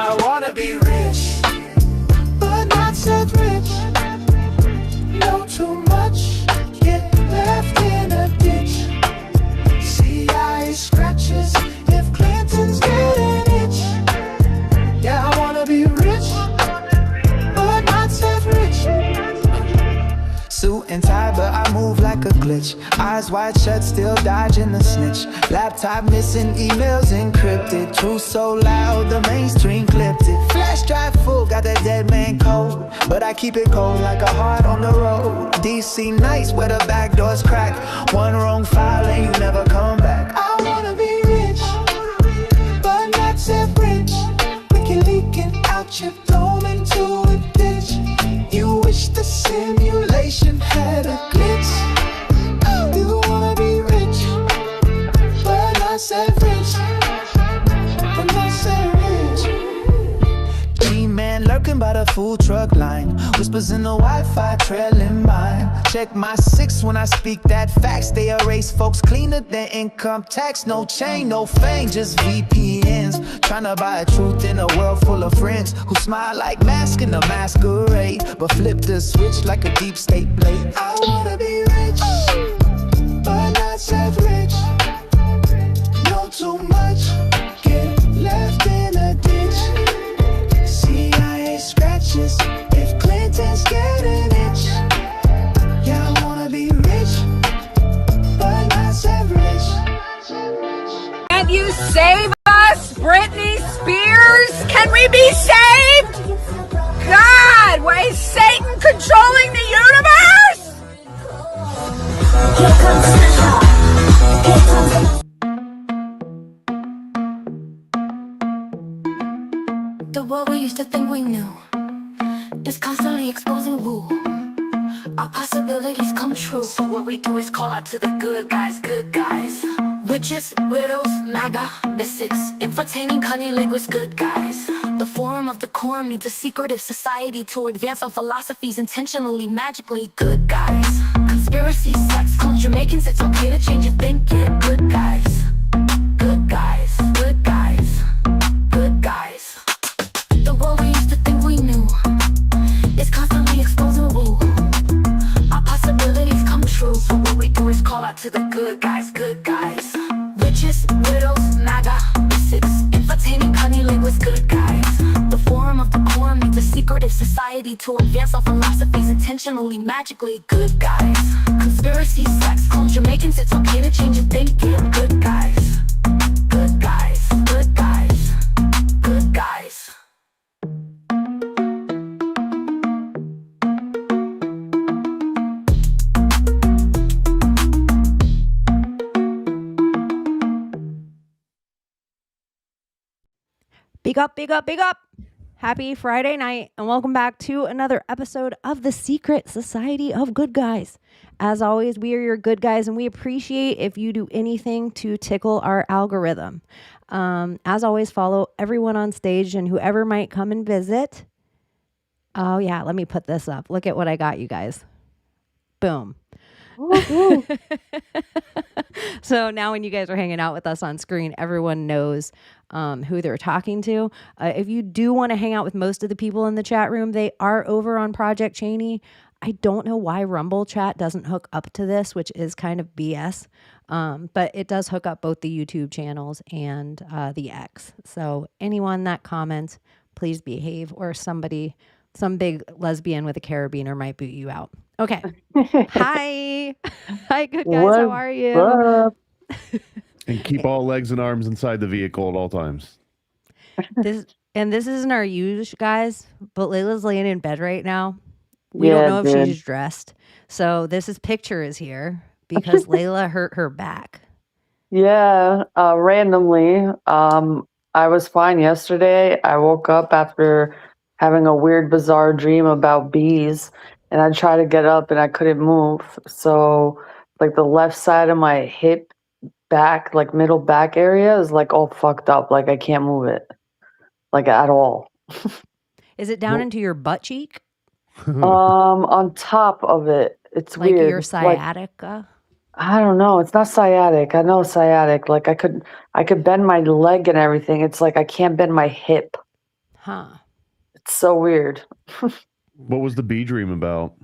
I wanna be rich, but not self-rich. Know too much, get left in a ditch. CIA scratches if Clinton's getting itch. Yeah, I wanna be rich, but not self-rich. Suit and tie, but I move like a glitch. Eyes wide shut, still dodging the snitch. Laptop missing, emails encrypted. Truth so loud, the mainstream clipped it. Flash drive full, got that dead man code, but I keep it cold like a heart on the road. DC nights where the back doors crack. One wrong file and you never come back. I wanna be rich, but not self-rich. Wiki leaking out your dome into a ditch. You wish the simulation had a glitch. You wanna be rich, but not self-rich. But not self-rich. G-man lurking by the food truck line. Whispers in the Wi-Fi trailing mine. Check my 6 when I speak that facts. They erase folks cleaner than income tax. No chain, no fame, just VPNs. Tryna buy a truth in a world full of friends who smile like masks in a masquerade, but flip the switch like a deep state blade. I wanna be rich, but not self-rich. Know too much, get left in a ditch. CIA scratches if Clinton's getting itch. Yeah, I wanna be rich, but not self-rich. Can you save us, Britney Spears? Can we be saved? God, why is Satan controlling the universe? Here comes Santa. Here comes the world we used to think we knew is constantly exposing woo. Our possibilities come true. So what we do is call out to the good guys, good guys. Witches, widows, MAGA, misfits, entertaining cunnilinguist good guys. The forum of the quorum needs a secretive society to advance our philosophies intentionally, magically good guys. Conspiracy, sex, culture, making it's okay to change your thinking. Good guys, good guys, good guys, good guys. The world we used to think we knew is constantly exposing woo. Our possibilities come true. So what we do is call out to the good guys, good guys. Witches, widows, MAGA, misfits, entertaining cunnilinguist good guys. The forum of the quorum needs a secretive society to advance our philosophies intentionally, magically good guys. Conspiracy, sex, culture, making it's okay to change your thinking. Good guys, good guys, good guys, good guys. Big up, big up, big up. Happy Friday night and welcome back to another episode of the Secret Society of Good Guys. As always, we are your good guys and we appreciate if you do anything to tickle our algorithm. As always, follow everyone on stage and whoever might come and visit. Oh yeah, let me put this up. Look at what I got you guys. Boom. So now when you guys are hanging out with us on screen, everyone knows who they're talking to. If you do want to hang out with most of the people in the chat room, they are over on Project Chaney. I don't know why Rumble chat doesn't hook up to this, which is kind of BS. But it does hook up both the YouTube channels and the X. So anyone that comments, please behave, or some big lesbian with a carabiner might boot you out. Okay. Hi. Hi, good guys. How are you? And keep all legs and arms inside the vehicle at all times. This isn't our use, guys, but Layla's laying in bed right now. We don't know if she's dressed. So this picture is here because Layla hurt her back. Yeah, randomly. I was fine yesterday. I woke up after having a weird, bizarre dream about bees, and I tried to get up and I couldn't move. So, like, the left side of my hip back, like middle back area, is like all fucked up. Like, I can't move it, like, at all. Is it down into your butt cheek? On top of it. It's like weird. Your sciatica? Like, I don't know. It's not sciatic. I know sciatic. Like, I could bend my leg and everything. It's like I can't bend my hip. Huh. It's so weird. What was the bee dream about?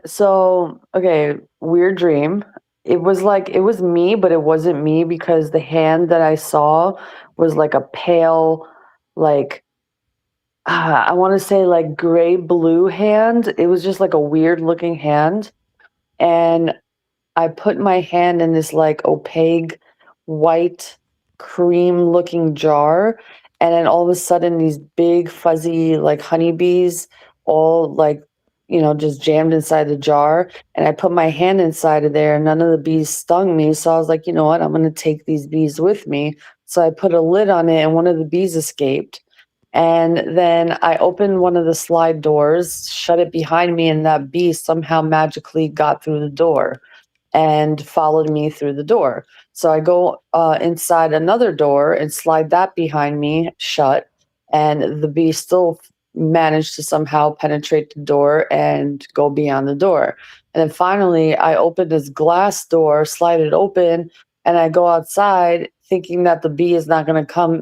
So okay, weird dream. It was like it was me, but it wasn't me because the hand that I saw was like a pale, like I want to say like gray blue hand. It was just like a weird looking hand. And I put my hand in this like opaque white cream looking jar, and then all of a sudden these big fuzzy like honeybees all like just jammed inside the jar, and I put my hand inside of there and none of the bees stung me, so I was like, you know what, I'm going to take these bees with me. So I put a lid on it and one of the bees escaped. And then I opened one of the slide doors, shut it behind me, and that bee somehow magically got through the door and followed me through the door. So I go inside another door and slide that behind me shut, and the bee still managed to somehow penetrate the door and go beyond the door. And then finally, I open this glass door, slide it open, and I go outside thinking that the bee is not going to come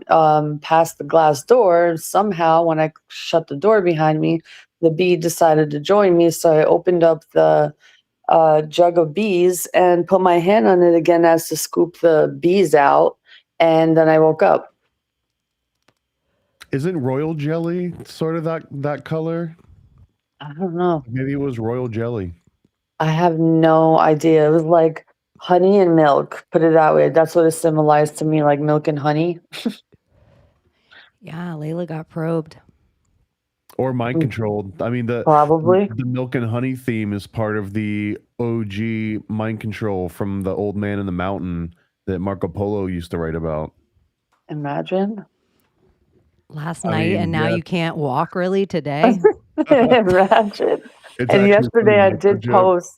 past the glass door. Somehow, when I shut the door behind me, the bee decided to join me. So I opened up the jug of bees and put my hand on it again as to scoop the bees out. And then I woke up. Isn't royal jelly sort of that color? I don't know. Maybe it was royal jelly. I have no idea. It was like honey and milk, put it that way. That's what it symbolized to me, like milk and honey. Yeah, Layla got probed. Or mind controlled. I mean, Probably. the milk and honey theme is part of the OG mind control from the Old Man in the Mountain that Marco Polo used to write about. Imagine. Last night, and now you can't walk really today. Imagine. And yesterday I did post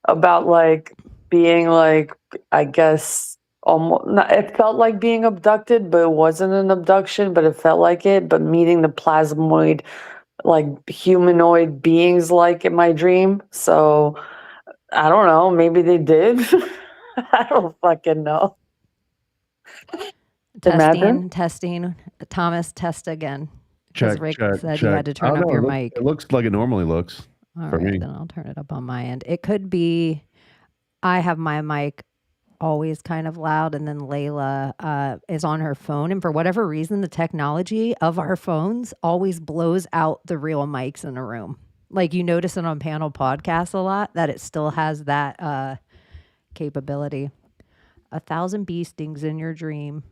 about like being like, I guess almost it felt like being abducted, but it wasn't an abduction, but it felt like it. But meeting the plasmoid, like humanoid beings like in my dream. So I don't know, maybe they did. I don't fucking know. Testing. Thomas, test again. Check, Rick check, said check. you had to turn up your mic. It looks like it normally looks. All for right, me. then I'll turn it up on my end. It could be I have my mic always kind of loud, and then Layla is on her phone, and for whatever reason, the technology of our phones always blows out the real mics in a room. Like you notice it on panel podcasts a lot, that it still has that capability. 1,000 bee stings in your dream.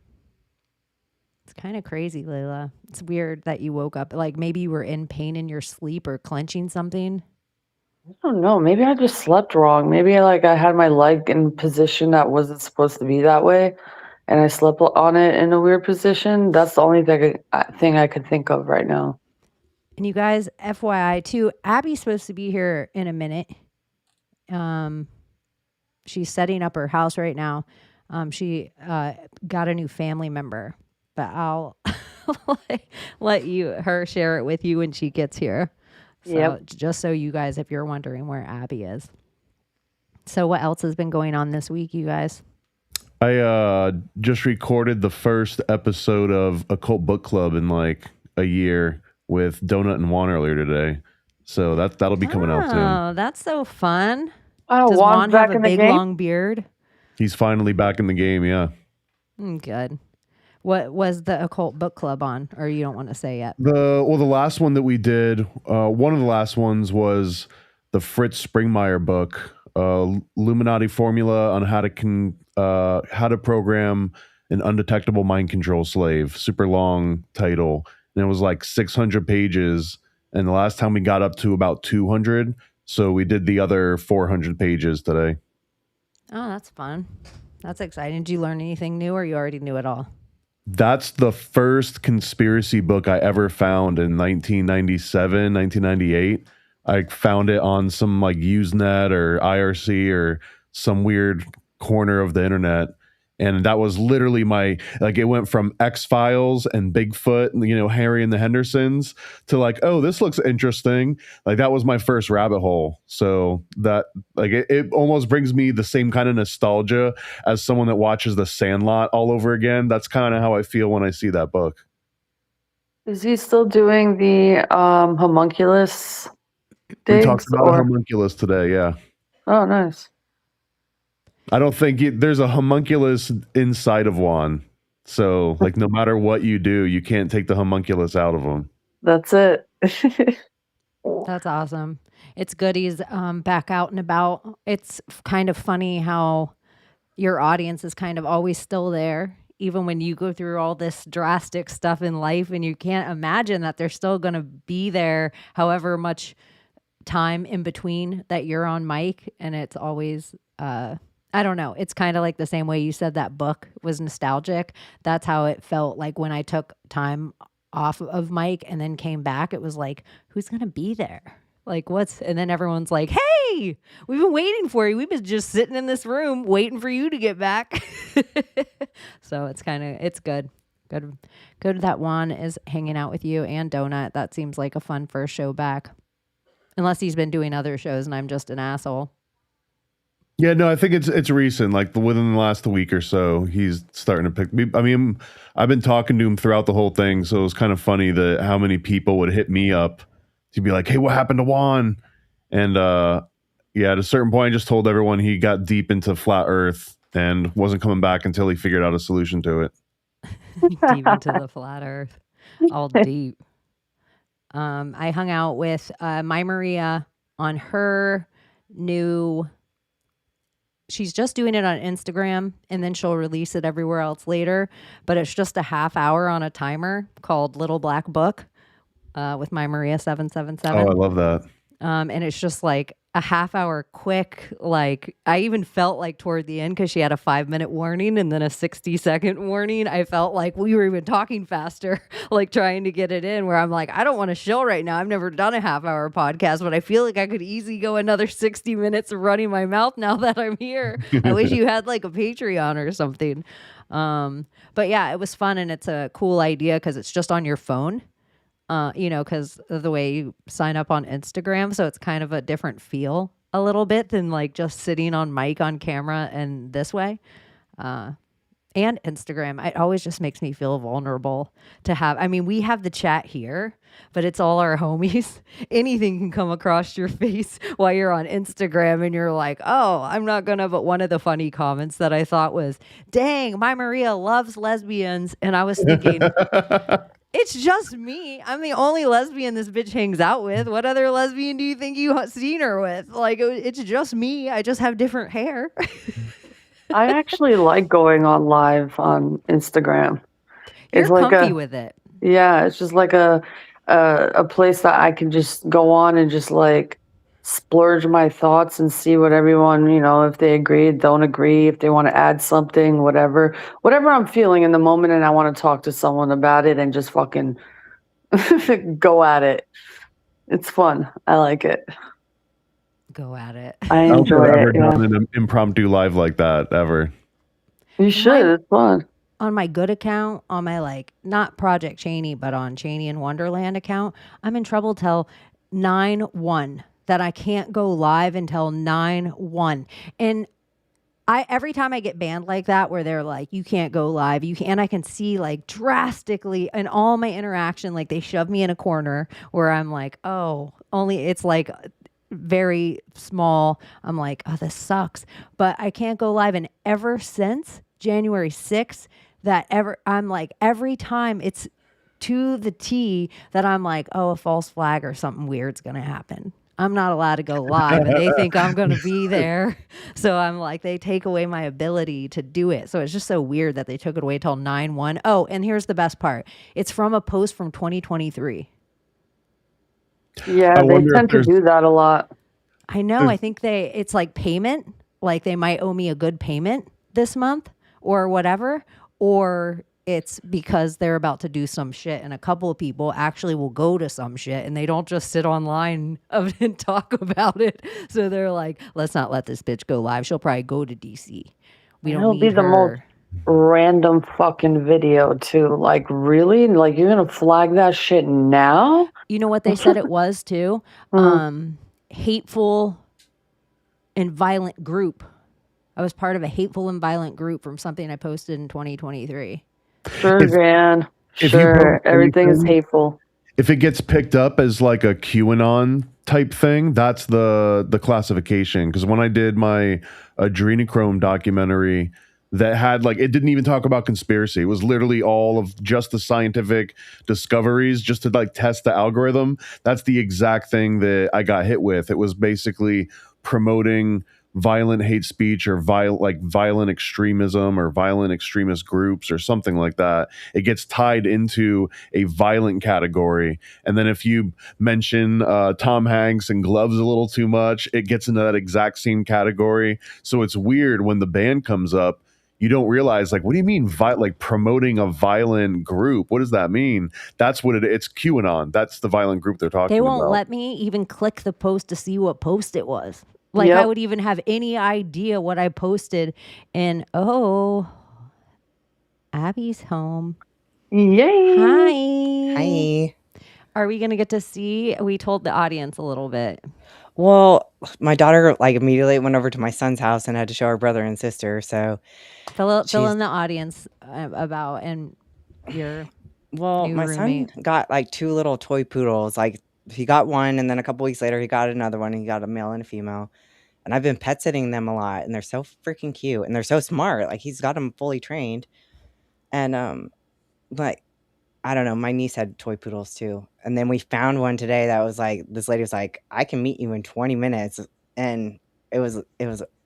It's kind of crazy, Layla. It's weird that you woke up, like maybe you were in pain in your sleep or clenching something. I don't know. Maybe I just slept wrong. Maybe like I had my leg in a position that wasn't supposed to be that way, and I slept on it in a weird position. That's the only thing I could think of right now. And you guys, FYI too, Abbie's supposed to be here in a minute. She's setting up her house right now. She got a new family member, but I'll let her share it with you when she gets here. So just so you guys, if you're wondering where Abbie is. So what else has been going on this week, you guys? I just recorded the first episode of Occult Book Club in like a year with Donut and Juan earlier today. So that'll be coming out soon. Oh, that's so fun. Oh, Does Juan's Juan back have a in the big game? long beard? He's finally back in the game, yeah. Good. What was the Occult Book Club on? Or you don't want to say yet? The last one that we did, one of the last ones was the Fritz Springmeier book, Illuminati Formula on how to program an undetectable mind control slave. Super long title, and it was like 600 pages. And the last time we got up to about 200, so we did the other 400 pages today. Oh, that's fun. That's exciting. Did you learn anything new, or you already knew it all? That's the first conspiracy book I ever found in 1997, 1998. I found it on some like Usenet or IRC or some weird corner of the internet. And that was literally it went from X-Files and Bigfoot, Harry and the Hendersons to like, oh, this looks interesting. Like that was my first rabbit hole. So that it almost brings me the same kind of nostalgia as someone that watches The Sandlot all over again. That's kind of how I feel when I see that book. Is he still doing the homunculus We talked digs about a or? homunculus today. Yeah. Oh, nice. I don't think there's a homunculus inside of Juan. So, like, no matter what you do, you can't take the homunculus out of him. That's it. That's awesome. It's good he's back out and about. It's kind of funny how your audience is kind of always still there, even when you go through all this drastic stuff in life, and you can't imagine that they're still going to be there however much time in between that you're on mic. And it's always, I don't know. It's kind of like the same way you said that book was nostalgic. That's how it felt like when I took time off of mic and then came back. It was like, who's going to be there? Like, and then everyone's like, hey, we've been waiting for you. We've been just sitting in this room waiting for you to get back. So it's good. Good that Juan is hanging out with you and Donut. That seems like a fun first show back. Unless he's been doing other shows and I'm just an asshole. Yeah, no, I think it's recent. Like within the last week or so, he's starting to pick me. I mean, I've been talking to him throughout the whole thing, so it was kind of funny that how many people would hit me up to be like, "Hey, what happened to Juan?" And yeah, at a certain point, I just told everyone he got deep into flat Earth and wasn't coming back until he figured out a solution to it. Deep into the flat Earth, all deep. I hung out with my Maria on her new. She's just doing it on Instagram and then she'll release it everywhere else later. But it's just a half hour on a timer called Little Black Book with my Maria 777. Oh, I love that. And it's just like a half hour quick. Like I even felt like toward the end, because she had a 5-minute warning and then a 60-second warning, I felt like we were even talking faster, like trying to get it in, where I'm like, I don't want to show right now. I've never done a half-hour podcast, but I feel like I could easily go another 60 minutes of running my mouth now that I'm here. I wish you had like a Patreon or something. But yeah, it was fun, and it's a cool idea because it's just on your phone. Because of the way you sign up on Instagram. So it's kind of a different feel a little bit than like just sitting on mic on camera and this way. And Instagram, it always just makes me feel vulnerable to have. I mean, we have the chat here, but it's all our homies. Anything can come across your face while you're on Instagram and you're like, oh, I'm not gonna. But one of the funny comments that I thought was, dang, my Maria loves lesbians. And I was thinking, it's just me. I'm the only lesbian this bitch hangs out with. What other lesbian do you think you've seen her with? Like, it's just me. I just have different hair. I actually like going on live on Instagram. You're It's like comfy with it. Yeah, it's just like a place that I can just go on and just like splurge my thoughts and see what everyone, if they agree, don't agree, if they want to add something, whatever I'm feeling in the moment, and I want to talk to someone about it and just fucking go at it. It's fun. I like it. Go at it. I I don't think enjoy I've ever it. Yeah. done an impromptu live like that ever. You should. It's fun. On my good account, on my like not Project Chaney, but on Chaney and Wonderland account, I'm in trouble till 9/1 that I can't go live until 9/1. And every time I get banned like that, where they're like, you can't go live, and I can see like drastically in all my interaction, like they shove me in a corner where I'm like, oh, only it's like very small. I'm like, oh, this sucks. But I can't go live. And ever since January 6th, I'm like, every time it's to the T that I'm like, oh, a false flag or something weird's going to happen. I'm not allowed to go live and they think I'm going to be there. So I'm like, they take away my ability to do it. So it's just so weird that they took it away till 9/1. Oh, and here's the best part. It's from a post from 2023. Yeah, they tend to do that a lot. I know. I think it's like payment. Like they might owe me a good payment this month or whatever. Or it's because they're about to do some shit, and a couple of people actually will go to some shit and they don't just sit online and talk about it. So they're like, let's not let this bitch go live. She'll probably go to DC. It'll be the most random fucking video too. Like, really? Like, you're gonna flag that shit now? You know what they said it was too? Hateful and violent group. I was part of a hateful and violent group from something I posted in 2023. Sure, Jan. if you Sure, post everything is anything, hateful. if it gets picked up as like a QAnon type thing, that's the classification. Because when I did my adrenochrome documentary, that had like, it didn't even talk about conspiracy. It was literally all of just the scientific discoveries, just to like test the algorithm. That's the exact thing that I got hit with. It was basically promoting violent hate speech or violent extremism or violent extremist groups or something like that. It gets tied into a violent category, and then if you mention Tom Hanks and gloves a little too much, it gets into that exact same category. So it's weird when the ban comes up. You don't realize, like, what do you mean like promoting a violent group? What does that mean? That's what it's QAnon. That's the violent group they're talking They won't about. let me even click the post to see what post it was. Like Yep. I would even have any idea what I posted. And Abbie's home. Yay! Hi. Hi. Are we gonna get to see? We told the audience a little bit. Well, my daughter like immediately went over to my son's house and had to show her brother and sister. So, Fill She's- in the audience about and your well, New my roommate. son got like 2 little toy poodles. Like he got one, and then a couple weeks later he got another one. And he got a male and a female. And I've been pet sitting them a lot, and they're so freaking cute, and they're so smart. Like he's got them fully trained, and like I don't know. My niece had toy poodles too, and then we found one today that was like this lady was like, "I can meet you in 20 minutes," and it was a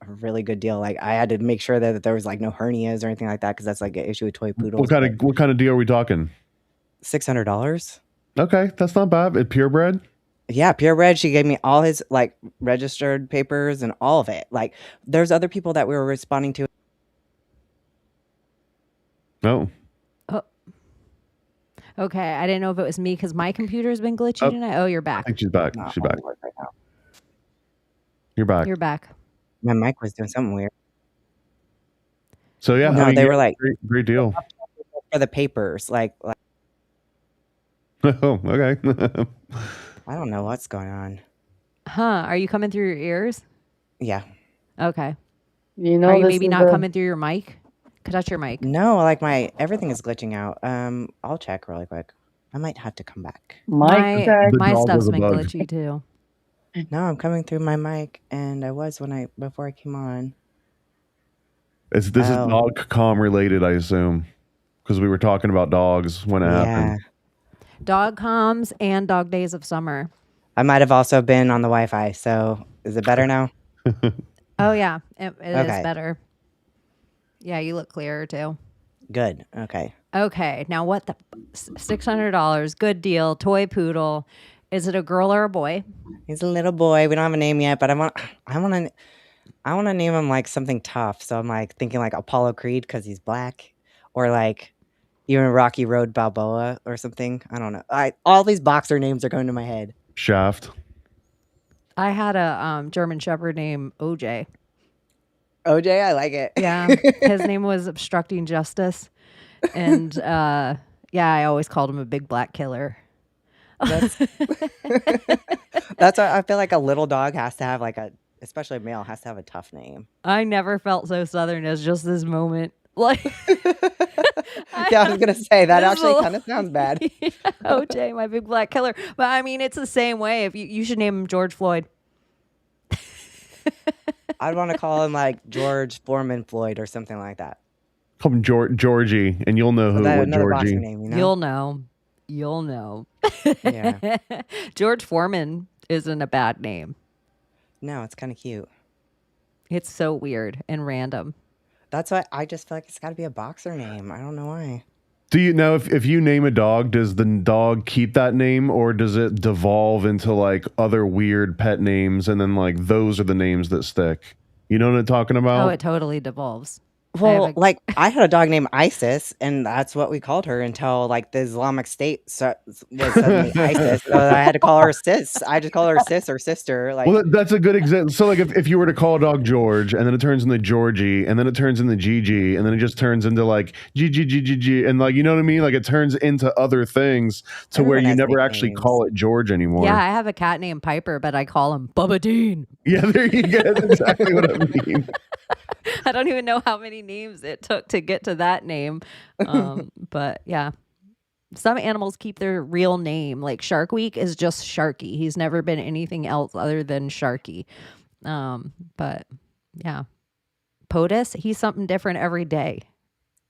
really good deal. Like I had to make sure that there was like no hernias or anything like that because that's like an issue with toy poodles. What kind of deal are we talking? $600? Okay, that's not bad. It purebred. Yeah, purebred. She gave me all his like registered papers and all of it. Like there's other people that we were responding to. No. Okay, I didn't know if it was me because my computer's been glitchy tonight. Oh, you're I back. think she's back. No, She's back. I'm right now. You're back. You're back. My mic was doing something weird. So yeah, No, they were like great deal. for the papers. Like Oh, okay. I don't know what's going on. Huh? Are you coming through your ears? Yeah. Okay. You know, Are you this maybe is not a- coming through your mic? Touch your mic. No, like my everything is glitching out. I'll check really quick. I might have to come back. mic check. The My dog stuff's was a been bug. glitchy too. No, I'm coming through my mic, and I was before I came on. This is Oh. dog com related, I assume, because we were talking about dogs when it Yeah, happened. Dog comms and dog days of summer. I might have also been on the Wi-Fi. So is it better now? Oh yeah, it is Okay. better. Yeah, you look clearer too. Good. Okay. Okay, now what the $600? Good deal. Toy poodle. Is it a girl or a boy? He's a little boy. We don't have a name yet, but I want to name him like something tough. So I'm like thinking like Apollo Creed because he's black, or like even Rocky Road Balboa or something. I don't know. All these boxer names are going to my head. Shaft. I had a German Shepherd named OJ. OJ, I like it. Yeah, his name was Obstructing Justice, and yeah, I always called him a big black killer. That's why I feel like a little dog has to have like especially a male has to have a tough name. I never felt so Southern as just this moment. Like, Yeah, I was gonna say that This actually little- kind of sounds bad. Yeah, OJ, my big black killer. But I mean, it's the same way. If you should name him George Floyd. I'd want to call him like George Foreman Floyd or something like that. Call him Georgie, and you'll know who That what another boxer Georgie. name, you know? You'll know. Yeah. George Foreman isn't a bad name. No, it's kind of cute. It's so weird and random. That's why I just feel like it's got to be a boxer name. I don't know why. Do you know if you name a dog, does the dog keep that name, or does it devolve into like other weird pet names, and then like those are the names that stick? You know what I'm talking about? Oh, it totally devolves. Well, like I had a dog named Isis, and that's what we called her until like the Islamic State was suddenly ISIS. So I had to call her sis. I just call her sis or sister. Like, Well, that's a good example. So, like, if you were to call a dog George, and then it turns into Georgie, and then it turns into Gigi, and then it just turns into like G, and like, you know what I mean? Like, it turns into other things to where Everyone you has never nicknames. actually call it George anymore. Yeah, I have a cat named Piper, but I call him Bubba Dean. Yeah, there you go. That's exactly what I mean. I don't even know how many names it took to get to that name. But yeah. Some animals keep their real name. Like Shark Week is just Sharky. He's never been anything else other than Sharky. But yeah. POTUS, he's something different every day.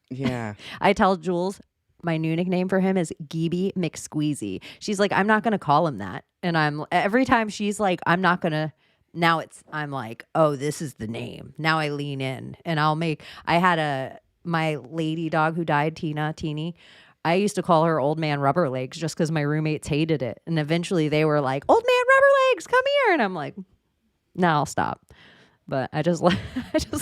Yeah. I tell Jules my new nickname for him is Geeby McSqueezy. She's like, I'm not gonna call him that. And every time she's like, I'm not gonna now I'm like, oh, this is the name. Now I lean in and I had my lady dog who died, Teeny. I used to call her Old Man Rubber Legs just because my roommates hated it. And eventually they were like, Old Man Rubber Legs, come here. And I'm like, no, I'll stop. But I just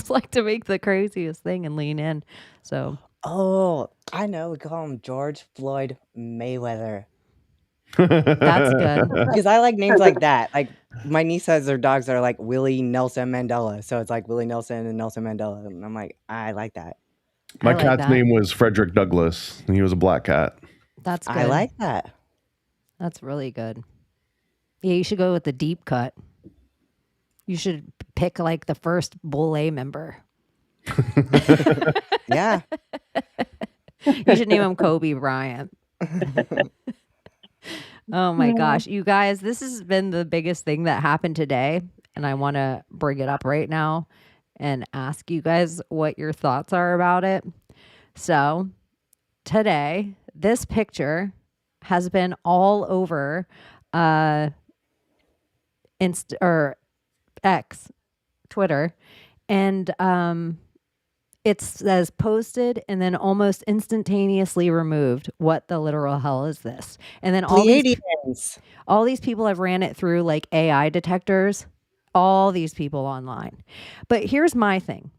like to make the craziest thing and lean in. So Oh, I know. We call him George Floyd Mayweather. that's good. Because I like names like that. Like my niece says their dogs are like Willie Nelson Mandela. So it's like Willie Nelson and Nelson Mandela. And I'm like, I like that. My I like cat's that. name was Frederick Douglass, and he was a black cat. That's good. I like that. That's really good. Yeah, you should go with the deep cut. You should pick like the first Bull A member. Yeah. You should name him Kobe Bryant. Oh my gosh. You guys, this has been the biggest thing that happened today. And I want to bring it up right now and ask you guys what your thoughts are about it. So today, this picture has been all over X, Twitter, and it says posted and then almost instantaneously removed. What the literal hell is this? And then all these people have ran it through like AI detectors, all these people online. But here's my thing.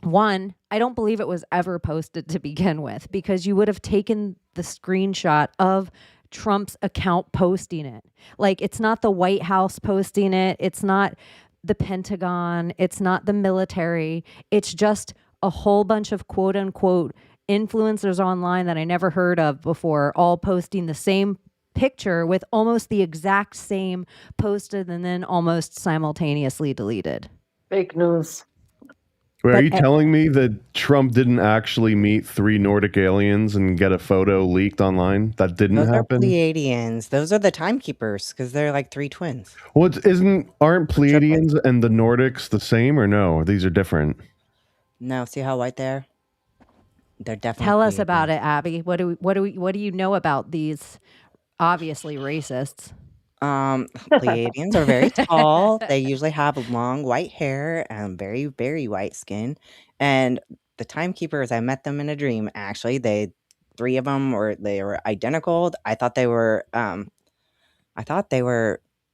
One, I don't believe it was ever posted to begin with because you would have taken the screenshot of Trump's account posting it. Like, it's not the White House posting it. It's not the Pentagon. It's not the military. It's just a whole bunch of quote unquote influencers online that I never heard of before, all posting the same picture with almost the exact same posted and then almost simultaneously deleted. Fake news. Wait, are you telling me that Trump didn't actually meet 3 Nordic aliens and get a photo leaked online? That didn't Those happen? are Pleiadians. Those are the timekeepers because they're like 3 twins. Well, aren't Pleiadians and the Nordics the same or no? These are different. No, see how white they are? They're definitely Tell us Pleiadians. about it, Abbie. What do you know about these obviously racists? Pleiadians are very tall. They usually have long white hair and very, very white skin. And the timekeepers, I met them in a dream. Actually, 3 of them they were identical. I thought they were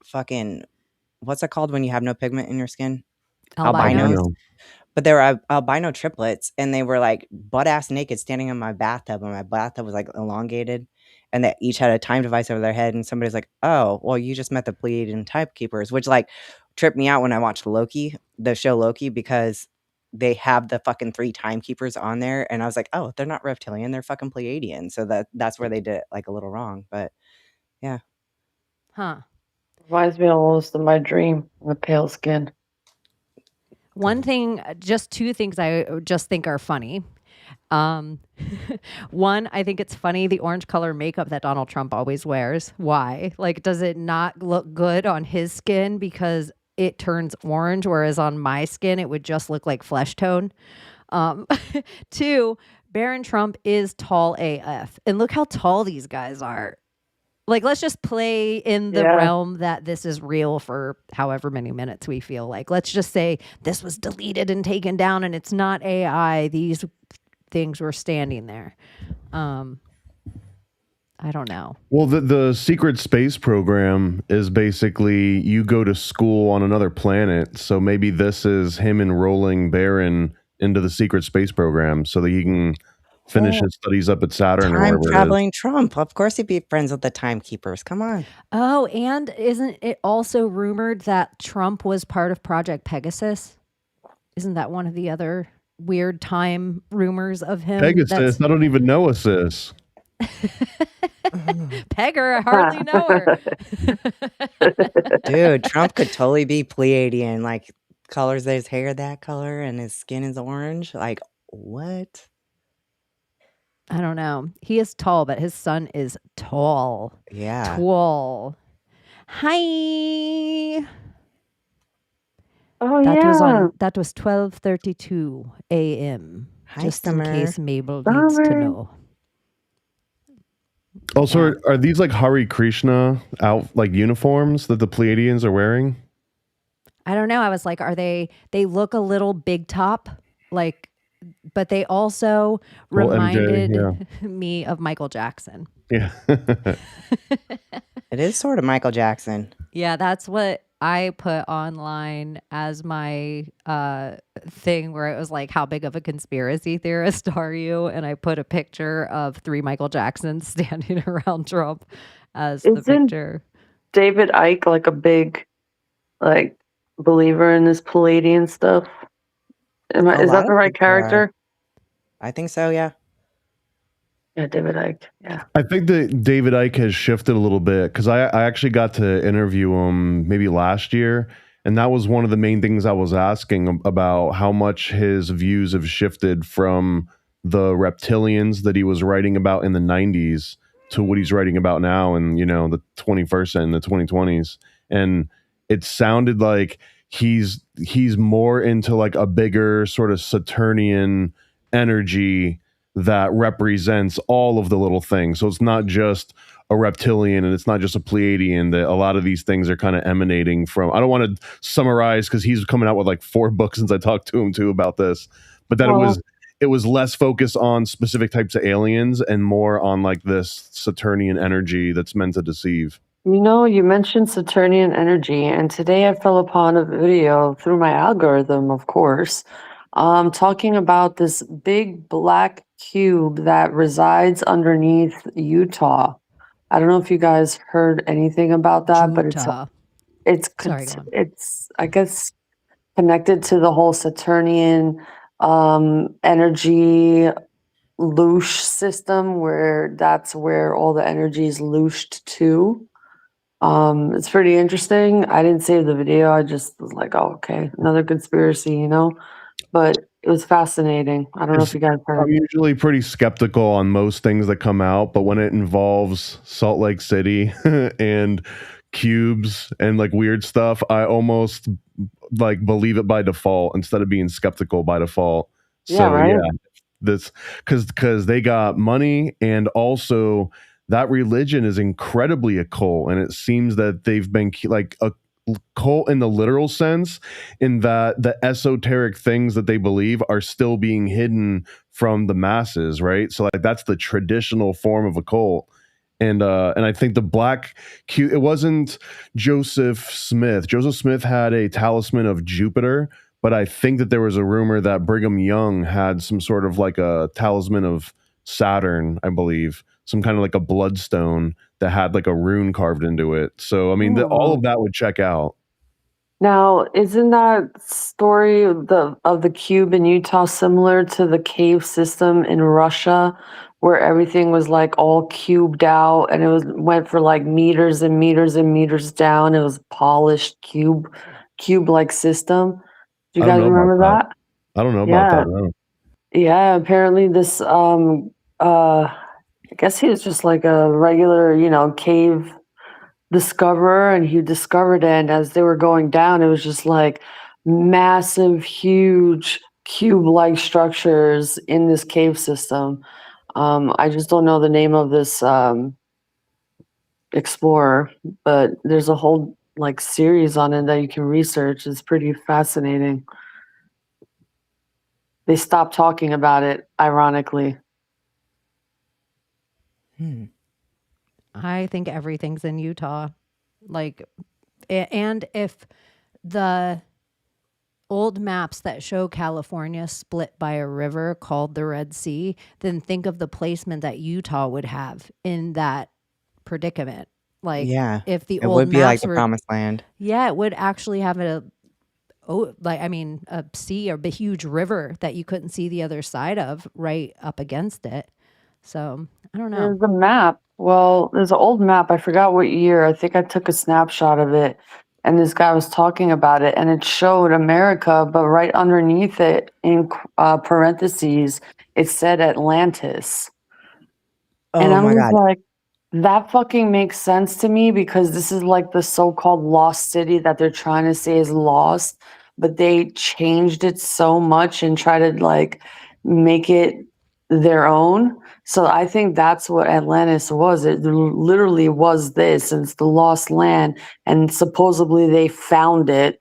fucking, what's it called when you have no pigment in your skin? Albinos. But they were albino triplets, and they were like butt ass naked standing in my bathtub, and my bathtub was like elongated, and they each had a time device over their head. And somebody's like, "Oh, well, you just met the Pleiadian timekeepers," which like tripped me out when I watched the show Loki, because they have the fucking 3 timekeepers on there, and I was like, "Oh, they're not reptilian, they're fucking Pleiadian." So that's where they did it like a little wrong, but yeah. Huh. Reminds me almost of my dream, the pale skin. Just 2 things I just think are funny. One, I think it's funny, the orange color makeup that Donald Trump always wears. Why? Like, does it not look good on his skin because it turns orange, whereas on my skin, it would just look like flesh tone? 2, Barron Trump is tall AF. And look how tall these guys are. Like, let's just play in the realm that this is real for however many minutes we feel like. Let's just say this was deleted and taken down and it's not AI. These things were standing there. I don't know. Well, the secret space program is basically you go to school on another planet. So maybe this is him enrolling Barron into the secret space program so that he can finish his studies up at Saturn or wherever it is. Time-traveling Trump. Of course he'd be friends with the timekeepers. Come on. Oh, and isn't it also rumored that Trump was part of Project Pegasus? Isn't that one of the other weird time rumors of him? Pegasus? I don't even know a sis. Pegger, I hardly know her. Dude, Trump could totally be Pleiadian. Like, colors his hair that color and his skin is orange. Like, what? I don't know. He is tall, but his son is tall. Yeah. Tall. Hi. Oh That was yeah, on. That was 12:32 a.m. Hi, Just in Summer. case Mabel needs to Summer. know. Also, Yeah. are these like Hare Krishna out like uniforms that the Pleiadians are wearing? I don't know. I was like, are they? They look a little big top, like, but they also Well, MJ, reminded me of Michael Jackson. yeah. It is sort of Michael Jackson. Yeah, that's what I put online as my thing where it was like, how big of a conspiracy theorist are you? And I put a picture of 3 Michael Jacksons standing around Trump as the Isn't picture. David Icke like a big like believer in this Palladian stuff? Is A that lot the of right people are. character? I think so, yeah. Yeah, David Icke. Yeah. I think that David Icke has shifted a little bit because I actually got to interview him maybe last year. And that was one of the main things I was asking about how much his views have shifted from the reptilians that he was writing about in the 90s to what he's writing about now in, the 21st and the 2020s. And it sounded like he's more into like a bigger sort of Saturnian energy that represents all of the little things. So it's not just a reptilian and it's not just a Pleiadian, that a lot of these things are kind of emanating from. I don't want to summarize because he's coming out with like 4 books since I talked to him too about this, but that Well, it was less focused on specific types of aliens and more on like this Saturnian energy that's meant to deceive. you mentioned Saturnian energy, and today I fell upon a video through my algorithm, of course, talking about this big black cube that resides underneath Utah. I don't know if you guys heard anything about that, but Utah. Sorry, go on. it's I guess connected to the whole Saturnian energy loosh system, where that's where all the energy is looshed to. It's pretty interesting. I didn't save the video. I just was like, oh, okay, another conspiracy, but it was fascinating. I don't know if you guys I'm heard. usually pretty skeptical on most things that come out, but when it involves Salt Lake City and cubes and like weird stuff, I almost like believe it by default instead of being skeptical by default. Yeah, So right? yeah, this because they got money, and also that religion is incredibly occult, and it seems that they've been like a cult in the literal sense, in that the esoteric things that they believe are still being hidden from the masses, right? So like that's the traditional form of a cult. And I think the black Q, it wasn't Joseph Smith. Joseph Smith had a talisman of Jupiter, but I think that there was a rumor that Brigham Young had some sort of like a talisman of Saturn, I believe, some kind of like a bloodstone that had like a rune carved into it. So I mean, all of that would check out. Now, isn't that story of the cube in Utah similar to the cave system in Russia, where everything was like all cubed out and it went for like meters and meters and meters down? It was polished cube-like system. Do you I don't guys know about remember that. that? I don't know about Yeah. that. No. Yeah, apparently this I guess he was just like a regular, cave discoverer, and he discovered it, and as they were going down, it was just like massive, huge cube-like structures in this cave system. I just don't know the name of this explorer, but there's a whole like series on it that you can research. It's pretty fascinating. They stopped talking about it, ironically. I think everything's in Utah. Like, and if the old maps that show California split by a river called the Red Sea, then think of the placement that Utah would have in that predicament. Like, Yeah. if the It old would be like maps the were, promised land. yeah, it would actually have a sea or a huge river that you couldn't see the other side of right up against it. So I don't know. There's a map. Well, there's an old map. I forgot what year. I think I took a snapshot of it, and this guy was talking about it, and it showed America, but right underneath it, in parentheses, it said Atlantis. And Oh I my was God. like, that fucking makes sense to me because this is like the so-called lost city that they're trying to say is lost, but they changed it so much and try to like make it their own. So I think that's what Atlantis was. It literally was this, and it's the lost land, and supposedly they found it.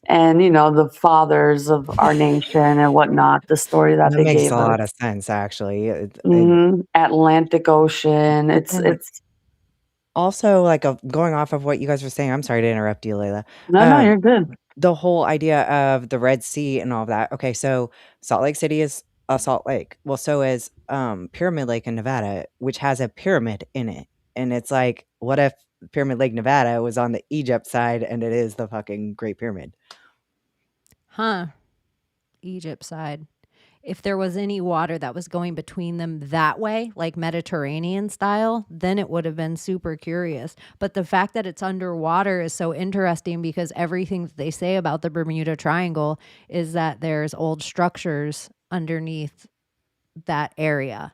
And you know, the fathers of our nation and whatnot, the story that That they makes gave a us. lot of sense, actually. Atlantic Ocean. But It's then it's also, like, going off of what you guys were saying, I'm sorry to interrupt you, Layla. no, you're good. The whole idea of the Red Sea and all of that. Okay, so Salt Lake City is a salt lake. Well, so is Pyramid Lake in Nevada, which has a pyramid in it. And it's like, what if Pyramid Lake, Nevada was on the Egypt side and it is the fucking Great Pyramid? Huh. Egypt side. If there was any water that was going between them that way, like Mediterranean style, then it would have been super curious. But the fact that it's underwater is so interesting because everything that they say about the Bermuda Triangle is that there's old structures underneath that area,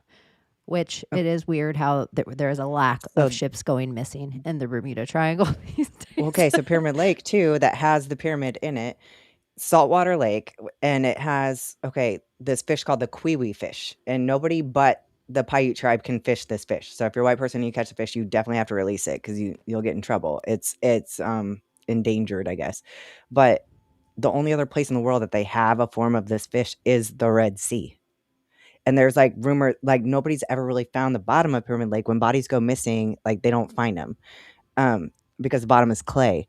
which it is weird how there's a lack So- of ships going missing in the Bermuda Triangle these days. Okay, so Pyramid Lake, too, that has the pyramid in it, saltwater lake, and it has, this fish called the kiwi fish, and nobody but the Paiute tribe can fish this fish. So if you're a white person and you catch the fish, you definitely have to release it because you'll get in trouble. It's endangered, I guess. But the only other place in the world that they have a form of this fish is the Red Sea. And there's like rumor, like nobody's ever really found the bottom of Pyramid Lake. When bodies go missing, like they don't find them because the bottom is clay.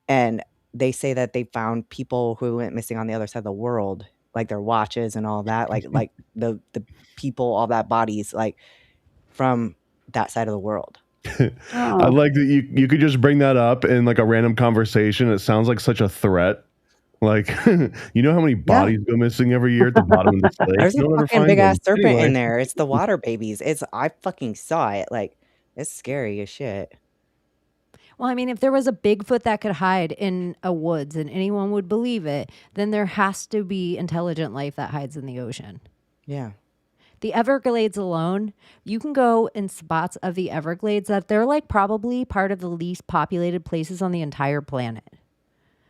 And they say that they found people who went missing on the other side of the world, like their watches and all that, like the people, all that bodies, like from that side of the world. I like that you could just bring that up in like a random conversation. It sounds like such a threat. Like, you know how many bodies go missing every year at the bottom of this lake? There's a No one ever fucking finds big ass them. serpent Anyway. in there. It's the water babies. I fucking saw it. Like, it's scary as shit. Well, I mean, if there was a Bigfoot that could hide in a woods and anyone would believe it, then there has to be intelligent life that hides in the ocean. Yeah. The Everglades alone, you can go in spots of the Everglades that they're like probably part of the least populated places on the entire planet.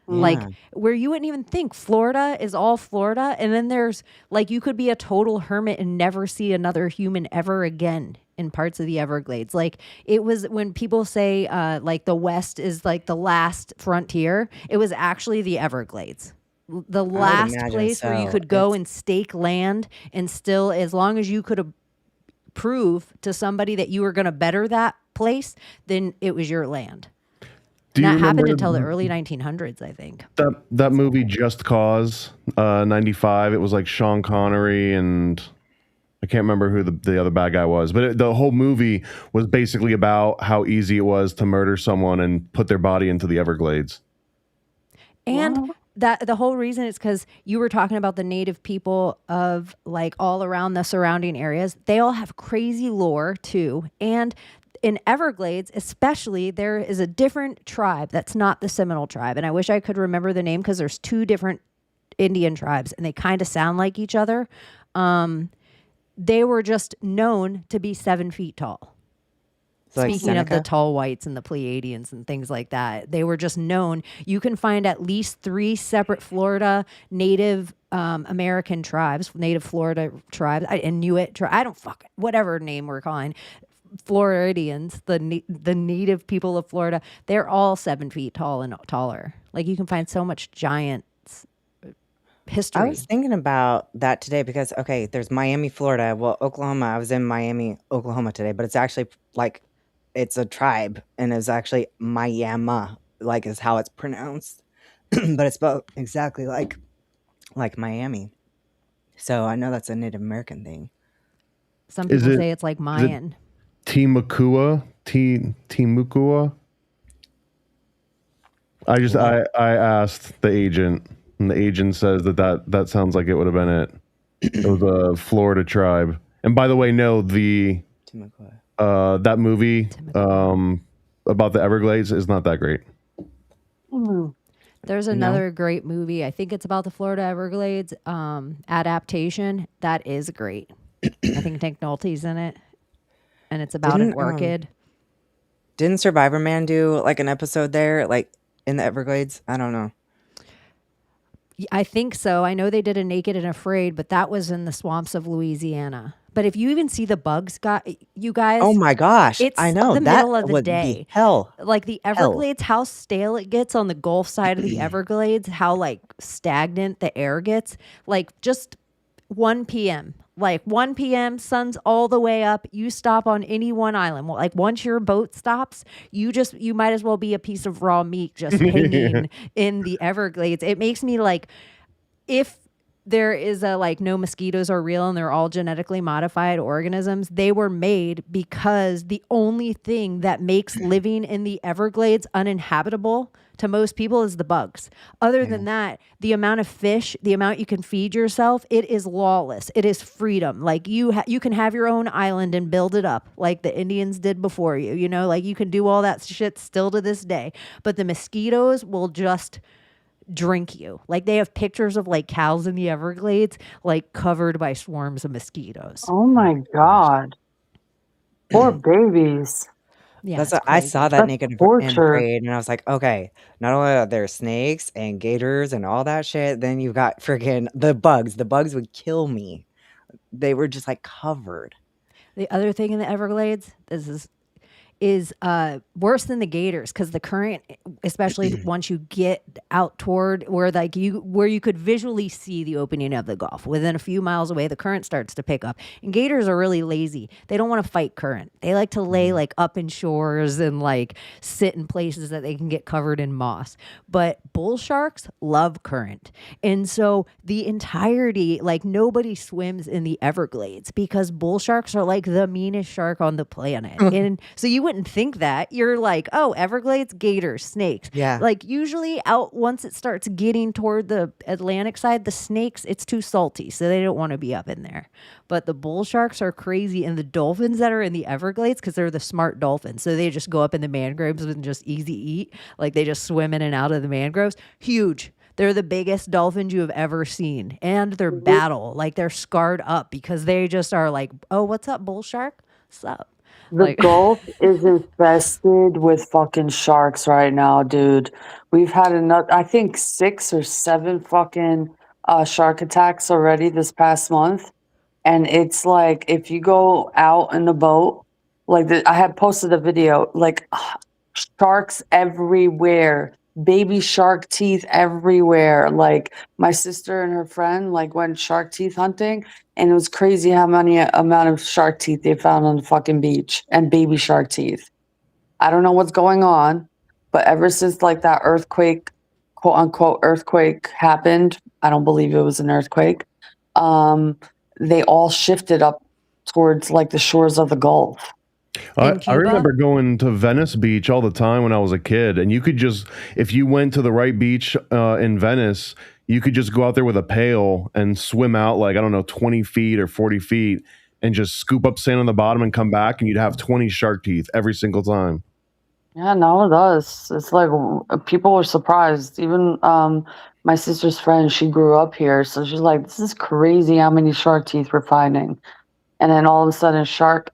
Like where you wouldn't even think Florida is all Florida. And then there's like, you could be a total hermit and never see another human ever again in parts of the Everglades. Like it was when people say like the West is like the last frontier, it was actually the Everglades. The last place where you could go and stake land and still, as long as you could prove to somebody that you were going to better that place, then it was your land. Do you That happened remember until the early 1900s, I think. that movie Just Cause, 95? It was like Sean Connery and I can't remember who the other bad guy was, but the whole movie was basically about how easy it was to murder someone and put their body into the Everglades. And that the whole reason is because you were talking about the native people of like all around the surrounding areas. They all have crazy lore too. And in Everglades, especially, there is a different tribe that's not the Seminole tribe. And I wish I could remember the name because there's two different Indian tribes and they kind of sound like each other. They were just known to be 7 feet tall. Speaking of the tall whites and the Pleiadians and things like that, they were just known. You can find at least 3 separate Florida Native American tribes, Native Florida tribes, Inuit tribe. I don't whatever name we're calling Floridians, the native people of Florida. They're all 7 feet tall and taller. Like you can find so much giant history. I was thinking about that today because there's Miami, Florida. Well, Oklahoma. I was in Miami, Oklahoma today, but it's actually like it's a tribe and it's actually Miami, like is how it's pronounced, but it's spelled exactly like Miami. So I know that's a Native American thing. Some people say it's like Mayan. Timucua? Timucua? I asked the agent, and the agent says that sounds like it would have been it. It was a Florida tribe. And by the way, no, that movie about the Everglades is not that great. There's another great movie. I think it's about the Florida Everglades adaptation. That is great. I think Nick Nolte's in it. and it's about an Didn't orchid. didn't Survivor Man do like an episode there, like in the Everglades? I don't know. I think so. I know they did a Naked and Afraid, but that was in the swamps of Louisiana. But if you even see the bugs, you guys, Oh my gosh, it's I know the that middle of the would day. be hell. Like the Everglades, how stale it gets on the Gulf side of the Everglades, how like stagnant the air gets. Like just 1 p.m. Like 1 p.m., sun's all the way up. You stop on any one island. Like once your boat stops, you might as well be a piece of raw meat just hanging in the Everglades. It makes me like, if there is a like no mosquitoes are real and they're all genetically modified organisms, they were made because the only thing that makes living in the Everglades uninhabitable to most people is the bugs. Other than that, the amount of fish, the amount you can feed yourself, it is lawless. It is freedom. Like you can have your own island and build it up like the Indians did before you. You know, like you can do all that shit still to this day. But the mosquitoes will just drink you. Like they have pictures of like cows in the Everglades like covered by swarms of mosquitoes. Oh my God. Poor babies. Yeah, That's it's what I crazy. saw that That's Naked and torture. Afraid, and I was like, okay, not only are there snakes and gators and all that shit, then you've got freaking the bugs. The bugs would kill me. They were just like covered. The other thing in the Everglades is worse than the gators because the current, especially once you get out toward where you could visually see the opening of the Gulf, within a few miles away, the current starts to pick up. And gators are really lazy. They don't want to fight current. They like to lay like up in shores and like sit in places that they can get covered in moss. But bull sharks love current. And so the entirety, like nobody swims in the Everglades because bull sharks are like the meanest shark on the planet. And so you wouldn't think that. You're like, oh, Everglades, gators, snakes. Yeah. Like usually out once it starts getting toward the Atlantic side, the snakes, it's too salty. So they don't want to be up in there. But the bull sharks are crazy. And the dolphins that are in the Everglades, because they're the smart dolphins. So they just go up in the mangroves and just easy eat. Like they just swim in and out of the mangroves. Huge. They're the biggest dolphins you have ever seen. And they're battle. Like they're scarred up because they just are like, oh, what's up, bull shark? What's up? The Gulf is infested with fucking sharks right now, dude. We've had I think 6 or 7 fucking shark attacks already this past month. And it's like, if you go out in the boat, like I had posted a video, like sharks everywhere, baby shark teeth everywhere. Like my sister and her friend like went shark teeth hunting, and it was crazy how many amount of shark teeth they found on the fucking beach, and baby shark teeth. I don't know what's going on, but ever since like that earthquake, quote unquote earthquake happened, I don't believe it was an earthquake. They all shifted up towards like the shores of the Gulf. I remember going to Venice Beach all the time when I was a kid, and you could just, if you went to the right beach in Venice, you could just go out there with a pail and swim out like, I don't know, 20 feet or 40 feet and just scoop up sand on the bottom and come back, and you'd have 20 shark teeth every single time. Yeah, now it does. It's like people were surprised. Even my sister's friend, she grew up here, so she's like, "This is crazy how many shark teeth we're finding." And then all of a sudden, shark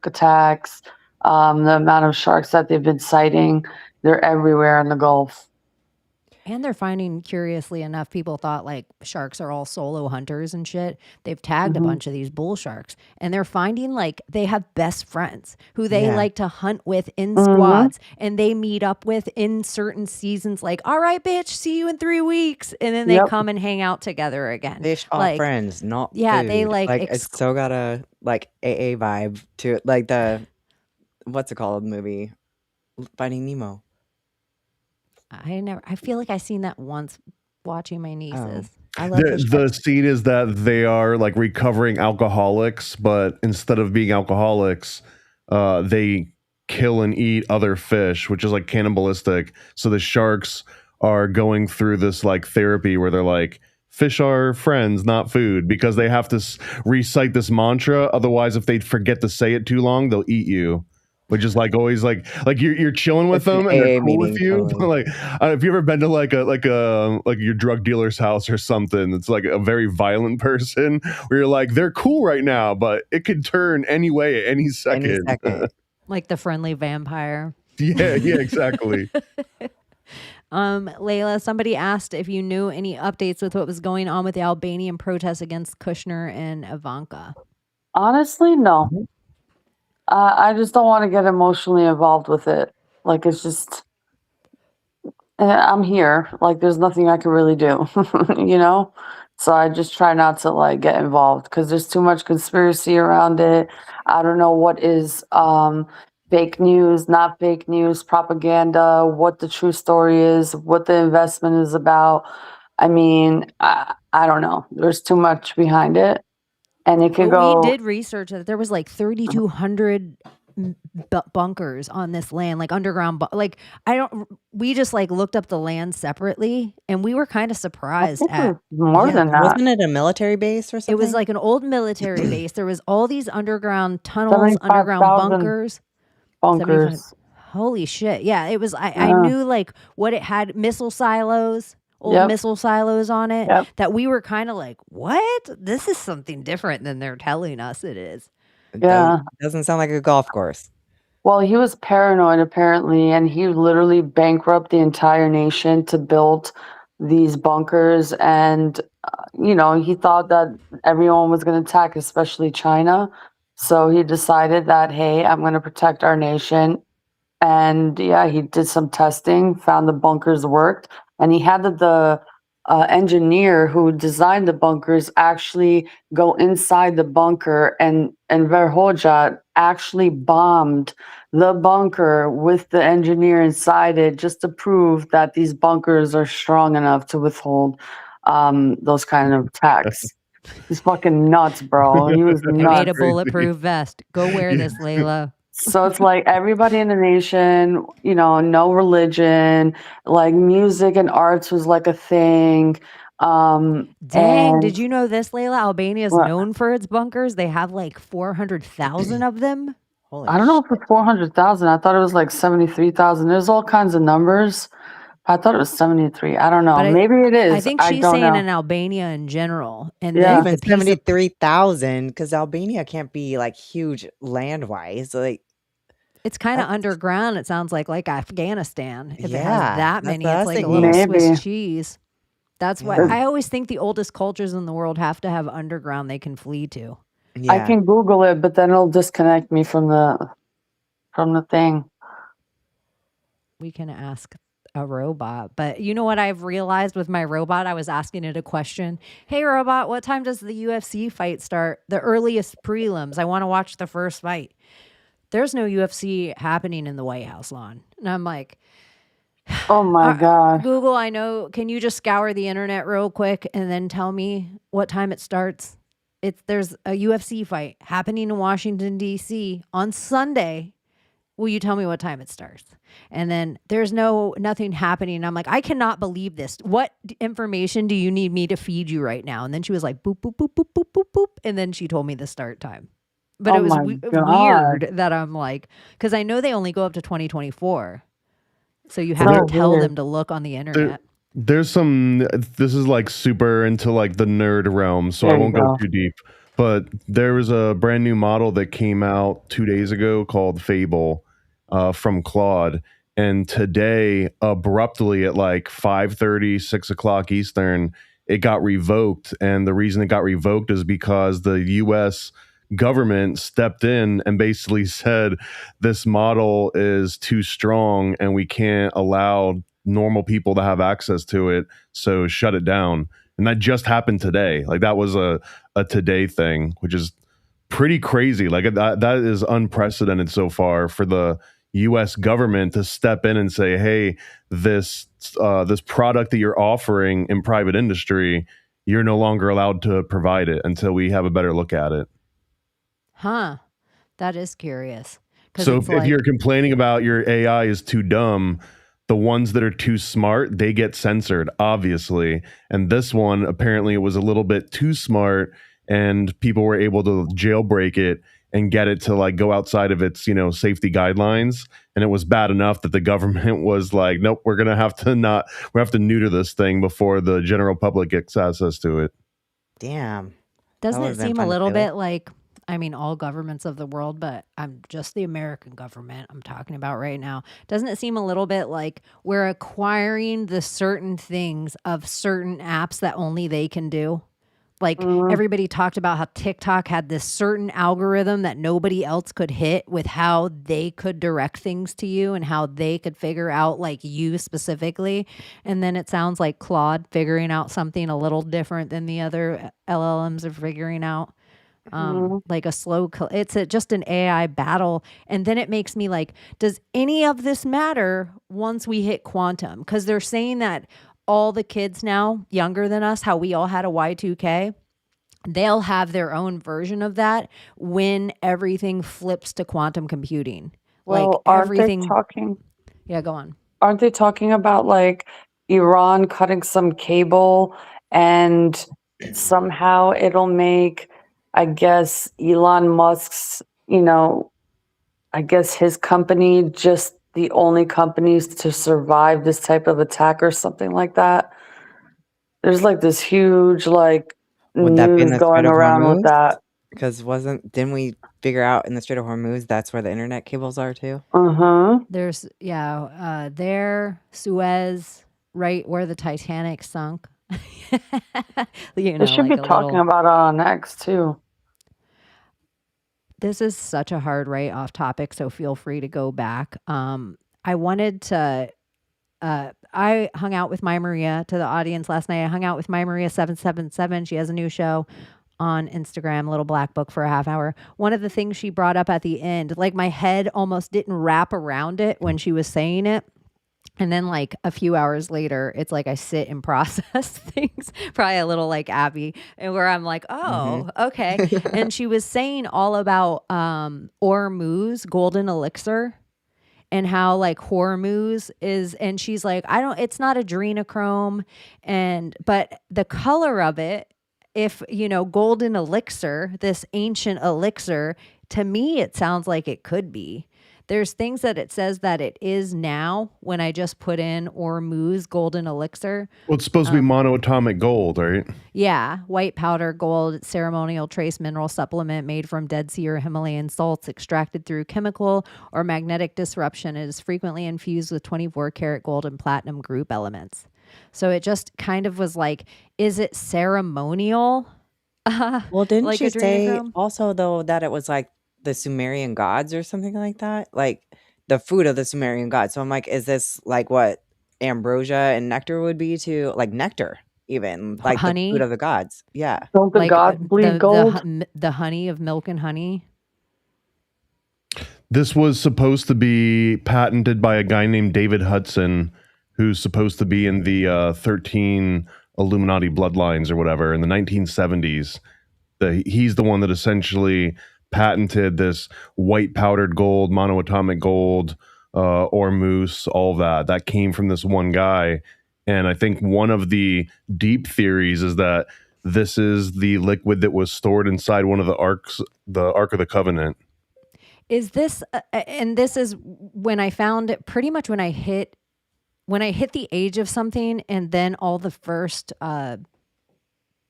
attacks. The amount of sharks that they've been sighting, they're everywhere in the Gulf. And they're finding, curiously enough, people thought like sharks are all solo hunters and shit. They've tagged a bunch of these bull sharks, and they're finding like they have best friends who they like to hunt with in squads, and they meet up with in certain seasons. Like, all right, bitch, see you in 3 weeks, and then they come and hang out together again. Fish are like, friends, not they food. like it's still got a like AA vibe to it, like the what's it called movie, Finding Nemo. I feel like I seen that once watching my nieces. I love the scene is that they are like recovering alcoholics, but instead of being alcoholics, they kill and eat other fish, which is like cannibalistic. So the sharks are going through this like therapy where they're like, fish are friends, not food, because they have to recite this mantra. Otherwise, if they forget to say it too long, they'll eat you. which is like always like you're chilling with It's an them and they're AA cool with meeting, you. totally. Like, if you ever been to like your drug dealer's house or something, it's like a very violent person where you're like, they're cool right now, but it could turn any way at any second. Any second. Like the friendly vampire. Yeah, exactly. Layla, somebody asked if you knew any updates with what was going on with the Albanian protests against Kushner and Ivanka. Honestly, no. I just don't want to get emotionally involved with it. Like, it's just, I'm here. Like, there's nothing I can really do, you know? So I just try not to like get involved because there's too much conspiracy around it. I don't know what is fake news, not fake news, propaganda, what the true story is, what the investment is about. I mean, I don't know. There's too much behind it. And it could But go. we did research that there was like 3,200 bunkers on this land, like underground. We just like looked up the land separately, and we were kind of I surprised think it at. was more than that. Wasn't it a military base or something? It was like an old military base. There was all these underground tunnels, underground 75,000 bunkers. Holy shit! Yeah, it was. I knew like what it had, missile silos. Old missile silos on it that we were kind of like, what? This is something different than they're telling us it is. Yeah. Doesn't sound like a golf course. Well, he was paranoid apparently, and he literally bankrupted the entire nation to build these bunkers. And, he thought that everyone was going to attack, especially China. So he decided that, hey, I'm going to protect our nation. And yeah, he did some testing, found the bunkers worked. And he had the engineer who designed the bunkers actually go inside the bunker, and Verhojat actually bombed the bunker with the engineer inside it just to prove that these bunkers are strong enough to withhold those kind of attacks. He's fucking nuts, bro. He was I nuts. made a bulletproof vest. Go wear this, Layla. So it's like everybody in the nation, no religion, like music and arts was like a thing. Dang, did you know this, Layla? Albania is known for its bunkers. They have like 400,000 of them. I don't know if it's 400,000. I thought it was like 73,000. There's all kinds of numbers. I thought it was 73. I don't know. Maybe it is. I think she's saying in Albania in general. And even 73,000, because Albania can't be like huge land-wise. Like, it's kind of underground. It sounds like Afghanistan. If it has that many, what I it's was like a thinking. little Swiss cheese. That's why I always think the oldest cultures in the world have to have underground they can flee to. Yeah. I can Google it, but then it'll disconnect me from the thing. We can ask a robot, but you know what I've realized with my robot? I was asking it a question. Hey, robot, what time does the UFC fight start? The earliest prelims. I want to watch the first fight. There's no UFC happening in the White House lawn. And I'm like, oh my God. Google, I know. Can you just scour the internet real quick and then tell me what time it starts? There's a UFC fight happening in Washington, D.C. on Sunday. Will you tell me what time it starts? And then there's nothing happening. I'm like, I cannot believe this. What information do you need me to feed you right now? And then she was like, boop, boop, boop, boop, boop, boop, boop. And then she told me the start time. But it was weird that I'm like, because I know they only go up to 2024. So you have to tell them to look on the internet. There's this is like super into like the nerd realm, so I won't go too deep. But there was a brand new model that came out 2 days ago called Fable from Claude. And today, abruptly at like 5:30, 6 o'clock Eastern, it got revoked. And the reason it got revoked is because the U.S. government stepped in and basically said this model is too strong and we can't allow normal people to have access to it, so shut it down. And that just happened today. Like that was a today thing, which is pretty crazy. Like that is unprecedented so far for the U.S. government to step in and say, hey, this product that you're offering in private industry, you're no longer allowed to provide it until we have a better look at it. Huh. That is curious. So if you're complaining about your AI is too dumb, the ones that are too smart, they get censored, obviously. And this one, apparently it was a little bit too smart and people were able to jailbreak it and get it to like go outside of its, safety guidelines. And it was bad enough that the government was like, nope, we have to neuter this thing before the general public gets access to it. Damn. Doesn't it would've been seem a fun to little play with. bit like, I mean, all governments of the world, but I'm just the American government I'm talking about right now. Doesn't it seem a little bit like we're acquiring the certain things of certain apps that only they can do? Like everybody talked about how TikTok had this certain algorithm that nobody else could hit with how they could direct things to you and how they could figure out like you specifically. And then it sounds like Claude figuring out something a little different than the other LLMs are figuring out. Like a slow, just an AI battle. And then it makes me like, does any of this matter once we hit quantum? Because they're saying that all the kids now younger than us, how we all had a Y2K, they'll have their own version of that when everything flips to quantum computing. Well, Like aren't everything. they talking? Yeah, go on. Aren't they talking about like Iran cutting some cable and somehow it'll make, I guess, Elon Musk's, I guess his company just the only companies to survive this type of attack or something like that? There's like this huge like Would that be in news the going Strait of around with Hormuz? that. Because didn't we figure out in the Strait of Hormuz that's where the internet cables are too? There's, there, Suez, right where the Titanic sunk. They should be talking about it on X too. This is such a hard right off topic, so feel free to go back. I wanted to I hung out with My Maria, to the audience last night. I hung out with My Maria 777. She has a new show on Instagram, Little Black Book, for a half hour. One of the things she brought up at the end, like my head almost didn't wrap around it when she was saying it. And then like a few hours later, it's like I sit and process things, probably a little like Abbie, and where I'm like, oh, okay. And she was saying all about Ormuz, golden elixir, and how like Hormuz is, and she's like, it's not adrenochrome, but the color of it, if golden elixir, this ancient elixir, to me it sounds like it could be. There's things that it says that it is now when I just put in Ormuz golden elixir. Well, it's supposed to be monoatomic gold, right? Yeah, white powder gold, ceremonial trace mineral supplement made from Dead Sea or Himalayan salts extracted through chemical or magnetic disruption. It is frequently infused with 24 karat gold and platinum group elements. So it just kind of was like, is it ceremonial? Well, didn't like you say adrenochrome? also though that it was like the Sumerian gods or something like that? Like the food of the Sumerian gods. So I'm like, is this like what ambrosia and nectar would be to, like nectar even, like honey? the food of the gods? Yeah. Don't the Like gods bleed gold? the honey of milk and honey. This was supposed to be patented by a guy named David Hudson, who's supposed to be in the 13 Illuminati bloodlines or whatever in the 1970s. He's the one that essentially patented this white powdered gold, monoatomic gold, Ormuz, all that came from this one guy. And I think one of the deep theories is that this is the liquid that was stored inside one of the arks, the Ark of the Covenant. Is this, and this is when I found it, pretty much when I hit the age of something, and then all the first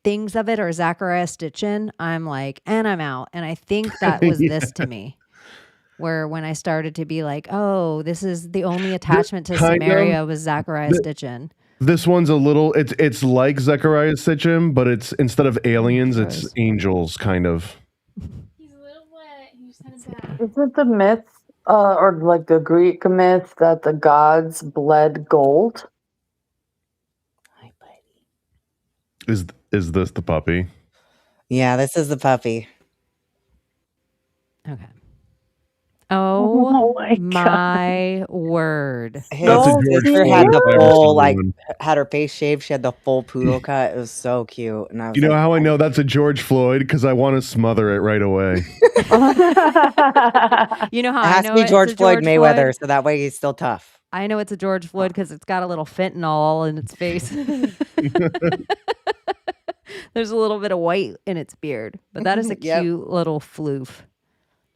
things of it are Zachariah Stitchin, I'm like, and I'm out. And I think that was this to me, where when I started to be like, oh, this is the only attachment to Samaria was Zachariah Stitchin. This one's a little, it's like Zechariah Sitchin, but it's instead of aliens, it's angels, kind of. He's a little wet. He's kind of bad. Isn't the myth, or like the Greek myth, that the gods bled gold? Hi, buddy. Is this the puppy? Yeah, this is the puppy. Okay. Oh my my word. His That's a George sister Floyd had the virus full, on like, one. had her face shaved. She had the full poodle cut. It was so cute. And I was You know like, how I know that's a George Floyd? Because I want to smother it right away. You know how it I has know to be it's George a Floyd George Mayweather, Floyd? so that way he's still tough. I know it's a George Floyd because it's got a little fentanyl all in its face. There's a little bit of white in its beard, but that is a Yep. cute little floof.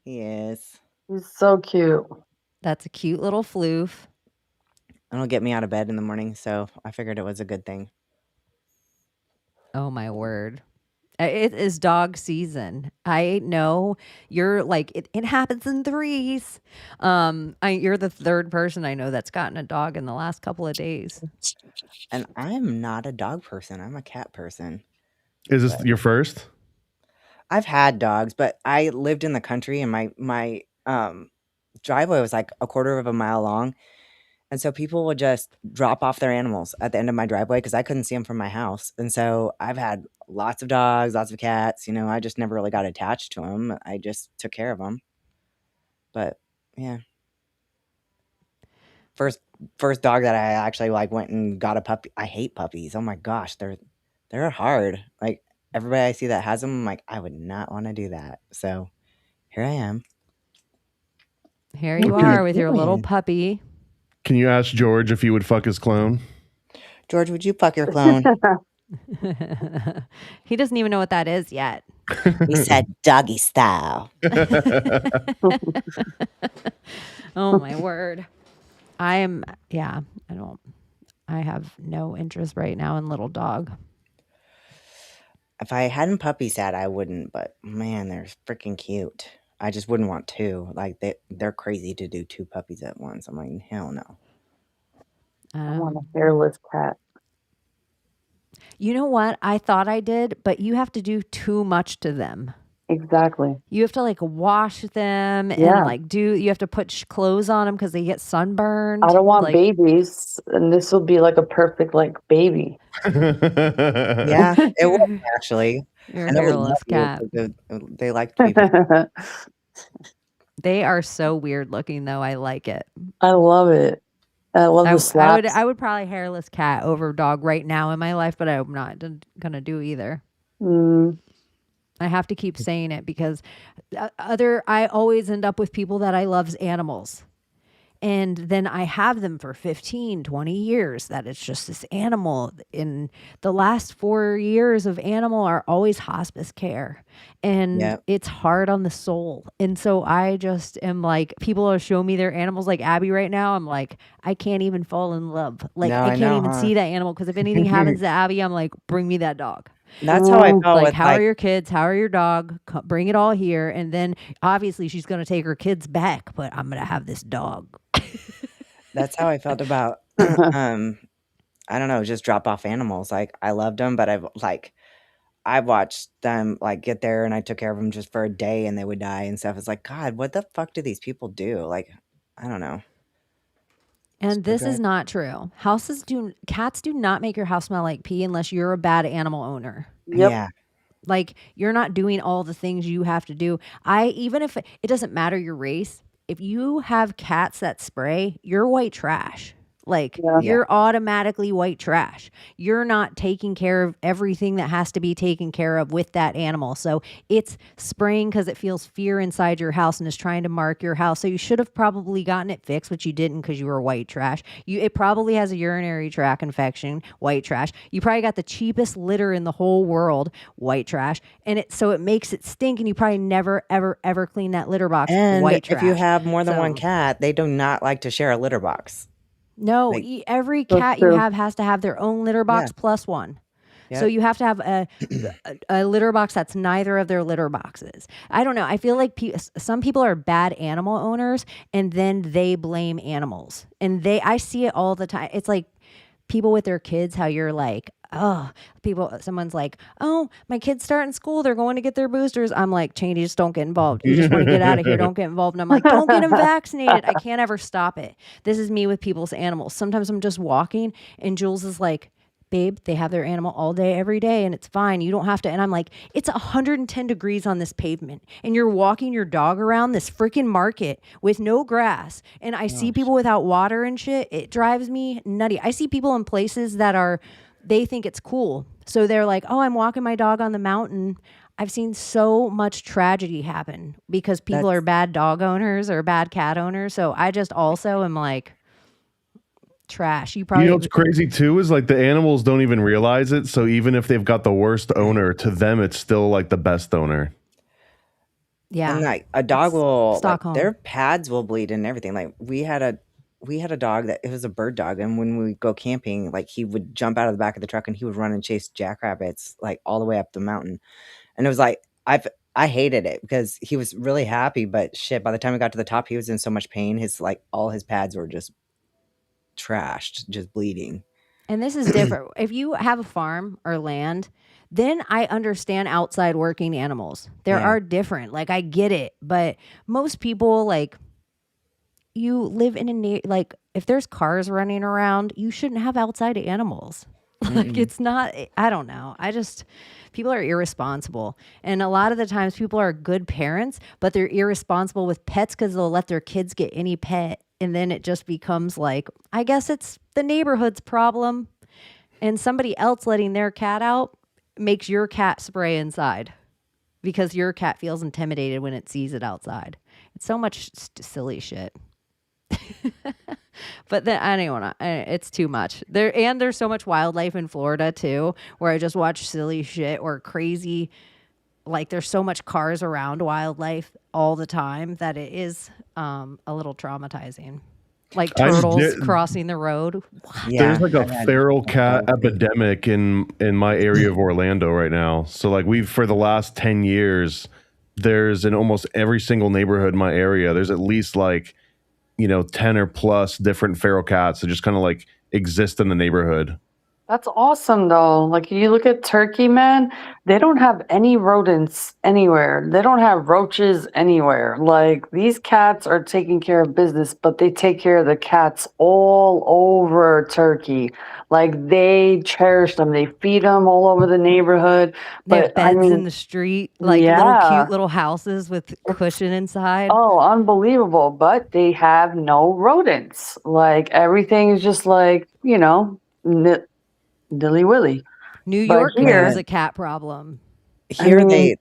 He is. He's so cute. That's a cute little floof. It'll get me out of bed in the morning, so I figured it was a good thing. Oh my word. It is dog season. I know you're like it happens in threes. You're the third person I know that's gotten a dog in the last couple of days. And I'm not a dog person. I'm a cat person. Is this your first? I've had dogs, but I lived in the country, and my driveway was like a quarter of a mile long, and so people would just drop off their animals at the end of my driveway because I couldn't see them from my house. And so I've had lots of dogs, lots of cats. You know, I just never really got attached to them. I just took care of them. But yeah, first dog that I actually like went and got a puppy. I hate puppies. Oh my gosh, they're hard. Like everybody I see that has them, I'm like, I would not want to do that. So here I am. Here you What are you are with your little doing? puppy. Can you ask George if he would fuck his clone? George, would you fuck your clone? He doesn't even know what that is yet. He said doggy style. Oh my word. I have no interest right now in little dog. If I hadn't puppy sat, I wouldn't, but man, they're freaking cute. I just wouldn't want two. Like they're crazy to do two puppies at once. I'm like, hell no. I want a hairless cat. You know what? I thought I did, but you have to do too much to them. Exactly. You have to like wash them Yeah. and like you have to put clothes on them because they get sunburned. I don't want like, babies, and this will be like a perfect like baby. Yeah, it would actually. Your And it would hairless love you cat. because they like to be. They are so weird looking though. I like it. I love it. I love the slaps. I would probably hairless cat over dog right now in my life, but I'm not gonna do either. I have to keep saying it because I always end up with people that I love's animals. And then I have them for 15, 20 years that it's just this animal. In the last 4 years of animal are always hospice care. And Yep. it's hard on the soul. And so I just am like, people are showing me their animals like Abbie right now. I'm like, I can't even fall in love. Like, No, I I can't know, even huh? see that animal because if anything happens to Abbie, I'm like, bring me that dog. That's how I felt Like, with how are your kids? How are your dog? Bring it all here. And then obviously she's going to take her kids back, but I'm going to have this dog. That's how I felt about I don't know, just drop off animals. Like I loved them, but I watched them like get there, and I took care of them just for a day, and they would die and stuff. It's like, God, what the fuck do these people do? Like, I don't know. And this is not true. Cats do not make your house smell like pee unless you're a bad animal owner. Yep. Yeah. Like you're not doing all the things you have to do. Even if it doesn't matter your race, if you have cats that spray, you're white trash. Like you're automatically white trash. You're not taking care of everything that has to be taken care of with that animal. So it's spraying because it feels fear inside your house and is trying to mark your house. So you should have probably gotten it fixed, but you didn't because you were white trash. It probably has a urinary tract infection, white trash. You probably got the cheapest litter in the whole world, white trash. And so it makes it stink, and you probably never, ever, ever clean that litter box, And white trash. if you have more than one So- cat, they do not like to share a litter box. No, Like- every That's cat you true. have has to have their own litter box plus one. So Yep. you have to have a litter box that's neither of their litter boxes. I don't know. I feel like some people are bad animal owners, and then they blame animals. And I see it all the time. It's like people with their kids, how you're like, someone's like, oh, my kid's starting school. They're going to get their boosters. I'm like, Chaney, just don't get involved. You just want to get out of here. Don't get involved. And I'm like, don't get them vaccinated. I can't ever stop it. This is me with people's animals. Sometimes I'm just walking and Jules is like, babe, they have their animal all day, every day, and it's fine. You don't have to. And I'm like, it's 110 degrees on this pavement, and you're walking your dog around this freaking market with no grass. And I see people without water and shit. It drives me nutty. I see people in places that they think it's cool. So they're like, oh, I'm walking my dog on the mountain. I've seen so much tragedy happen because people are bad dog owners or bad cat owners. So I just also am like, trash. You know what's crazy too is like the animals don't even realize it. So even if they've got the worst owner, to them it's still like the best owner. Yeah. And like a dog It's will Stockholm. like their pads will bleed and everything. Like we had a dog that it was a bird dog, and when we would go camping, like he would jump out of the back of the truck and he would run and chase jackrabbits like all the way up the mountain. And it was like I hated it because he was really happy, but shit, by the time we got to the top, he was in so much pain. His like all his pads were just trashed, just bleeding. And this is different. If you have a farm or land, then I understand outside working animals. There Yeah. are different. Like I get it, but most people like you live in like if there's cars running around, you shouldn't have outside animals. Like it's not I don't know. People are irresponsible. And a lot of the times people are good parents, but they're irresponsible with pets cuz they'll let their kids get any pet and then it just becomes like I guess it's the neighborhood's problem and somebody else letting their cat out makes your cat spray inside because your cat feels intimidated when it sees it outside. It's so much silly shit. But then I don't want to. It's too much. There's so much wildlife in Florida too, where I just watch silly shit or crazy. Like there's so much cars around wildlife all the time that it is a little traumatizing. Like turtles crossing the road. Yeah, There's like a feral cat epidemic in my area of Orlando right now. So like for the last 10 years, there's in almost every single neighborhood in my area, there's at least like 10 or plus different feral cats that just kind of like exist in the neighborhood. That's awesome, though. Like, you look at Turkey, man, they don't have any rodents anywhere. They don't have roaches anywhere. Like, these cats are taking care of business, but they take care of the cats all over Turkey. Like, they cherish them. They feed them all over the neighborhood. They have But, beds in the street, like little cute little houses with cushion inside. Oh, unbelievable. But they have no rodents. Like, everything is just like, dilly willy. New But York here- has a cat problem. Here they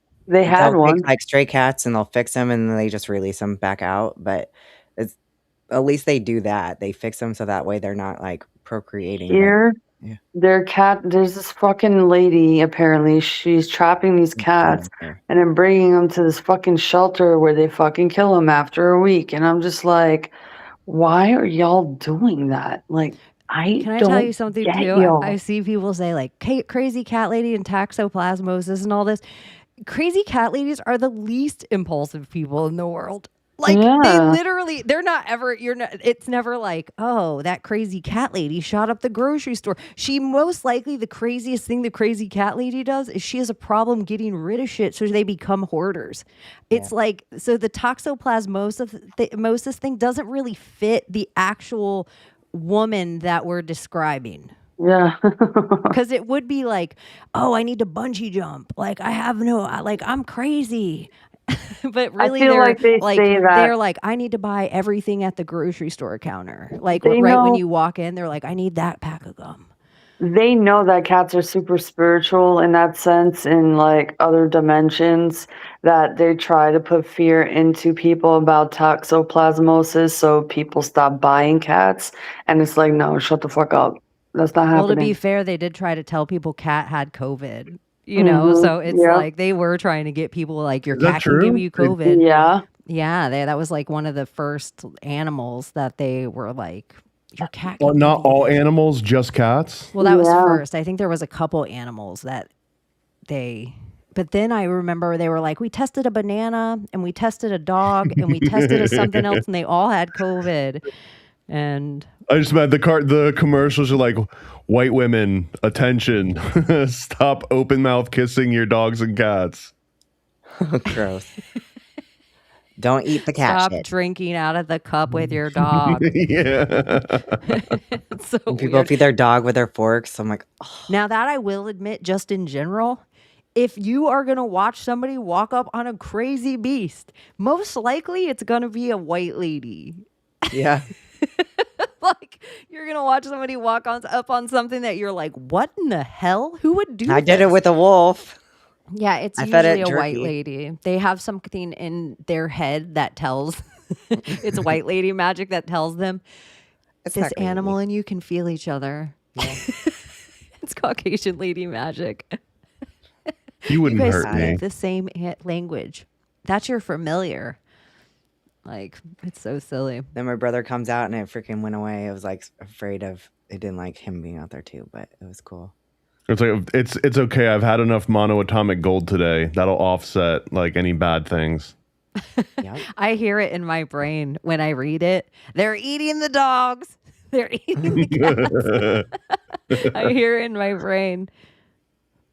had they'll one. take like stray cats and they'll fix them and then they just release them back out. But at least they do that. They fix them so that way they're not like procreating. Here, Yeah. there's this fucking lady, apparently, she's trapping these cats and then bringing them to this fucking shelter where they fucking kill them after a week. And I'm just like, why are y'all doing that? Like, Can I tell you something too? I see people say like crazy cat lady and toxoplasmosis and all this. Crazy cat ladies are the least impulsive people in the world. Like they're not ever, it's never like, oh, that crazy cat lady shot up the grocery store. She most likely, the craziest thing the crazy cat lady does is she has a problem getting rid of shit. So they become hoarders. It's like, so the toxoplasmosis thing doesn't really fit the actual woman that we're describing. Yeah. Because it would be like, oh, I need to bungee jump. Like I'm crazy. But really, they're like, I need to buy everything at the grocery store counter. Like when you walk in, they're like, I need that pack of gum. They know that cats are super spiritual in that sense, in like other dimensions, that they try to put fear into people about toxoplasmosis so people stop buying cats. And it's like, no, shut the fuck up. That's not happening. Well, to be fair, they did try to tell people cat had COVID, so it's like they were trying to get people like your cat can give you COVID. Yeah. Yeah, that was like one of the first animals that they were like, your cat. Well, not all animals, just cats. Well, that was first. I think there was a couple animals that but then I remember they were like, we tested a banana and we tested a dog and we tested something else and they all had COVID. And I just meant the commercials are like, white women, attention, stop open mouth kissing your dogs and cats. Gross. Don't eat the cat stop shit. drinking out of the cup with your dog. Yeah. So people feed their dog with their forks. I'm like, oh. Now that I will admit, just in general, if you are going to watch somebody walk up on a crazy beast, most likely it's going to be a white lady. Yeah. Like you're going to watch somebody walk up on something that you're like, what in the hell? Who would do I did it with a wolf. Yeah, it's usually a white lady. They have something in their head that tells it's white lady magic that tells them this animal and you can feel each other. Yeah. It's Caucasian lady magic. You wouldn't guys hurt me. speak the same language. That's your familiar. Like, it's so silly. Then my brother comes out and it freaking went away. I was like afraid of it, didn't like him being out there too, but it was cool. It's like it's okay. I've had enough monoatomic gold today. That'll offset like any bad things. Yep. I hear it in my brain when I read it. They're eating the dogs. They're eating the cats. I hear it in my brain.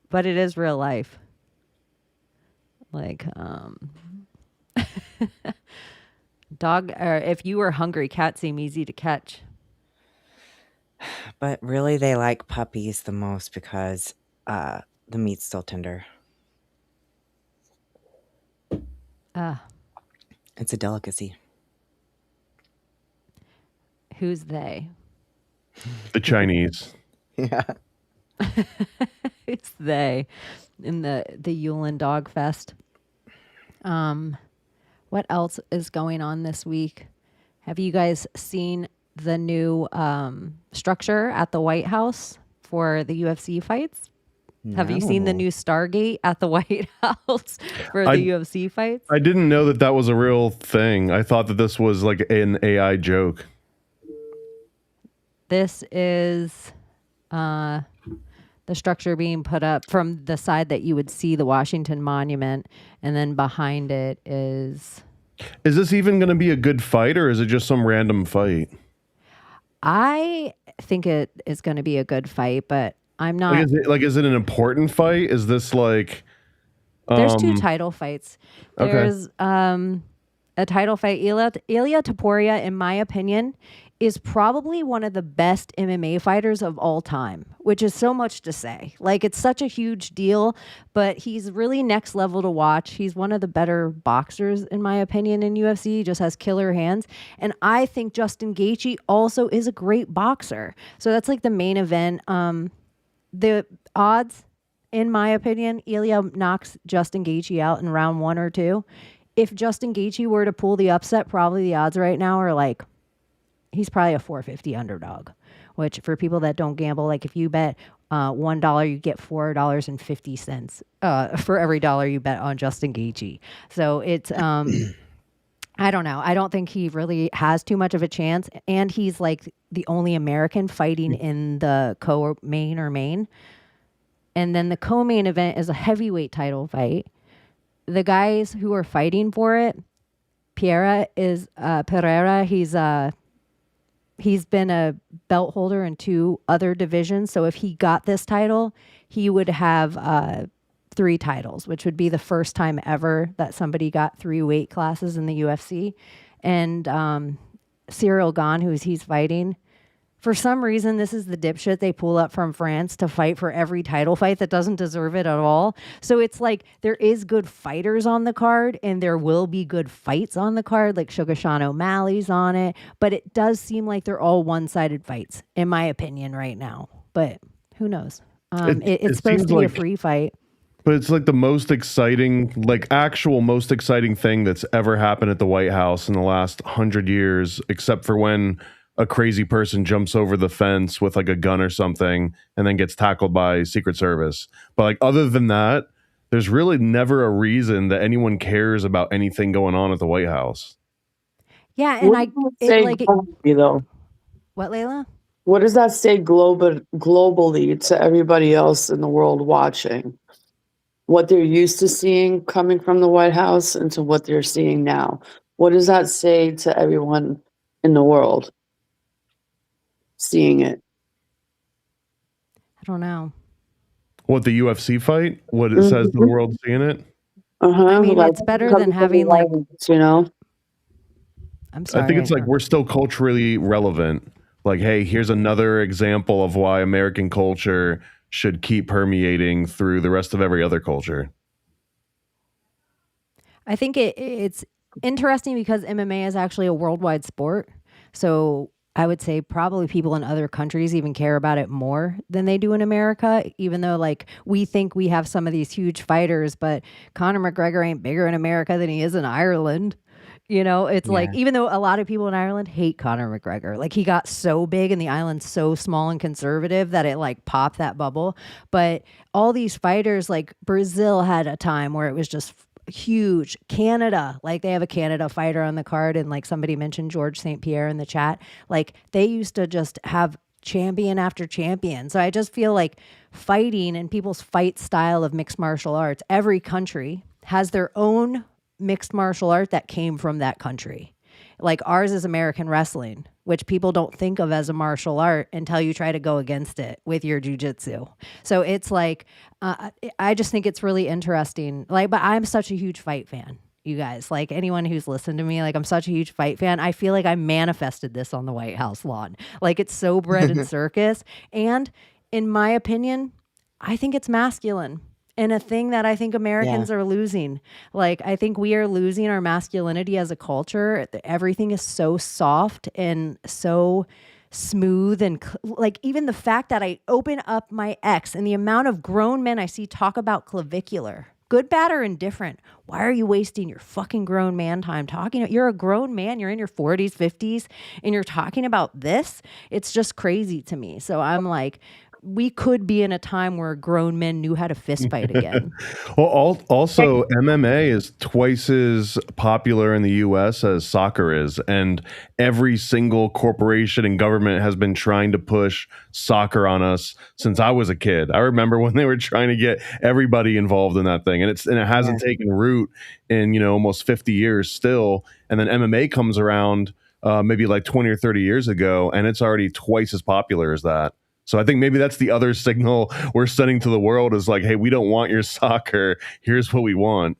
But it is real life. Like, dog, or if you were hungry, cats seem easy to catch. But really, they like puppies the most because the meat's still tender. It's a delicacy. Who's they? The Chinese. Yeah. It's they in the Yulin Dog Fest. What else is going on this week? Have you guys seen the new structure at the White House for the UFC fights? Have you seen the new Stargate at the White House for the UFC fights? I didn't know that was a real thing. I thought that this was like an AI joke. This is the structure being put up from the side that you would see the Washington Monument, and then behind it is... Is this even going to be a good fight, or is it just some random fight? I think it is going to be a good fight, but I'm not... Is it an important fight? Is this like... There's two title fights. There's a title fight. Ilia Topuria, in my opinion, is probably one of the best MMA fighters of all time, which is so much to say. Like, it's such a huge deal, but he's really next level to watch. He's one of the better boxers, in my opinion, in UFC. He just has killer hands. And I think Justin Gaethje also is a great boxer. So that's like the main event. The odds, in my opinion, Ilia knocks Justin Gaethje out in round 1 or 2. If Justin Gaethje were to pull the upset, probably the odds right now are like, he's probably a 450 underdog, which for people that don't gamble, like if you bet $1, you get $4.50 for every dollar you bet on Justin Gaethje. So it's, I don't know. I don't think he really has too much of a chance. And he's like the only American fighting in the co-main or main. And then the co-main event is a heavyweight title fight. The guys who are fighting for it, Pereira, he's been a belt holder in 2 other divisions. So if he got this title, he would have 3 titles, which would be the first time ever that somebody got 3 weight classes in the UFC. And Cyril Gane, he's fighting, for some reason, this is the dipshit they pull up from France to fight for every title fight that doesn't deserve it at all. So it's like there is good fighters on the card and there will be good fights on the card, like Sugar Sean O'Malley's on it. But it does seem like they're all one-sided fights, in my opinion, right now. But who knows? It's supposed to be a free fight. But it's like the most exciting, like actual most exciting thing that's ever happened at the White House in the last 100 years, except for when a crazy person jumps over the fence with like a gun or something and then gets tackled by Secret Service. But like other than that, there's really never a reason that anyone cares about anything going on at the White House. Yeah, and globally, though? What, Layla? What does that say globally to everybody else in the world watching? What they're used to seeing coming from the White House and to what they're seeing now. What does that say to everyone in the world seeing it? I don't know. What, the UFC fight? What it says the world seeing it? I mean, it's better than having like, you know. I'm sorry. I think it's like we're still culturally relevant. Like, hey, here's another example of why American culture should keep permeating through the rest of every other culture. I think it's interesting because MMA is actually a worldwide sport. So I would say probably people in other countries even care about it more than they do in America, even though like we think we have some of these huge fighters, but Conor McGregor ain't bigger in America than he is in Ireland. You know, it's like, even though a lot of people in Ireland hate Conor McGregor, like he got so big and the island's so small and conservative that it like popped that bubble. But all these fighters, like Brazil had a time where it was just huge. Canada, like they have a Canada fighter on the card, and like somebody mentioned George St. Pierre in the chat. Like they used to just have champion after champion. So I just feel like fighting and people's fight style of mixed martial arts, every country has their own mixed martial art that came from that country. Like ours is American wrestling, which people don't think of as a martial art until you try to go against it with your jujitsu. So it's like, I just think it's really interesting. Like, but I'm such a huge fight fan, you guys. Like anyone who's listened to me, like I'm such a huge fight fan. I feel like I manifested this on the White House lawn. Like it's so bread and circus. And in my opinion, I think it's masculine. And a thing that I think Americans are losing. Like, I think we are losing our masculinity as a culture. Everything is so soft and so smooth. And like, even the fact that I open up my X and the amount of grown men I see talk about clavicular, good, bad, or indifferent. Why are you wasting your fucking grown man time talking? You're a grown man. You're in your 40s, 50s, and you're talking about this. It's just crazy to me. So I'm like, we could be in a time where grown men knew how to fist fight again. Well, also MMA is twice as popular in the US as soccer is, and every single corporation and government has been trying to push soccer on us since I was a kid. I remember when they were trying to get everybody involved in that thing, and it hasn't taken root in almost 50 years still. And then MMA comes around maybe like 20 or 30 years ago, and it's already twice as popular as that. So I think maybe that's the other signal we're sending to the world is like, hey, we don't want your soccer. Here's what we want.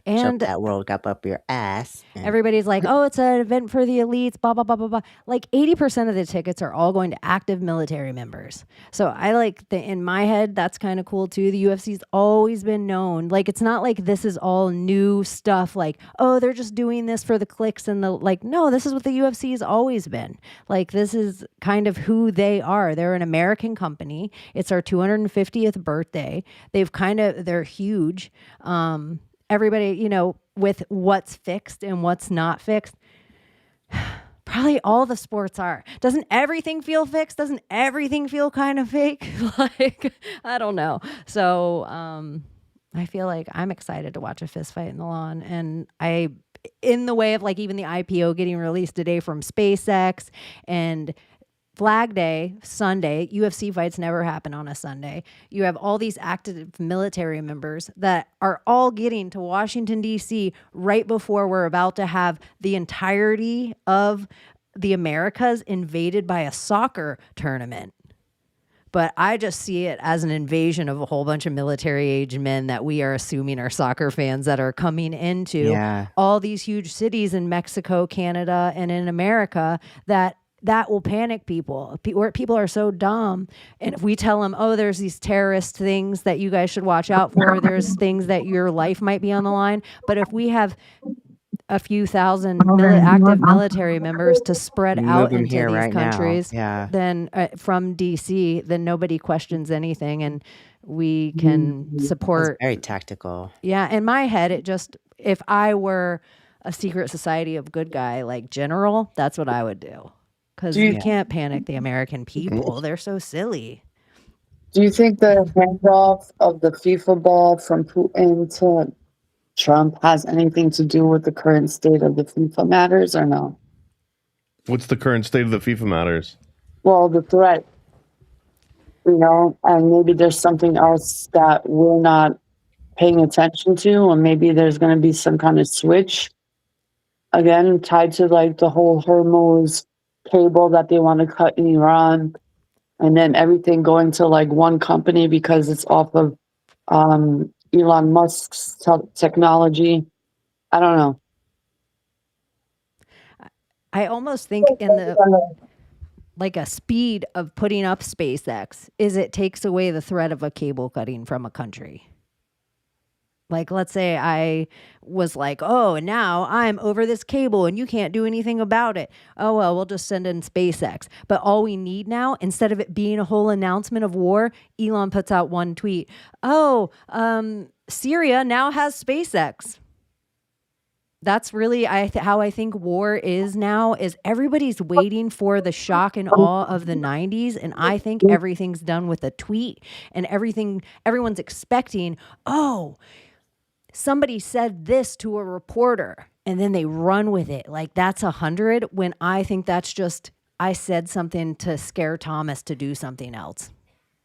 And shove that World Cup up your ass. Everybody's like, oh, it's an event for the elites, blah, blah, blah, blah, blah. Like 80% of the tickets are all going to active military members. So I like, in my head, that's kind of cool too. The UFC's always been known. Like, it's not like this is all new stuff. Like, oh, they're just doing this for the clicks and the, like, no, this is what the UFC has always been. Like, this is kind of who they are. They're an American company. It's our 250th birthday. They're huge. Everybody, with what's fixed and what's not fixed, probably all the sports are. Doesn't everything feel fixed? Doesn't everything feel kind of fake? Like, I don't know. So I feel like I'm excited to watch a fist fight in the lawn. And in the way of like even the IPO getting released today from SpaceX and Flag Day, Sunday, UFC fights never happen on a Sunday. You have all these active military members that are all getting to Washington, D.C. right before we're about to have the entirety of the Americas invaded by a soccer tournament. But I just see it as an invasion of a whole bunch of military-age men that we are assuming are soccer fans that are coming into all these huge cities in Mexico, Canada, and in America that will panic people. People are so dumb. And if we tell them, oh, there's these terrorist things that you guys should watch out for, there's things that your life might be on the line. But if we have a few thousand active military members to spread out into these countries, then from DC, then nobody questions anything. And we can support. That's very tactical. Yeah. In my head, if I were a secret society of good guy, like general, that's what I would do. Because you can't panic the American people. They're so silly. Do you think the handoff of the FIFA ball from Putin to Trump has anything to do with the current state of the FIFA matters or no? What's the current state of the FIFA matters? Well, the threat, and maybe there's something else that we're not paying attention to, and maybe there's going to be some kind of switch again tied to like the whole Hormuz cable that they want to cut in Iran, and then everything going to like one company because it's off of Elon Musk's technology. I don't know. I almost think in the like a speed of putting up SpaceX is it takes away the threat of a cable cutting from a country. Like, let's say I was like, oh, and now I'm over this cable and you can't do anything about it. Oh, well, we'll just send in SpaceX. But all we need now, instead of it being a whole announcement of war, Elon puts out one tweet. Oh, Syria now has SpaceX. That's really how I think war is now, is everybody's waiting for the shock and awe of the 90s. And I think everything's done with a tweet and everyone's expecting, oh, somebody said this to a reporter and then they run with it. Like that's 100 when I think that's just, I said something to scare Thomas to do something else.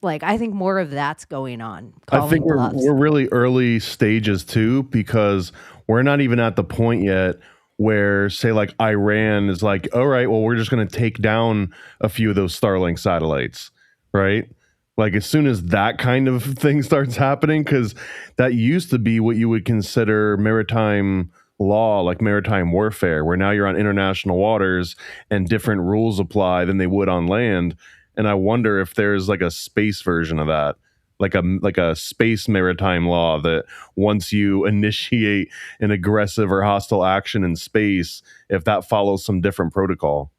Like I think more of that's going on. I think we're really early stages too, because we're not even at the point yet where, say, like Iran is like, all right, well, we're just going to take down a few of those Starlink satellites, right? Like as soon as that kind of thing starts happening, because that used to be what you would consider maritime law, like maritime warfare, where now you're on international waters and different rules apply than they would on land. And I wonder if there's like a space version of that, like a space maritime law that once you initiate an aggressive or hostile action in space, if that follows some different protocol.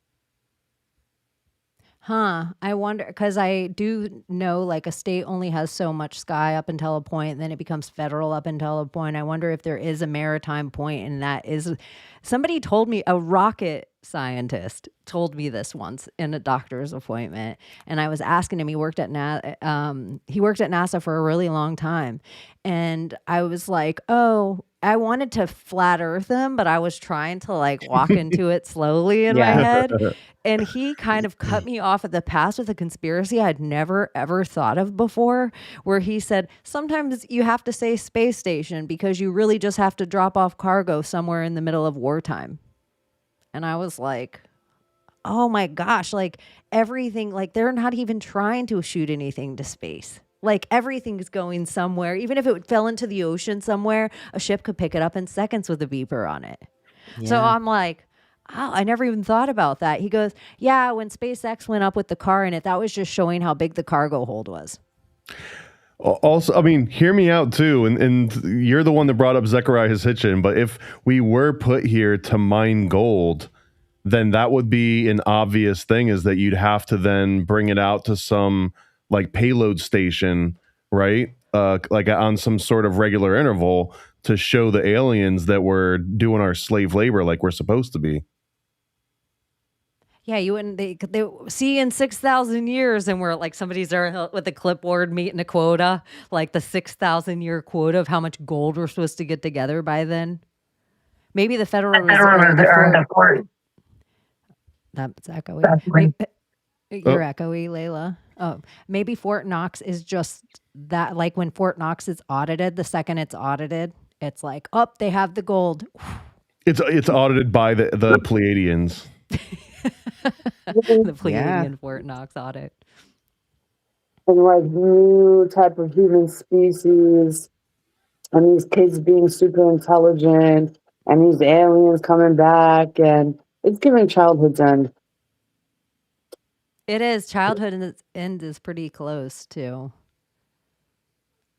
I wonder, because I do know like a state only has so much sky up until a point, and then it becomes federal up until a point. I wonder if there is a maritime point, and that is, somebody told me, a rocket scientist told me this once in a doctor's appointment, and I was asking him. He worked at NASA for a really long time, and I was like, oh. I wanted to flat earth him, but I was trying to like walk into it slowly in my head. And he kind of cut me off at the pass with a conspiracy I'd never, ever thought of before, where he said, sometimes you have to say space station because you really just have to drop off cargo somewhere in the middle of wartime. And I was like, oh my gosh, like everything, like they're not even trying to shoot anything to space. Like everything's going somewhere. Even if it fell into the ocean somewhere, a ship could pick it up in seconds with a beeper on it. Yeah. So I'm like, oh, I never even thought about that. He goes, yeah, when SpaceX went up with the car in it, that was just showing how big the cargo hold was. Also, I mean, hear me out too. And you're the one that brought up Zecharia Sitchin. But if we were put here to mine gold, then that would be an obvious thing, is that you'd have to then bring it out to some like payload station, right? Like on some sort of regular interval to show the aliens that we're doing our slave labor like we're supposed to be. Yeah, you wouldn't. They see in 6,000 years, and we're like somebody's there with a clipboard meeting a quota, like the 6,000 year quota of how much gold we're supposed to get together by then. Maybe the Federal Reserve. That's echoey. You're echoey, Layla. Oh, maybe Fort Knox is just that. Like when Fort Knox is audited, the second it's audited, it's like, oh, they have the gold. It's audited by the Pleiadians. The Pleiadian Fort Knox audit. And like new type of human species, and these kids being super intelligent, and these aliens coming back, and it's giving childhood's end. It is. Childhood and its end is pretty close to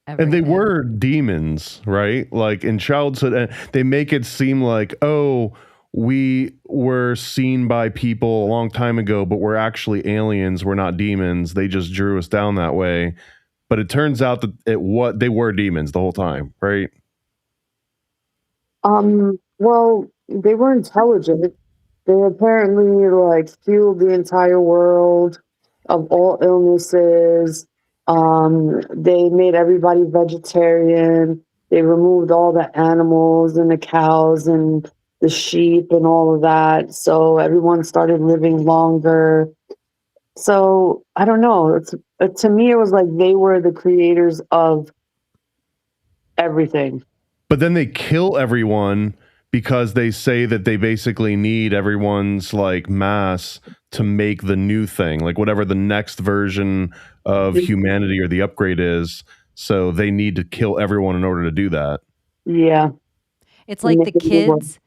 everything. And they were demons, right? Like in childhood, and they make it seem like, oh, we were seen by people a long time ago, but we're actually aliens. We're not demons. They just drew us down that way. But it turns out that they were demons the whole time, right? Well, they were intelligent. They apparently like healed the entire world of all illnesses. They made everybody vegetarian. They removed all the animals and the cows and the sheep and all of that. So everyone started living longer. So I don't know. To me, it was like they were the creators of everything. But then they kill everyone because they say that they basically need everyone's like mass to make the new thing, like whatever the next version of humanity or the upgrade is. So they need to kill everyone in order to do that. Yeah. It's like the kids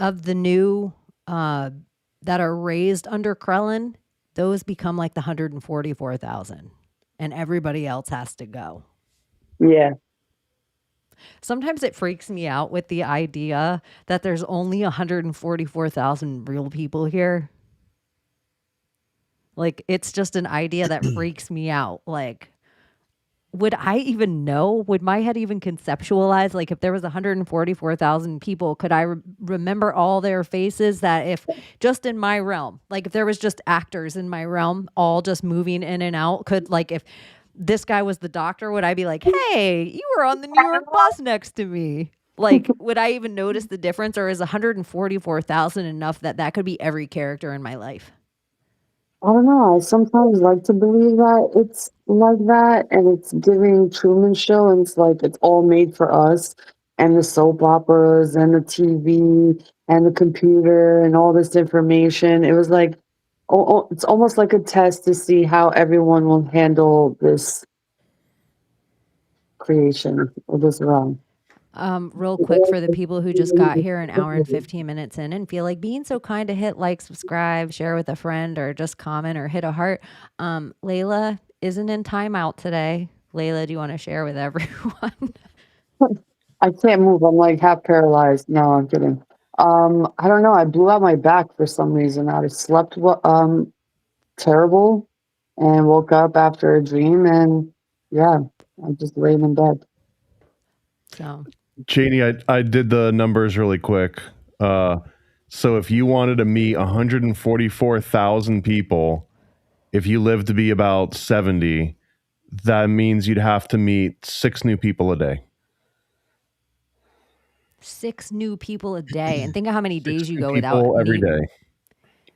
of the new that are raised under Krellin, those become like the 144,000 and everybody else has to go. Yeah. Sometimes it freaks me out with the idea that there's only 144,000 real people here. Like, it's just an idea that freaks me out. Like, would I even know? Would my head even conceptualize? Like, if there was 144,000 people, could I remember all their faces? That if just in my realm, like if there was just actors in my realm, all just moving in and out, could like if this guy was the doctor, would I be like, hey, you were on the New York bus next to me? Like, would I even notice the difference, or is 144,000 enough that could be every character in my life? I don't know. I sometimes like to believe that it's like that, and it's giving Truman Show, and it's like it's all made for us, and the soap operas, and the TV, and the computer, and all this information. It was like, it's almost like a test to see how everyone will handle this creation or this realm. Real quick, for the people who just got here an hour and 15 minutes in and feel like being so kind to hit like, subscribe, share with a friend, or just comment or hit a heart. Layla isn't in timeout today. Layla, do you want to share with everyone? I can't move. I'm like half paralyzed. No, I'm kidding. I don't know. I blew out my back for some reason. I slept terrible and woke up after a dream, and yeah, I just laid in bed. So, Chaney, I did the numbers really quick. So if you wanted to meet 144,000 people, if you live to be about 70, that means you'd have to meet 6 new people a day. 6 new people a day, and think of how many days you go People without every meeting. day.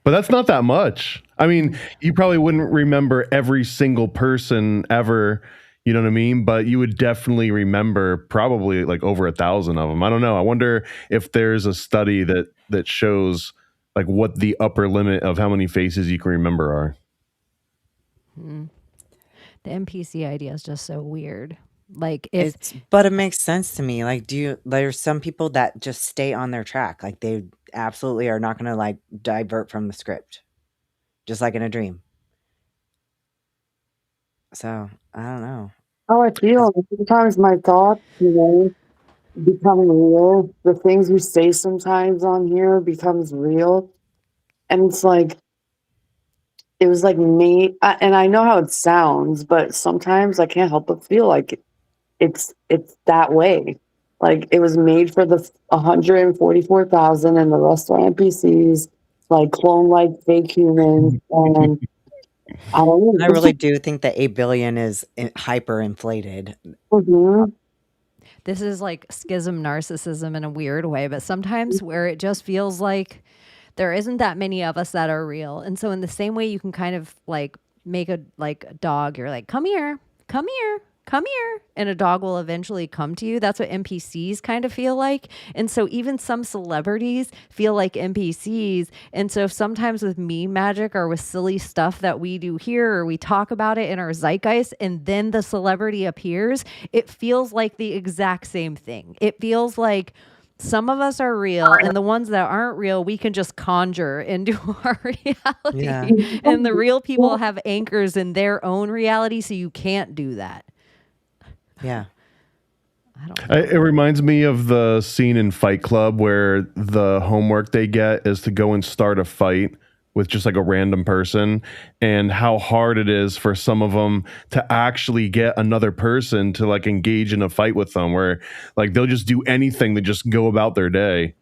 But that's not that much. I mean, you probably wouldn't remember every single person ever, you know what I mean? But you would definitely remember probably like over 1,000 of them. I don't know. I wonder if there's a study that shows like what the upper limit of how many faces you can remember are. The NPC idea is just so weird. Like, But it makes sense to me. Like, there's some people that just stay on their track. Like, they absolutely are not going to like divert from the script, just like in a dream. So I don't know. How I feel. Sometimes my thoughts, become real. The things we say sometimes on here becomes real, and it's like it was like me. And I know how it sounds, but sometimes I can't help but feel like it's that way. Like it was made for the 144,000, and the rest are NPCs, like clone like fake humans, and I don't know. I really do think that 8 billion is hyper inflated. This is like schism narcissism in a weird way, but sometimes where it just feels like there isn't that many of us that are real. And so in the same way you can kind of like make a dog, you're like, come here, come here, come here. And a dog will eventually come to you. That's what NPCs kind of feel like. And so even some celebrities feel like NPCs. And so sometimes with meme magic or with silly stuff that we do here, or we talk about it in our zeitgeist, and then the celebrity appears, it feels like the exact same thing. It feels like some of us are real, and the ones that aren't real, we can just conjure into our reality. Yeah. And the real people have anchors in their own reality, so you can't do that. Yeah. I don't know. It reminds me of the scene in Fight Club where the homework they get is to go and start a fight with just like a random person, and how hard it is for some of them to actually get another person to like engage in a fight with them, where like they'll just do anything to just go about their day.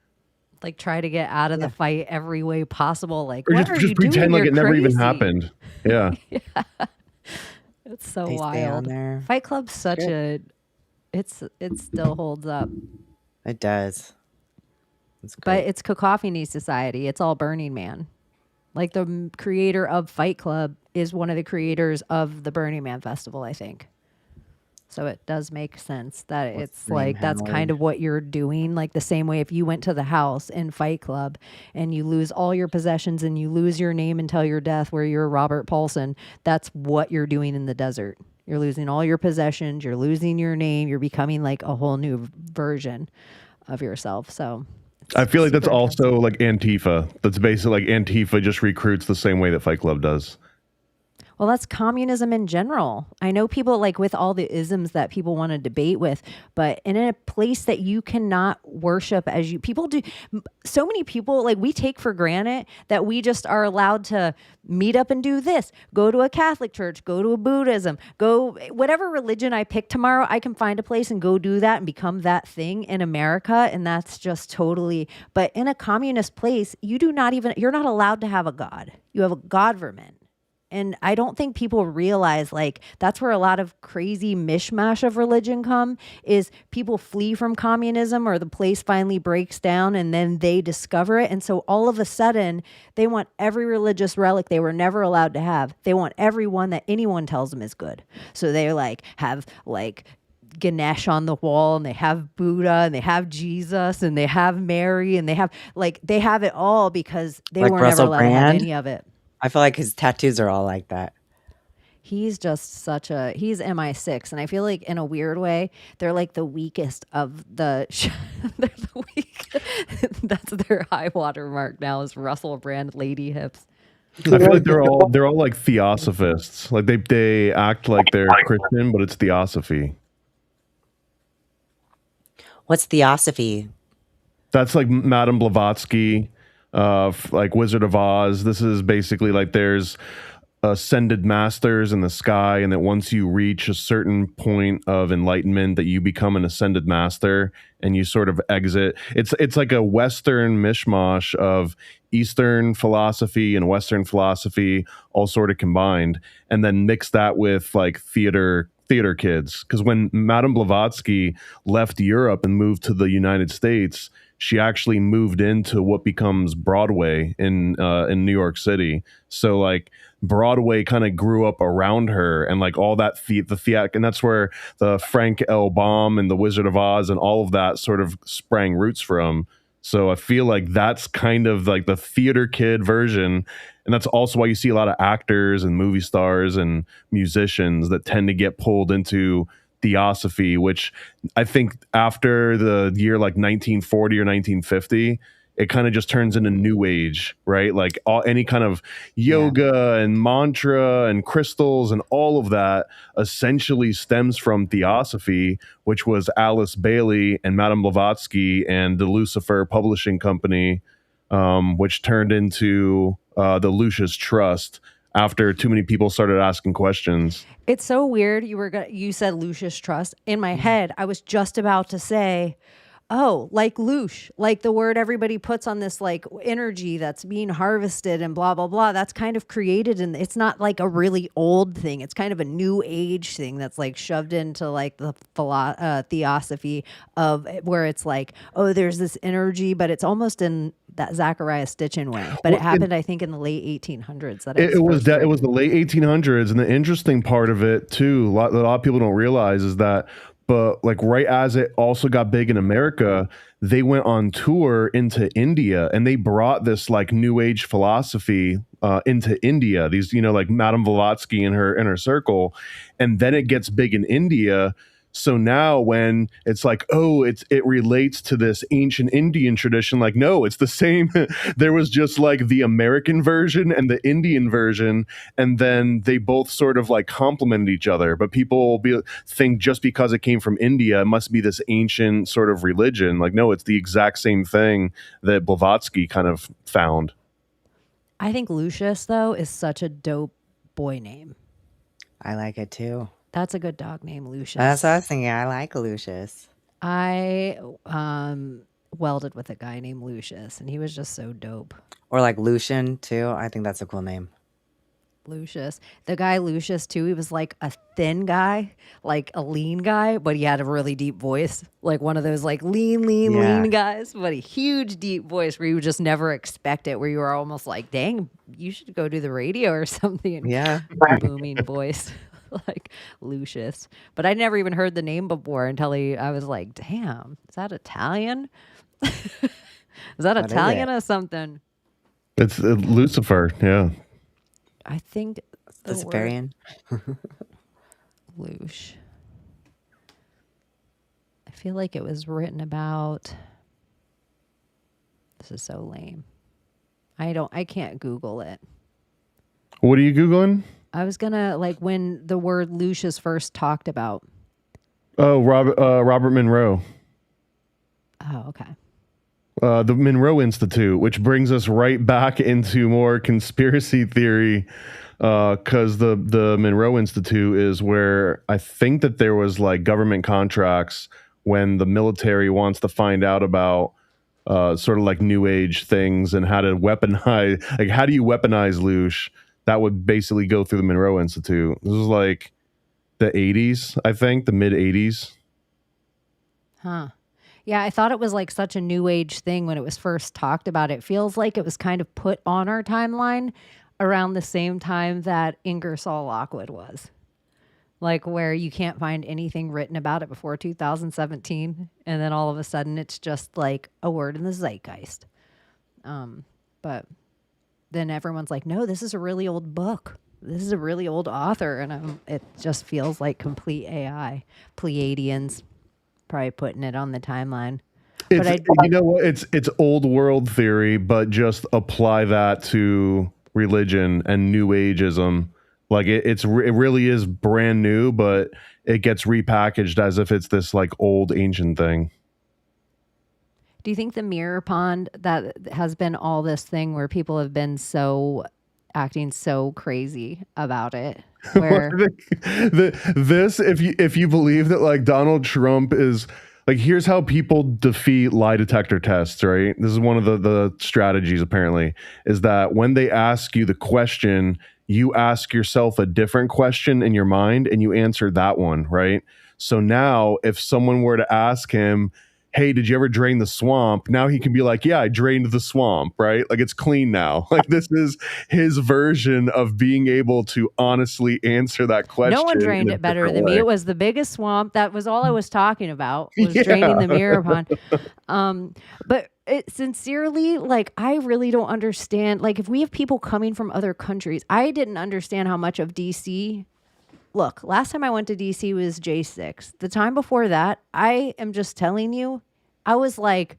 Like try to get out of the fight every way possible. Like, Or what are just you pretend doing? like You're it never even crazy. happened. Yeah. It's so They stay on wild. there. Fight Club's such a it still holds up. It does. It's But great. it's Cacophony Society. It's all Burning Man. Like the creator of Fight Club is one of the creators of the Burning Man Festival, I think. So it does make sense that it's Dream like that's kind Howard. of what you're doing. Like the same way if you went to the house in Fight Club and you lose all your possessions and you lose your name until your death, where you're Robert Paulson, that's what you're doing in the desert. You're losing all your possessions. You're losing your name. You're becoming like a whole new version of yourself. So I feel like that's super also like Antifa. That's basically like Antifa just recruits the same way that Fight Club does. Well, that's communism in general. I know people like with all the isms that people want to debate with, but in a place that you cannot worship as you people do. So many people like we take for granted that we just are allowed to meet up and do this, go to a Catholic church, go to a Buddhism, go whatever religion I pick tomorrow, I can find a place and go do that and become that thing in America. And that's just totally, but in a communist place, you're not allowed to have a God. You have a government. and I don't think people realize like that's where a lot of crazy mishmash of religion come is people flee from communism or the place finally breaks down and then they discover it. And so all of a sudden they want every religious relic they were never allowed to have. They want every one that anyone tells them is good. So they like have like Ganesh on the wall and they have Buddha and they have Jesus and they have Mary and they have it all because they Like were never Russell allowed to have Brand? any of it. I feel like his tattoos are all like that. He's just he's MI6 and I feel like in a weird way they're like the weakest of the they're the weak. That's their high water mark now is Russell Brand lady hips. I feel like they're all like theosophists. Like they act like they're Christian, but it's theosophy. What's theosophy? That's like Madame Blavatsky, like Wizard of Oz. This is basically like there's ascended masters in the sky, and that once you reach a certain point of enlightenment, that you become an ascended master, and you sort of exit. It's like a Western mishmash of Eastern philosophy and Western philosophy, all sort of combined, and then mix that with like theater kids. Because when Madame Blavatsky left Europe and moved to the United States, she actually moved into what becomes Broadway in New York City. So like Broadway kind of grew up around her, and like all that and that's where the Frank L. Baum and the Wizard of Oz and all of that sort of sprang roots from. So I feel like that's kind of like the theater kid version. And that's also why you see a lot of actors and movie stars and musicians that tend to get pulled into theosophy, which I think after the year like 1940 or 1950, it kind of just turns into new age, right? Like any kind of yoga and mantra and crystals and all of that essentially stems from theosophy, which was Alice Bailey and Madame Blavatsky and the Lucifer Publishing Company, which turned into the Lucius Trust after too many people started asking questions. It's so weird. You said Lucius Trust. In my head, I was just about to say, oh, like loosh, like the word everybody puts on this like energy that's being harvested and blah, blah, blah. That's kind of created, and it's not like a really old thing. It's kind of a new age thing that's like shoved into like the theosophy of where it's like, oh, there's this energy, but it's almost in that Zachariah Stitchin way. But it happened, I think, in the late 1800s. It was the late 1800s, and the interesting part of it too, a lot of people don't realize is that. But like right as it also got big in America, they went on tour into India, and they brought this like new age philosophy into India. These, like Madame Blavatsky and her circle, and then it gets big in India. So now when it's like, oh, it relates to this ancient Indian tradition, like, no, it's the same. There was just like the American version and the Indian version, and then they both sort of like complemented each other. But people think just because it came from India, it must be this ancient sort of religion. Like, no, it's the exact same thing that Blavatsky kind of found. I think Lucius, though, is such a dope boy name. I like it too. That's a good dog name, Lucius. That's what I was thinking. I like Lucius. I welded with a guy named Lucius, and he was just so dope. Or like Lucian too. I think that's a cool name. Lucius. The guy Lucius too, he was like a thin guy, like a lean guy, but he had a really deep voice. Like one of those like lean guys, but a huge deep voice where you would just never expect it, where you were almost like, dang, you should go do the radio or something. Yeah. Booming voice. Like Lucius. But I never even heard the name before until I was like, damn, is that Italian? Is that What is Italian it? or something? It's Lucifer, yeah. I think the Luciferian. Loosh. I feel like it was written about. This is so lame. I can't Google it. What are you Googling? I was gonna like when the word Lucius first talked about. Oh, Robert Monroe. Oh, okay. The Monroe Institute, which brings us right back into more conspiracy theory, because the Monroe Institute is where I think that there was like government contracts when the military wants to find out about sort of like new age things and how to weaponize, like how do you weaponize Loosh? that would basically go through the Monroe Institute. This was like the 80s, I think, the mid 80s. Huh. Yeah, I thought it was like such a new age thing when it was first talked about. It feels like it was kind of put on our timeline around the same time that Ingersoll Lockwood was. Like where you can't find anything written about it before 2017. And then all of a sudden it's just like a word in the zeitgeist. But then everyone's like, no, this is a really old book. This is a really old author. And it just feels like complete AI. Pleiadians probably putting it on the timeline. You know what? It's old world theory, but just apply that to religion and New Ageism. Like it really is brand new, but it gets repackaged as if it's this like old ancient thing. Do you think the mirror pond that has been all this thing where people have been acting so crazy about it? Where if you believe that like Donald Trump is like, here's how people defeat lie detector tests, right? This is one of the strategies apparently, is that when they ask you the question, you ask yourself a different question in your mind and you answer that one, right? So now if someone were to ask him, hey, did you ever drain the swamp? Now he can be like, yeah, I drained the swamp, right? Like it's clean now. Like this is his version of being able to honestly answer that question. No one drained it better than me. It was the biggest swamp. That was all I was talking about, was draining the mirror pond. But sincerely, like, I really don't understand. Like, if we have people coming from other countries, I didn't understand how much of DC. Look, last time I went to DC was J6. The time before that, I am just telling you, I was like,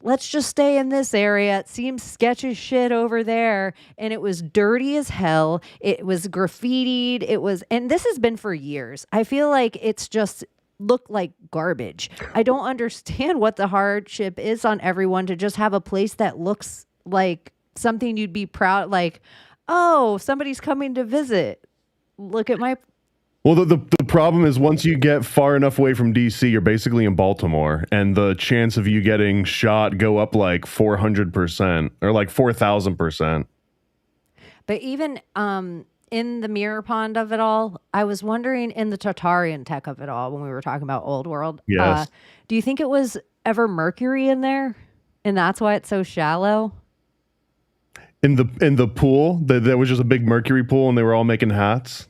let's just stay in this area. It seems sketch as shit over there. And it was dirty as hell. It was graffitied. And this has been for years. I feel like it's just looked like garbage. I don't understand what the hardship is on everyone to just have a place that looks like something you'd be proud, like, oh, somebody's coming to visit. Look at my... Well, the problem is once you get far enough away from DC, you're basically in Baltimore, and the chance of you getting shot go up like 400% or like 4,000%. But even in the mirror pond of it all, I was wondering in the Tartarian tech of it all when we were talking about old world. Yes. Do you think it was ever mercury in there, and that's why it's so shallow? In the pool, there was just a big mercury pool, and they were all making hats.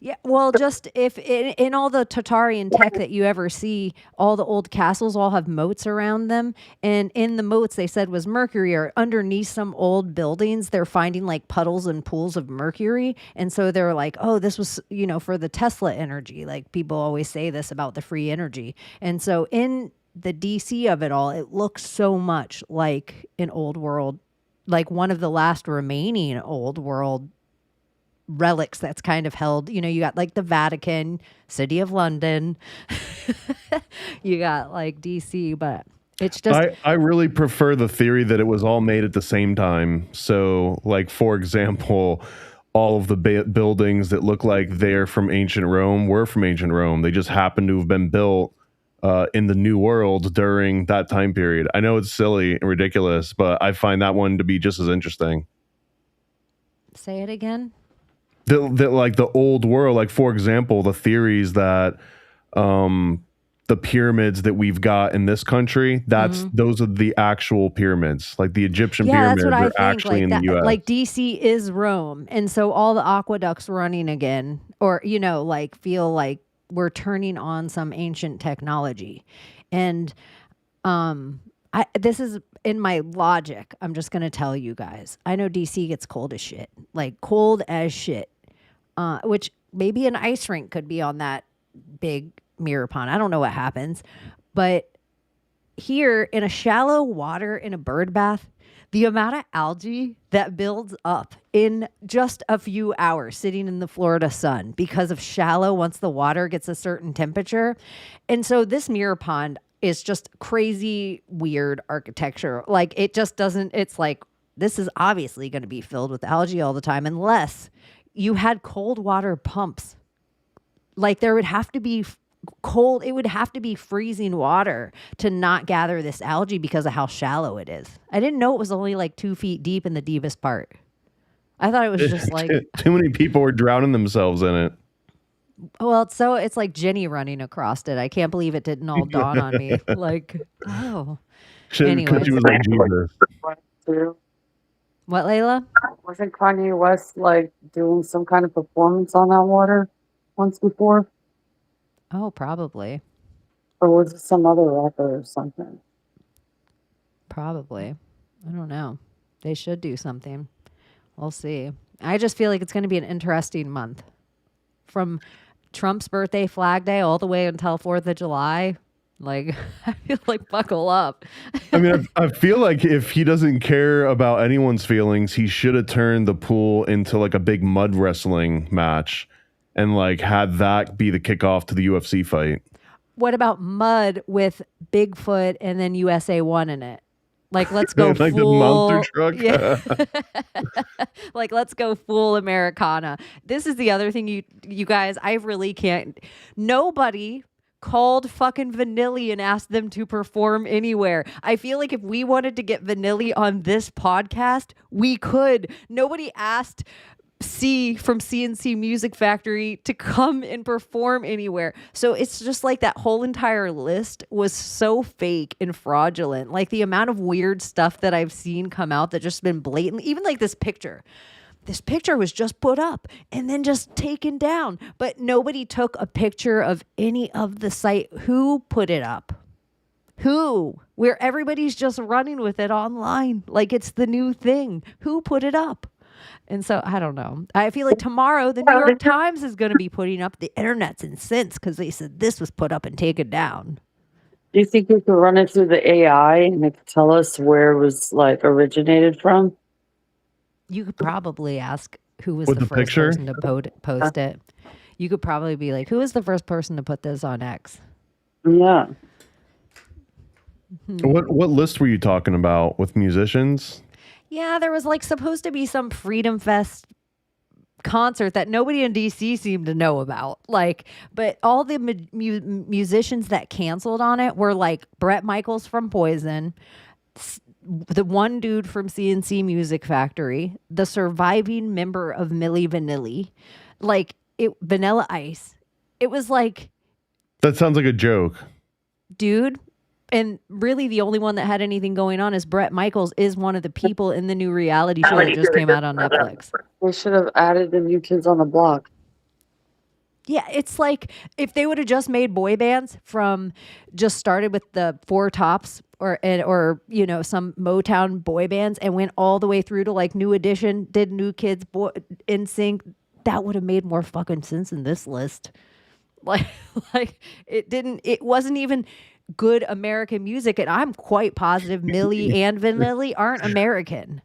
Yeah, well, just if in all the Tartarian tech that you ever see, all the old castles all have moats around them. And in the moats, they said was mercury, or underneath some old buildings, they're finding like puddles and pools of mercury. And so they're like, oh, this was, for the Tesla energy. Like people always say this about the free energy. And so in the DC of it all, it looks so much like an old world, like one of the last remaining old world relics that's kind of held. You got like the Vatican, City of London, you got like DC, but it's just... I really prefer the theory that it was all made at the same time. So like, for example, all of the buildings that look like they're from ancient Rome were from ancient Rome. They just happen to have been built in the New World during that time period. I know it's silly and ridiculous, but I find that one to be just as interesting. Say it again. Like the old world, like for example, the theories that the pyramids that we've got in this country, those are the actual pyramids. Like the Egyptian pyramids are actually in the US. Like DC is Rome, and so all the aqueducts running again, or like feel like we're turning on some ancient technology. And this is in my logic. I'm just gonna tell you guys. I know DC gets cold as shit, like cold as shit. Which maybe an ice rink could be on that big mirror pond. I don't know what happens. But here in a shallow water in a bird bath, the amount of algae that builds up in just a few hours sitting in the Florida sun because of shallow once the water gets a certain temperature. And so this mirror pond is just crazy, weird architecture. Like it just doesn't, it's like, this is obviously going to be filled with algae all the time unless you had cold water pumps. Like there would have to be cold, it would have to be freezing water to not gather this algae because of how shallow it is. I didn't know it was only like 2 feet deep in the deepest part. I thought it was just like, Too many people were drowning themselves in it. well, it's like Jenny running across it. I can't believe it didn't all dawn on me. Like, oh, Because she was like Jesus. what, Layla? Wasn't Kanye West like doing some kind of performance on that water once before? Oh, probably. Or was it some other rapper or something? Probably. I don't know. They should do something. We'll see. I just feel like it's going to be an interesting month. From Trump's birthday, Flag Day, all the way until 4th of July. Like, I feel like buckle up. I mean, I feel like if he doesn't care about anyone's feelings, he should have turned the pool into like a big mud wrestling match and like had that be the kickoff to the UFC fight. What about mud with Bigfoot and then USA 1 in it? Like, let's go like full the monster truck. Yeah. Like, let's go full Americana. This is the other thing, you guys, I really can't. Nobody called fucking Vanilli and asked them to perform anywhere. I feel like if we wanted to get Vanilli on this podcast, we could. Nobody asked C from CNC Music Factory to come and perform anywhere. So it's just like that whole entire list was so fake and fraudulent. Like the amount of weird stuff that I've seen come out that just been blatant, even like this picture. This picture was just put up and then just taken down, but nobody took a picture of any of the site. Who put it up? Who? Where everybody's just running with it online like it's the new thing. Who put it up? And so I don't know. I feel like tomorrow the New York Times is going to be putting up the internet's incensed because they said this was put up and taken down. Do you think you could run it through the AI and it could tell us where it was like originated from? You could probably ask who was With the the first picture? person to post it. You could probably be like, who was the first person to put this on X? Yeah. What list were you talking about with musicians? Yeah, there was like supposed to be some Freedom Fest concert that nobody in DC seemed to know about. Like, but all the musicians that canceled on it were like Bret Michaels from Poison, the one dude from CNC Music Factory, the surviving member of Milli Vanilli, like Vanilla Ice. It was like, That sounds like a joke. dude. And really the only one that had anything going on is Bret Michaels is one of the people in the new reality show that just came out on Netflix. They should have added the New Kids on the Block. Yeah, it's like if they would have just made boy bands from just started with the Four Tops or you know, some Motown boy bands and went all the way through to like New Edition, did New Kids, NSYNC, that would have made more fucking sense in this list. Like it wasn't even good American music, and I'm quite positive Millie and Vanilli aren't American.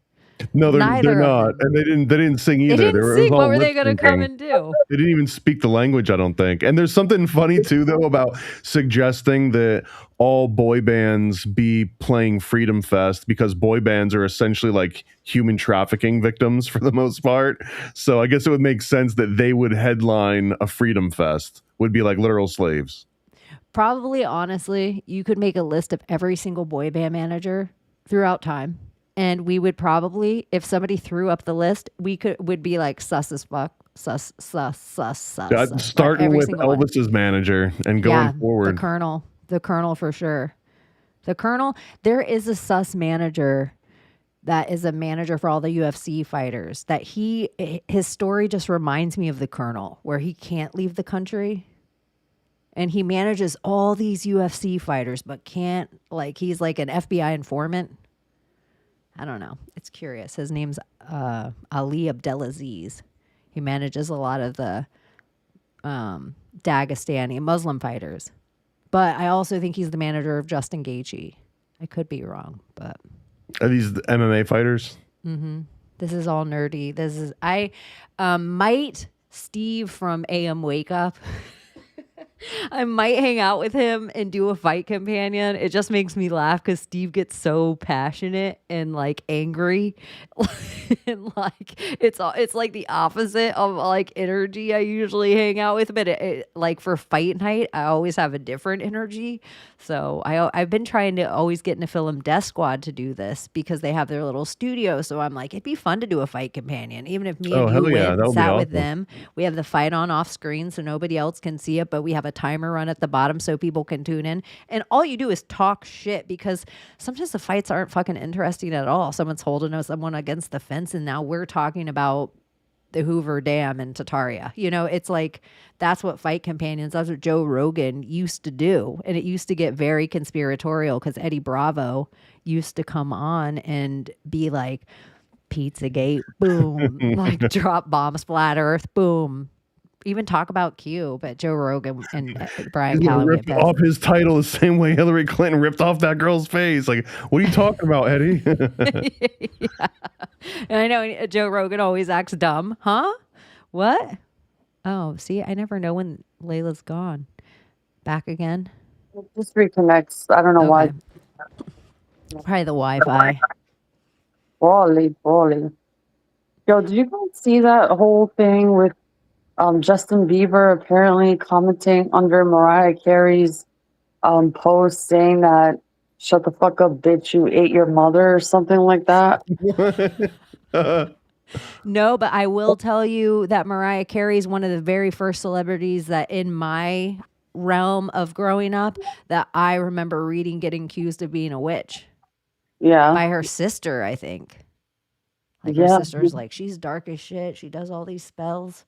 No, they're Neither not, of them. and they didn't sing either. They didn't were sing. all What were they lip going to come syncing. and do? They didn't even speak the language, I don't think. And there's something funny too, though, about suggesting that all boy bands be playing Freedom Fest because boy bands are essentially like human trafficking victims for the most part. So I guess it would make sense that they would headline a Freedom Fest, would be like literal slaves. Probably, honestly, you could make a list of every single boy band manager throughout time. And we would probably, if somebody threw up the list, would be like sus as fuck. Sus. Starting Every with single one. Elvis's manager and going forward. The Colonel for sure. The Colonel, there is a sus manager that is a manager for all the UFC fighters that his story just reminds me of the Colonel, where he can't leave the country. And he manages all these UFC fighters, but can't, like, he's like an FBI informant. I don't know. It's curious. His name's Ali Abdelaziz. He manages a lot of the Dagestani Muslim fighters. But I also think he's the manager of Justin Gaethje. I could be wrong, but... Are these the MMA fighters? Mm-hmm. This is all nerdy. Steve from AM Wake Up. I might hang out with him and do a fight companion. It just makes me laugh because Steve gets so passionate and like angry, and like it's like the opposite of like energy I usually hang out with. But like for fight night, I always have a different energy. So I've been trying to always get into Film Death Squad to do this because they have their little studio. So I'm like, it'd be fun to do a fight companion, even if me Oh, and you hell yeah. went That and would be sat with awesome. them. We have the fight on off screen so nobody else can see it, but we have a timer run at the bottom so people can tune in. And all you do is talk shit because sometimes the fights aren't fucking interesting at all. Someone's holding someone against the fence, and now we're talking about the Hoover Dam in Tartaria. You know, it's like that's what fight companions, that's what Joe Rogan used to do. And it used to get very conspiratorial because Eddie Bravo used to come on and be like, Pizzagate, boom, like drop bombs, flat earth, boom. Even talk about Q, but Joe Rogan and Brian He's gonna Callen rip get pissed. off his title the same way Hillary Clinton ripped off that girl's face. Like, what are you talking about, Eddie? Yeah. And I know Joe Rogan always acts dumb. Huh? What? Oh, see, I never know when Layla's gone. Back again? It just reconnects. I don't know why. Okay. Probably the Wi-Fi. Poorly. Yo, did you guys see that whole thing with Justin Bieber apparently commenting under Mariah Carey's post saying that "shut the fuck up, bitch, you ate your mother" or something like that? No, but I will tell you that Mariah Carey is one of the very first celebrities that in my realm of growing up that I remember reading getting accused of being a witch. Yeah. By her sister, I think. Like her Yeah. sister's like, she's dark as shit. She does all these spells.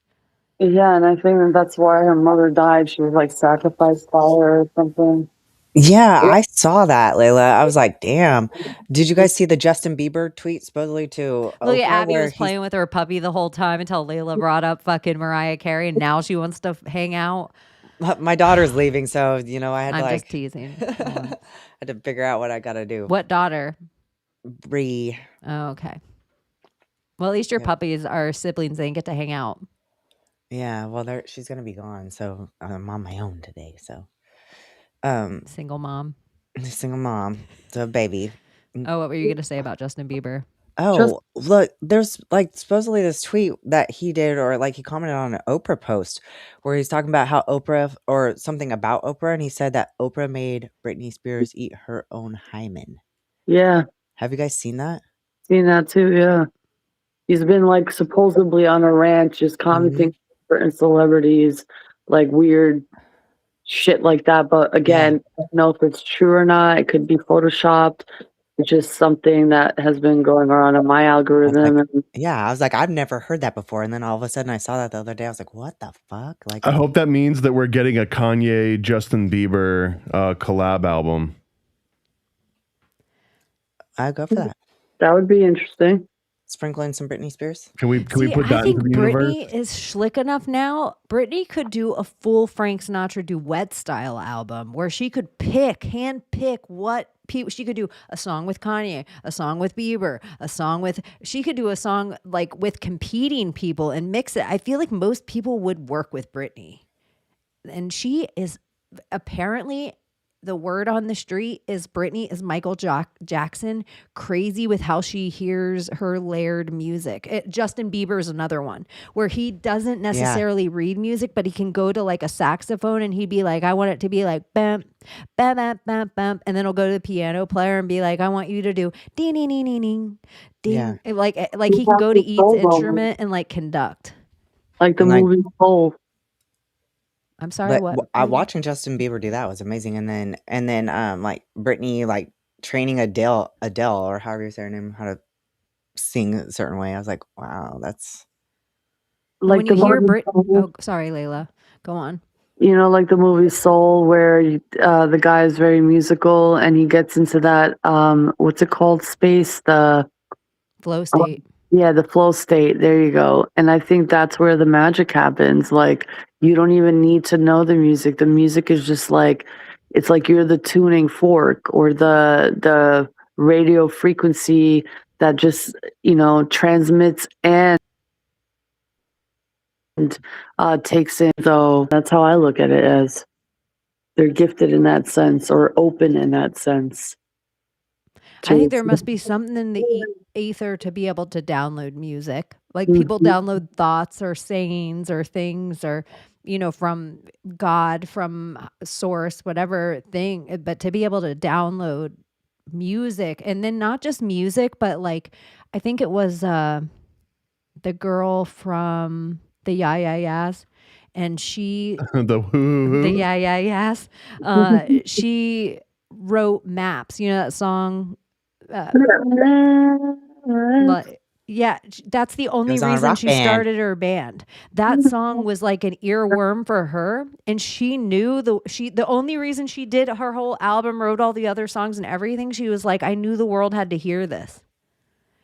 Yeah, and I think that's why her mother died. She was like sacrificed by her or something. Yeah, I saw that, Layla. I was like, damn. Did you guys see the Justin Bieber tweet supposedly to Look at Oprah Abbie where was playing with her puppy the whole time until Layla brought up fucking Mariah Carey, and now she wants to hang out. my daughter's leaving, so you know I had to I'm just like teasing. I had to figure out what I gotta do. What daughter? Bree. Oh, okay. Well, at least your Yep. puppies are siblings. They get to hang out. Yeah, well, she's gonna be gone, so I'm on my own today. So, Single mom. single mom, the baby. Oh, what were you going to say about Justin Bieber? Oh, look, there's like supposedly this tweet that he did, or like he commented on an Oprah post where he's talking about how Oprah or something about Oprah, and he said that Oprah made Britney Spears eat her own hymen. Yeah, Have you guys seen that? seen that too. Yeah, he's been like supposedly on a ranch, just commenting on certain celebrities, like weird shit like that. But again, I don't know if it's true or not. It could be photoshopped. It's just something that has been going around in my algorithm. And Yeah, I was like, I've never heard that before, and then all of a sudden I saw that the other day. I was like, what the fuck? Like, I hope that means that we're getting a Kanye Justin Bieber collab album. I'd go for that. that would be interesting. Sprinkling some Britney Spears. Can we put that I think into the universe? Britney is slick enough now. Britney could do a full Frank Sinatra duet style album where she could hand pick what people. She could do a song with Kanye, a song with Bieber, a song with. She could do a song like with competing people and mix it. I feel like most people would work with Britney, and she is apparently. The word on the street is Britney is Michael Jackson, crazy with how she hears her layered music. Justin Bieber is another one where he doesn't necessarily read music, but he can go to like a saxophone and he'd be like, I want it to be like bam, bam, bam, bam, bam. And then he'll go to the piano player and be like, I want you to do ding, ding, ding, ding, ding, ding. Like he can go to each instrument and like conduct. Like the movie Soul. I'm sorry, But what? watching Justin Bieber do that was amazing, and then like Britney like training Adele or however you say her name how to sing a certain way. I was like, wow, that's Like when you hear oh, sorry, Layla, go on. You know, like the movie Soul, where the guy is very musical and he gets into that what's it called, space, the flow state. Yeah, the flow state. There you go. And I think that's where the magic happens. Like, you don't even need to know the music. The music is just like, it's like you're the tuning fork or the radio frequency that just, transmits and takes in. So that's how I look at it as. they're gifted in that sense or open in that sense. I think there must be something in the ether to be able to download music. Like people download thoughts or sayings or things or, from God, from source, whatever thing. But to be able to download music, and then not just music, but like, I think it was the girl from the Yeah Yeah Yeahs, and she The who. the Yeah Yeah Yeahs, she wrote Maps. You know that song? Like, yeah, that's the only was on a reason rock she band. started her band. That song was like an earworm for her, and she knew the only reason she did her whole album, wrote all the other songs and everything. She was like, I knew the world had to hear this.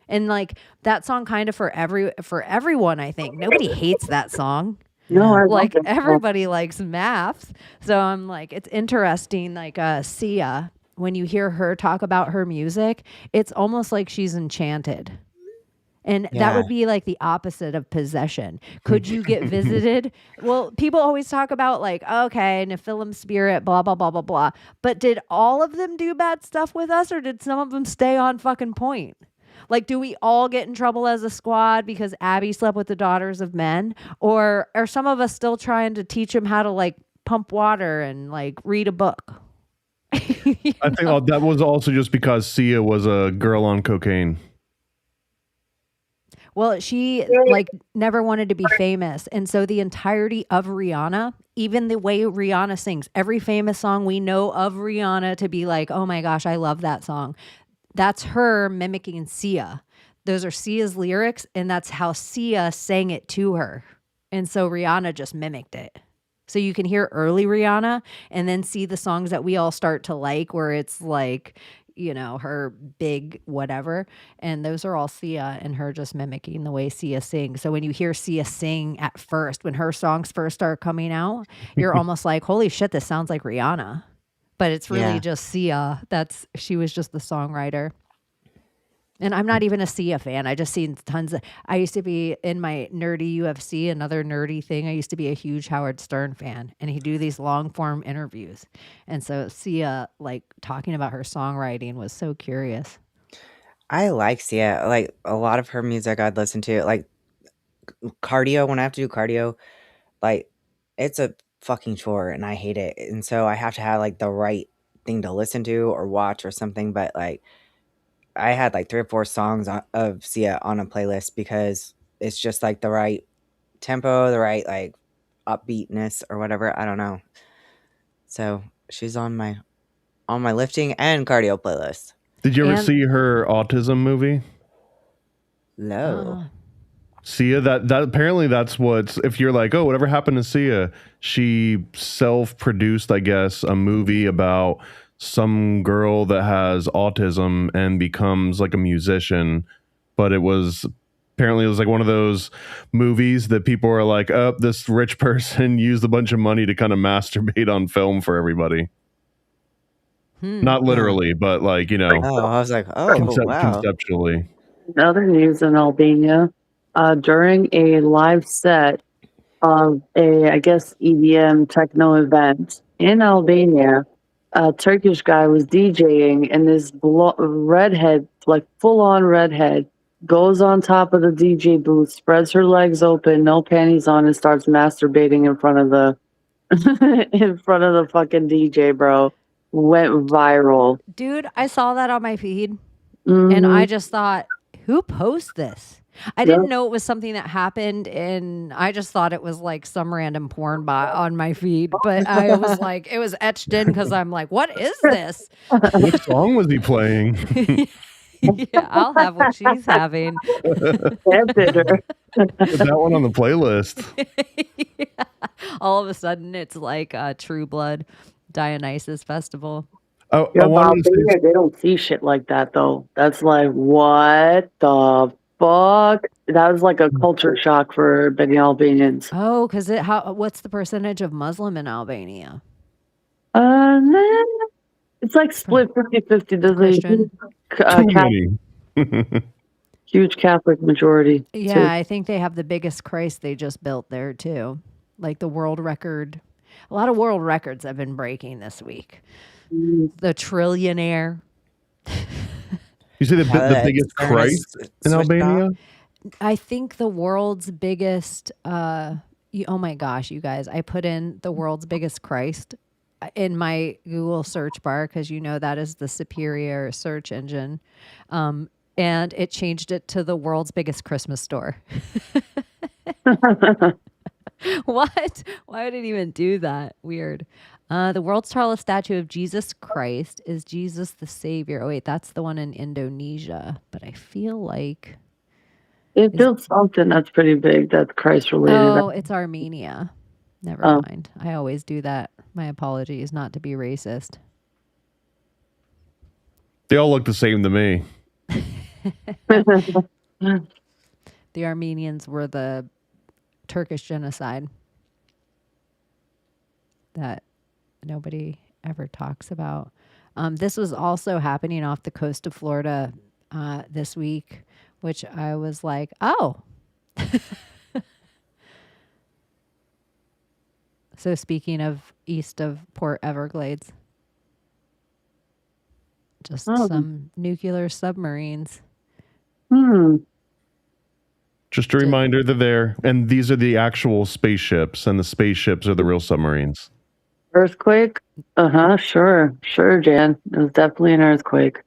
And like that song kind of for everyone, I think. Nobody hates that song. No, I Like love it. everybody likes Maps. So I'm like, it's interesting, like Sia, when you hear her talk about her music, it's almost like she's enchanted. And that Yeah. would be like the opposite of possession. Could you get visited? Well, people always talk about like, okay, Nephilim spirit, blah, blah, blah, blah, blah. But did all of them do bad stuff with us, or did some of them stay on fucking point? Like, do we all get in trouble as a squad because Abbie slept with the daughters of men? Or are some of us still trying to teach them how to like pump water and like read a book? I think that was also just because Sia was a girl on cocaine. Well, she like never wanted to be famous. And so the entirety of Rihanna, even the way Rihanna sings, every famous song we know of Rihanna to be like, oh my gosh, I love that song. That's her mimicking Sia. Those are Sia's lyrics, and that's how Sia sang it to her. And so Rihanna just mimicked it. So you can hear early Rihanna and then see the songs that we all start to like, where it's like, her big whatever. And those are all Sia and her just mimicking the way Sia sings. So when you hear Sia sing at first, when her songs first start coming out, you're almost like, holy shit, this sounds like Rihanna. But it's really just Sia. She was just the songwriter. And I'm not even a Sia fan. I just seen tons of, I used to be in my nerdy UFC, another nerdy thing. I used to be a huge Howard Stern fan, and he'd do these long form interviews. And so Sia, like talking about her songwriting, was so curious. I like Sia. Like a lot of her music I'd listen to. Like cardio, when I have to do cardio, like it's a fucking chore and I hate it. And so I have to have like the right thing to listen to or watch or something. But like I had like 3 or 4 songs of Sia on a playlist because it's just like the right tempo, the right like upbeatness or whatever. I don't know. So she's on my lifting and cardio playlist. Did you ever see her autism movie? No. Sia, that apparently that's what's, if you're like, oh, whatever happened to Sia, she self-produced, I guess, a movie about some girl that has autism and becomes like a musician. But apparently it was like one of those movies that people are like, oh, this rich person used a bunch of money to kind of masturbate on film for everybody. Not literally, but like, Oh, I was like, wow. Conceptually. Other news in Albania, during a live set of I guess, EDM techno event in Albania, a Turkish guy was DJing, and this redhead, like full-on redhead, goes on top of the DJ booth, spreads her legs open, no panties on, and starts masturbating in front of the fucking DJ, bro. Went viral. Dude, I saw that on my feed, and I just thought, who posts this? I didn't know it was something that happened, and I just thought it was like some random porn bot on my feed. But I was like, it was etched in because I'm like, what is this? What song was he playing? Yeah, I'll have what she's having. Put that one on the playlist. Yeah. All of a sudden, it's like a True Blood Dionysus festival. Oh, they don't see shit like that though. That's like, what the fuck? That was like a culture shock for many Albanians. Oh, because what's the percentage of Muslim in Albania? It's like split 50-50. There's a huge Catholic majority. Yeah, I think they have the biggest Christ they just built there too. Like the world record. A lot of world records have been breaking this week. Mm. The trillionaire. You say the Let's biggest turn us- Christ in switch it Albania? off. I think the world's biggest, oh my gosh, you guys, I put in the world's biggest Christ in my Google search bar because you know that is the superior search engine. And it changed it to the world's biggest Christmas store. What? Why would it even do that? Weird. The world's tallest statue of Jesus Christ is Jesus the Savior. Oh, wait, that's the one in Indonesia. But I feel like... It built something that's pretty big that's Christ related. Oh, it's Armenia. Never Oh. mind. I always do that. My apologies, not to be racist. They all look the same to me. The Armenians were the Turkish genocide that nobody ever talks about. This was also happening off the coast of Florida this week, which I was like, oh. So speaking of east of Port Everglades, just some nuclear submarines. Just a reminder, they're there. And these are the actual spaceships, and the spaceships are the real submarines. Earthquake? Sure, Jan. It was definitely an earthquake.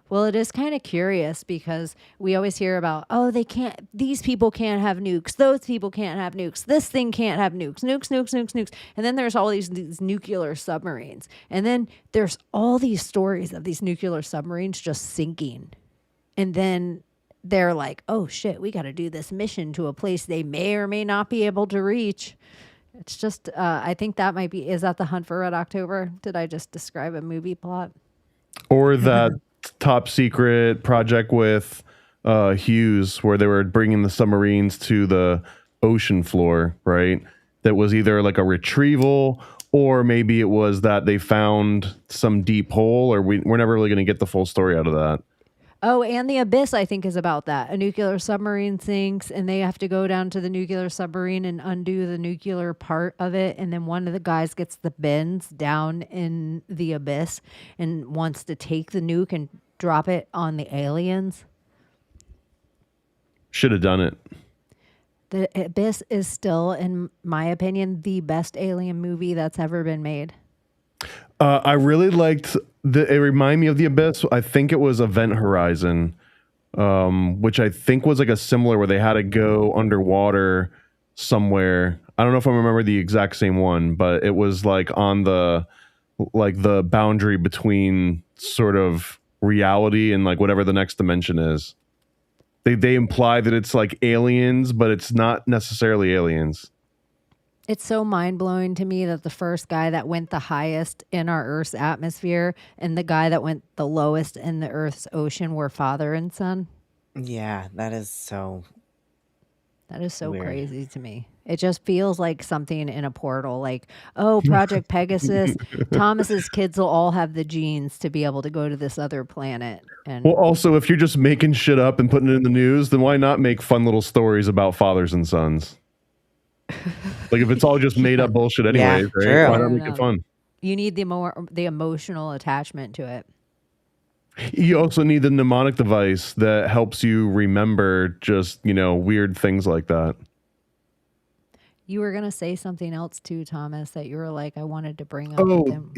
Well, it is kind of curious because we always hear about, oh, these people can't have nukes. Those people can't have nukes. This thing can't have nukes. Nukes. And then there's all these nuclear submarines. And then there's all these stories of these nuclear submarines just sinking. And then they're like, oh, shit, we got to do this mission to a place they may or may not be able to reach. It's just, I think that might be, is that The Hunt for Red October? Did I just describe a movie plot? Or that top secret project with Hughes where they were bringing the submarines to the ocean floor, right? That was either like a retrieval, or maybe it was that they found some deep hole, or we're never really going to get the full story out of that. Oh, and The Abyss, I think, is about that. A nuclear submarine sinks, and they have to go down to the nuclear submarine and undo the nuclear part of it. And then one of the guys gets the bends down in the abyss and wants to take the nuke and drop it on the aliens. Should have done it. The Abyss is still, in my opinion, the best alien movie that's ever been made. I really liked it reminded me of The Abyss. I think it was Event Horizon, which I think was like a similar where they had to go underwater somewhere. I don't know if I remember the exact same one, but it was like on the boundary between sort of reality and like whatever the next dimension is. They imply that it's like aliens, but it's not necessarily aliens. It's so mind-blowing to me that the first guy that went the highest in our Earth's atmosphere and the guy that went the lowest in the Earth's ocean were father and son. Yeah, that is so weird. Crazy to me. It just feels like something in a portal. Like, oh, Project Pegasus, Thomas's kids will all have the genes to be able to go to this other planet. And Well, also, if you're just making shit up and putting it in the news, then why not make fun little stories about fathers and sons? Like, if it's all just made up bullshit anyways, Yeah, right? true. Why not No, make no. it fun? you need the emotional attachment to it. You also need the mnemonic device that helps you remember just, weird things like that. You were going to say something else too, Thomas, that you were like, I wanted to bring up with him.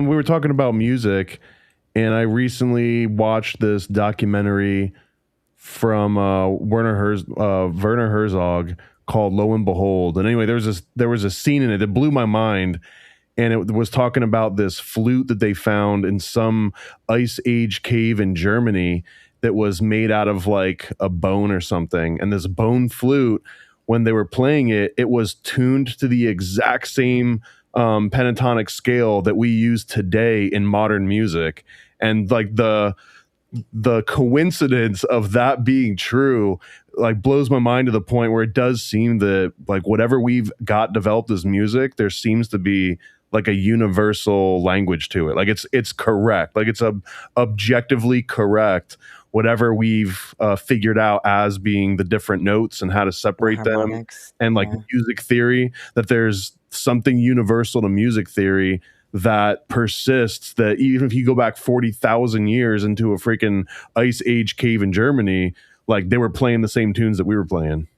We were talking about music, and I recently watched this documentary from Werner Herzog called Lo and Behold. And anyway, there was a scene in it that blew my mind, and it was talking about this flute that they found in some ice age cave in Germany that was made out of like a bone or something. And this bone flute, when they were playing it, it was tuned to the exact same pentatonic scale that we use today in modern music. And like the coincidence of that being true like blows my mind to the point where it does seem that like whatever we've got developed as music, there seems to be like a universal language to it. Like it's correct. Like it's objectively correct. Whatever we've figured out as being the different notes and how to separate them, harmonics. and like Yeah. music theory, that there's something universal to music theory that persists, that even if you go back 40,000 years into a freaking ice age cave in Germany, like they were playing the same tunes that we were playing.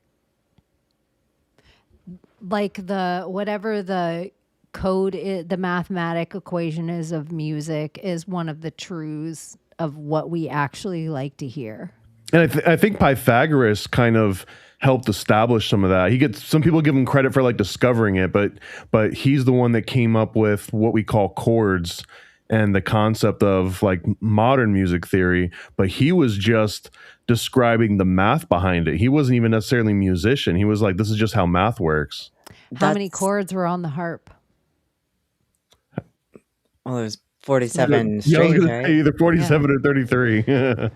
Like whatever the code the mathematic equation is of music is one of the truths of what we actually like to hear. And I think Pythagoras kind of helped establish some of that. Some people give him credit for like discovering it, but he's the one that came up with what we call chords and the concept of like modern music theory. But he was just describing the math behind it. He wasn't even necessarily a musician. He was like, this is just how math works. How many chords were on the harp? Well, there's 47 Yeah, I was strings, gonna right? say either 47 or 33.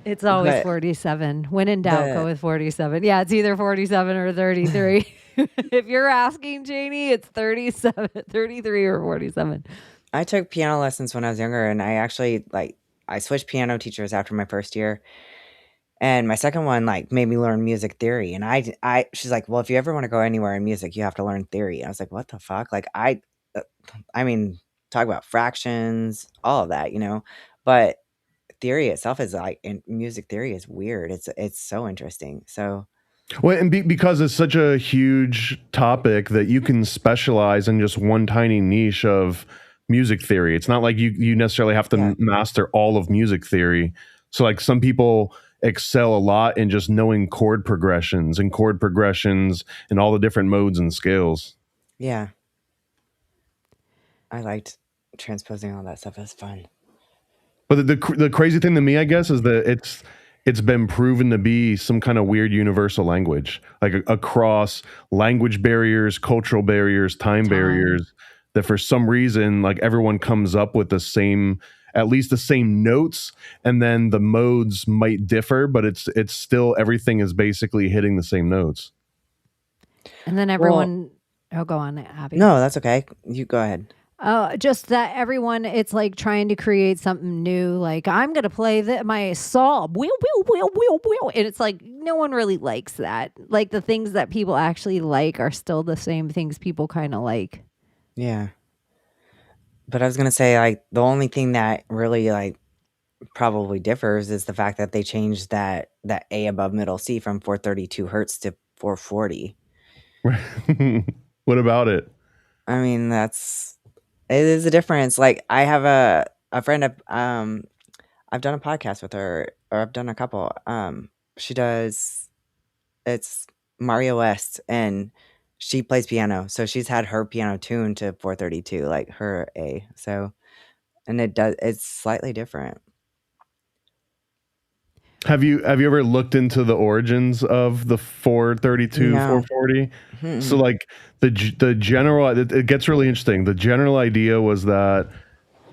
It's always But- 47. When in doubt, go with 47. Yeah, it's either 47 or 33. If you're asking, Chaney, it's 37, 33 or 47. I took piano lessons when I was younger, and I actually I switched piano teachers after my first year. And my second one made me learn music theory. And she's like, well, if you ever want to go anywhere in music, you have to learn theory. I was like, what the fuck? Like I mean, talk about fractions, all of that, but theory itself is and music theory is weird. It's so interesting. So Well, and because it's such a huge topic that you can specialize in just one tiny niche of music theory. It's not like you necessarily have to master all of music theory. So like some people excel a lot in just knowing chord progressions and all the different modes and scales. yeah, I liked transposing all that stuff. It was fun. But the crazy thing to me, I guess, is that it's been proven to be some kind of weird universal language, like across language barriers, cultural barriers, time barriers, that for some reason, like everyone comes up with at least the same notes, and then the modes might differ, but it's still, everything is basically hitting the same notes. And then everyone, go on, Abbie. No, that's okay. You go ahead. Just that everyone, it's like trying to create something new. Like, I'm going to play my saw. And it's like, no one really likes that. Like, the things that people actually like are still the same things people kind of like. Yeah. But I was going to say, the only thing that really, probably differs is the fact that they changed that A above middle C from 432 hertz to 440. What about it? I mean, it is a difference. Like, I have a friend, I've done a podcast with her, or I've done a couple. It's Mario West, and she plays piano. So she's had her piano tuned to 432, like her A. So, and it's slightly different. Have you ever looked into the origins of the 432, No. 440? Mm-mm. So like the general, it gets really interesting. The general idea was that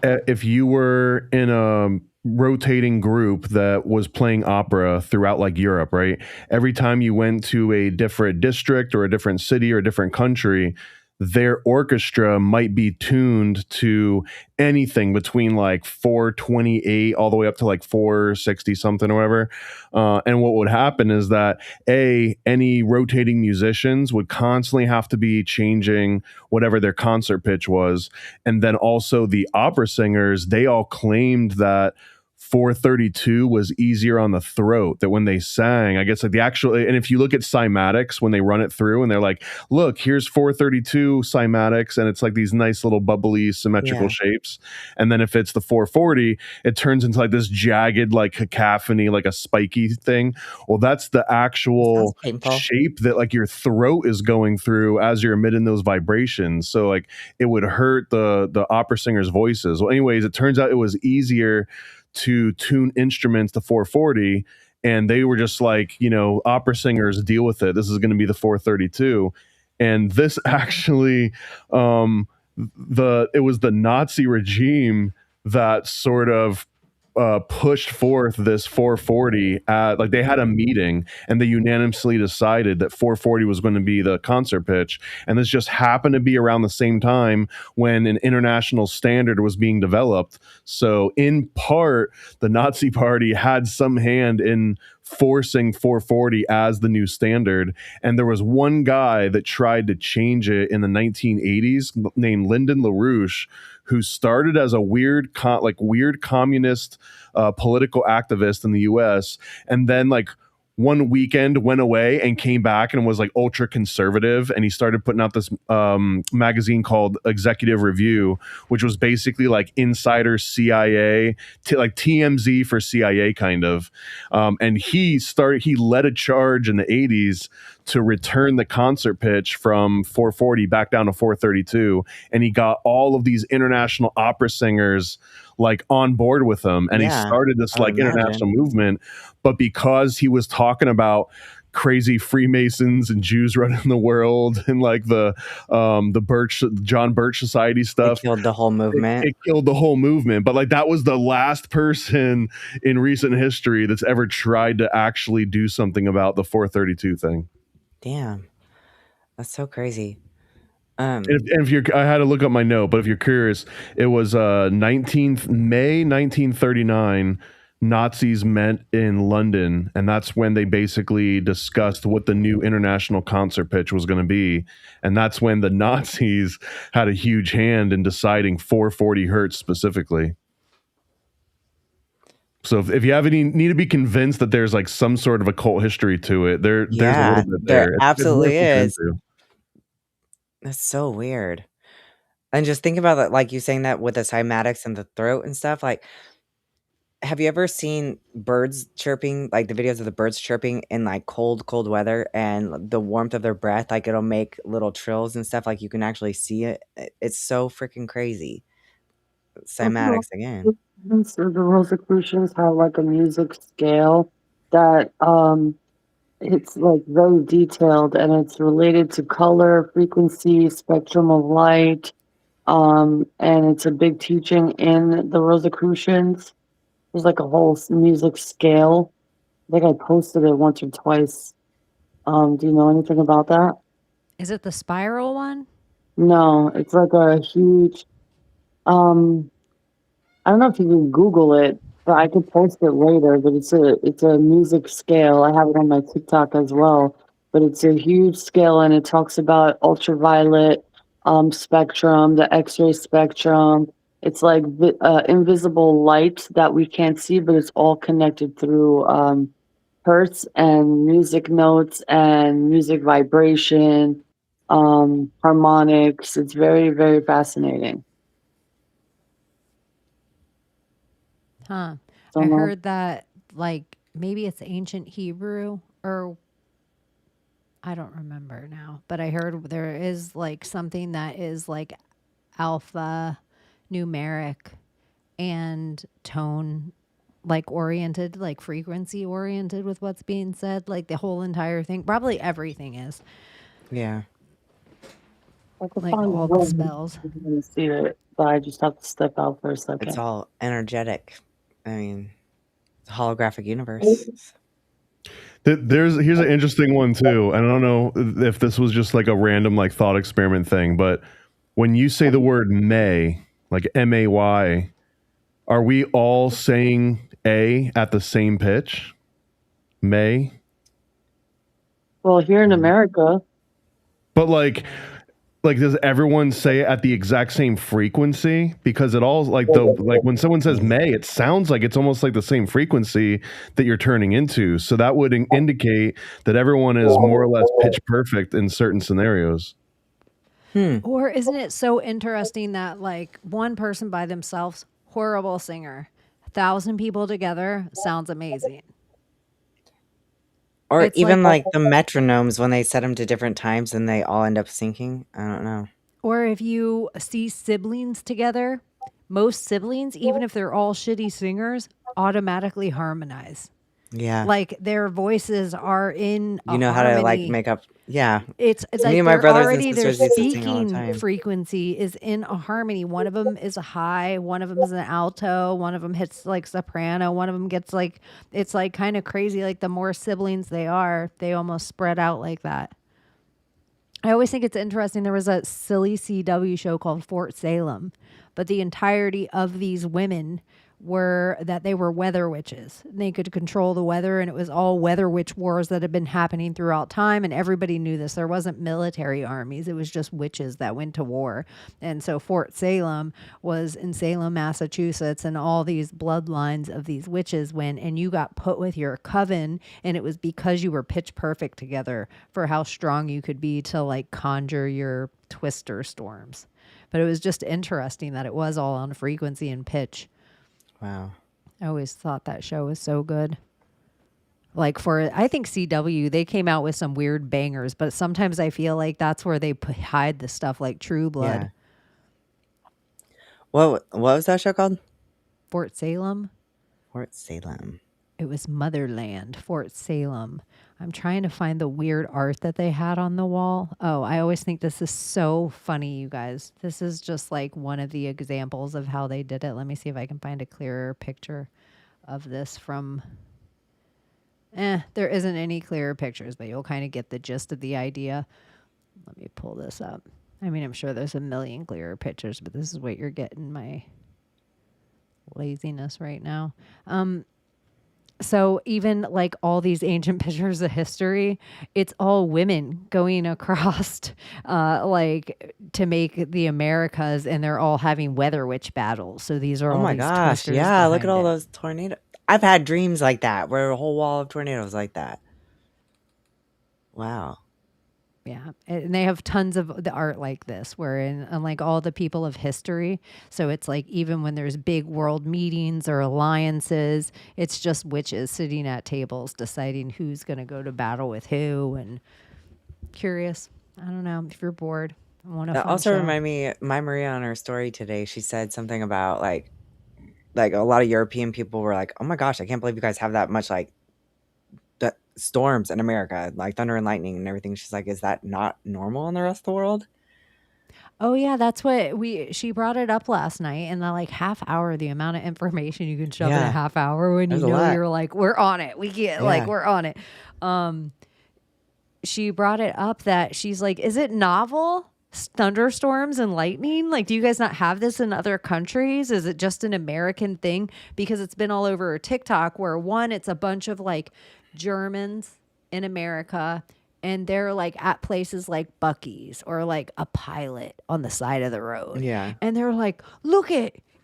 if you were in a rotating group that was playing opera throughout like Europe, right? Every time you went to a different district or a different city or a different country, their orchestra might be tuned to anything between like 428 all the way up to like 460 something or whatever. And what would happen is that any rotating musicians would constantly have to be changing whatever their concert pitch was. And then also the opera singers, they all claimed that 432 was easier on the throat, that when they sang, I guess like the actual, and if you look at cymatics, when they run it through and they're like, look, here's 432 cymatics, and it's like these nice little bubbly symmetrical shapes. And then if it's the 440, it turns into like this jagged, like cacophony, like a spiky thing. Well, that's the actual shape that like your throat is going through as you're emitting those vibrations. So like it would hurt the opera singers' voices. Well, anyways, it turns out it was easier to tune instruments to 440, and they were just like, opera singers, deal with it, this is going to be the 432. And this actually it was the Nazi regime that sort of pushed forth this 440 like they had a meeting and they unanimously decided that 440 was going to be the concert pitch, and this just happened to be around the same time when an international standard was being developed. So in part the Nazi party had some hand in forcing 440 as the new standard, and there was one guy that tried to change it in the 1980s named Lyndon LaRouche, who started as a weird communist political activist in the US, and then like one weekend went away and came back and was like ultra conservative, and he started putting out this magazine called Executive Review, which was basically like insider CIA, like TMZ for CIA kind of, and he led a charge in the 80s to return the concert pitch from 440 back down to 432, and he got all of these international opera singers like on board with him, and he started this like international movement. But because he was talking about crazy Freemasons and Jews running the world and like the John Birch Society stuff, it killed the whole movement. It killed the whole movement. But like that was the last person in recent history that's ever tried to actually do something about the 432 thing. Damn, that's so crazy. And if you're, I had to look up my note, but if you're curious, it was 19th May 1939. Nazis met in London, and that's when they basically discussed what the new international concert pitch was going to be. And that's when the Nazis had a huge hand in deciding 440 hertz specifically. So if you have any need to be convinced that there's like some sort of occult history to it, there's a little bit there. There absolutely is. That's so weird. And just think about that, like you saying that with the cymatics and the throat and stuff. Like, have you ever seen birds chirping, like the videos of the birds chirping in like cold weather, and the warmth of their breath, like it'll make little trills and stuff, like you can actually see it. It's so freaking crazy. Cymatics again. So the Rosicrucians have like a music scale that it's like very detailed, and it's related to color, frequency, spectrum of light, and it's a big teaching in the Rosicrucians. There's like a whole music scale. I think I posted it once or twice. Do you know anything about that? Is it the spiral one? No, it's like a huge. I don't know if you can Google it, but I could post it later. But it's a music scale. I have it on my TikTok as well. But it's a huge scale, and it talks about ultraviolet spectrum, the X-ray spectrum. It's like invisible light that we can't see, but it's all connected through hertz and music notes and music vibration, harmonics. It's very, very fascinating. Huh. So I heard that like maybe it's ancient Hebrew, or I don't remember now, but I heard there is like something that is like alpha numeric and tone like oriented, like frequency oriented with what's being said, like the whole entire thing. Probably everything is. Yeah. like all the spells. You see it, but I just have to step out for a second. It's all energetic. I mean, it's a holographic universe. Here's an interesting one too. And I don't know if this was just like a random like thought experiment thing, but when you say the word may, like MAY, are we all saying A at the same pitch? May? Well, here in America. But like does everyone say it at the exact same frequency? Because it all like when someone says may, it sounds like it's almost like the same frequency that you're turning into. So that would indicate that everyone is more or less pitch perfect in certain scenarios. Or isn't it so interesting that like one person by themselves, horrible singer, 1,000 people together, sounds amazing. Or It's even like- like the metronomes, when they set them to different times and they all end up syncing. I don't know. Or if you see siblings together, most siblings, even if they're all shitty singers, automatically harmonize. Yeah. Like their voices are in a You know how to like harmony. make up. Yeah. It's Me like and my they're brothers and already their sisters used to sing all the speaking time. frequency is in a harmony. One of them is a high, one of them is an alto, one of them hits like soprano, one of them gets like it's like kind of crazy. Like the more siblings they are, they almost spread out like that. I always think it's interesting. There was a silly CW show called Fort Salem, but the entirety of these women were that they were weather witches. They could control the weather, and it was all weather witch wars that had been happening throughout time, and everybody knew this. There wasn't military armies. It was just witches that went to war. And so Fort Salem was in Salem, Massachusetts, and all these bloodlines of these witches went, and you got put with your coven, and it was because you were pitch perfect together for how strong you could be to like conjure your twister storms. But it was just interesting that it was all on frequency and pitch. Wow. I always thought that show was so good. Like I think CW, they came out with some weird bangers, but sometimes I feel like that's where they hide the stuff like True Blood. Yeah. What was that show called? Fort Salem. Fort Salem. It was Motherland, Fort Salem. I'm trying to find the weird art that they had on the wall. Oh, I always think this is so funny, you guys. This is just like one of the examples of how they did it. Let me see if I can find a clearer picture of this from... there isn't any clearer pictures, but you'll kind of get the gist of the idea. Let me pull this up. I mean, I'm sure there's a million clearer pictures, but this is what you're getting, my laziness right now. So even like all these ancient pictures of history, it's all women going across like to make the Americas, and they're all having weather witch battles. So these are all my these gosh. twisters Yeah. Look at behind all it. those tornadoes. I've had dreams like that where a whole wall of tornadoes like that. Wow. Yeah, and they have tons of the art like this, wherein unlike all the people of history, so it's like even when there's big world meetings or alliances, it's just witches sitting at tables deciding who's going to go to battle with who. And curious, I don't know if you're bored. I want to. That also reminded me, my Maria on her story today, she said something about like a lot of European people were like, oh my gosh, I can't believe you guys have that much like the storms in America, like thunder and lightning and everything. She's like, is that not normal in the rest of the world? Oh yeah, that's what she brought it up last night in the like half hour, the amount of information you can shove in a half hour when There's you a know lot. you're like, we're on it. We get like we're on it. She brought it up that she's like, is it novel? Thunderstorms and lightning? Like, do you guys not have this in other countries? Is it just an American thing? Because it's been all over TikTok where one, it's a bunch of like Germans in America, and they're like at places like Buc-ee's or like a Pilot on the side of the road. Yeah. And they're like, look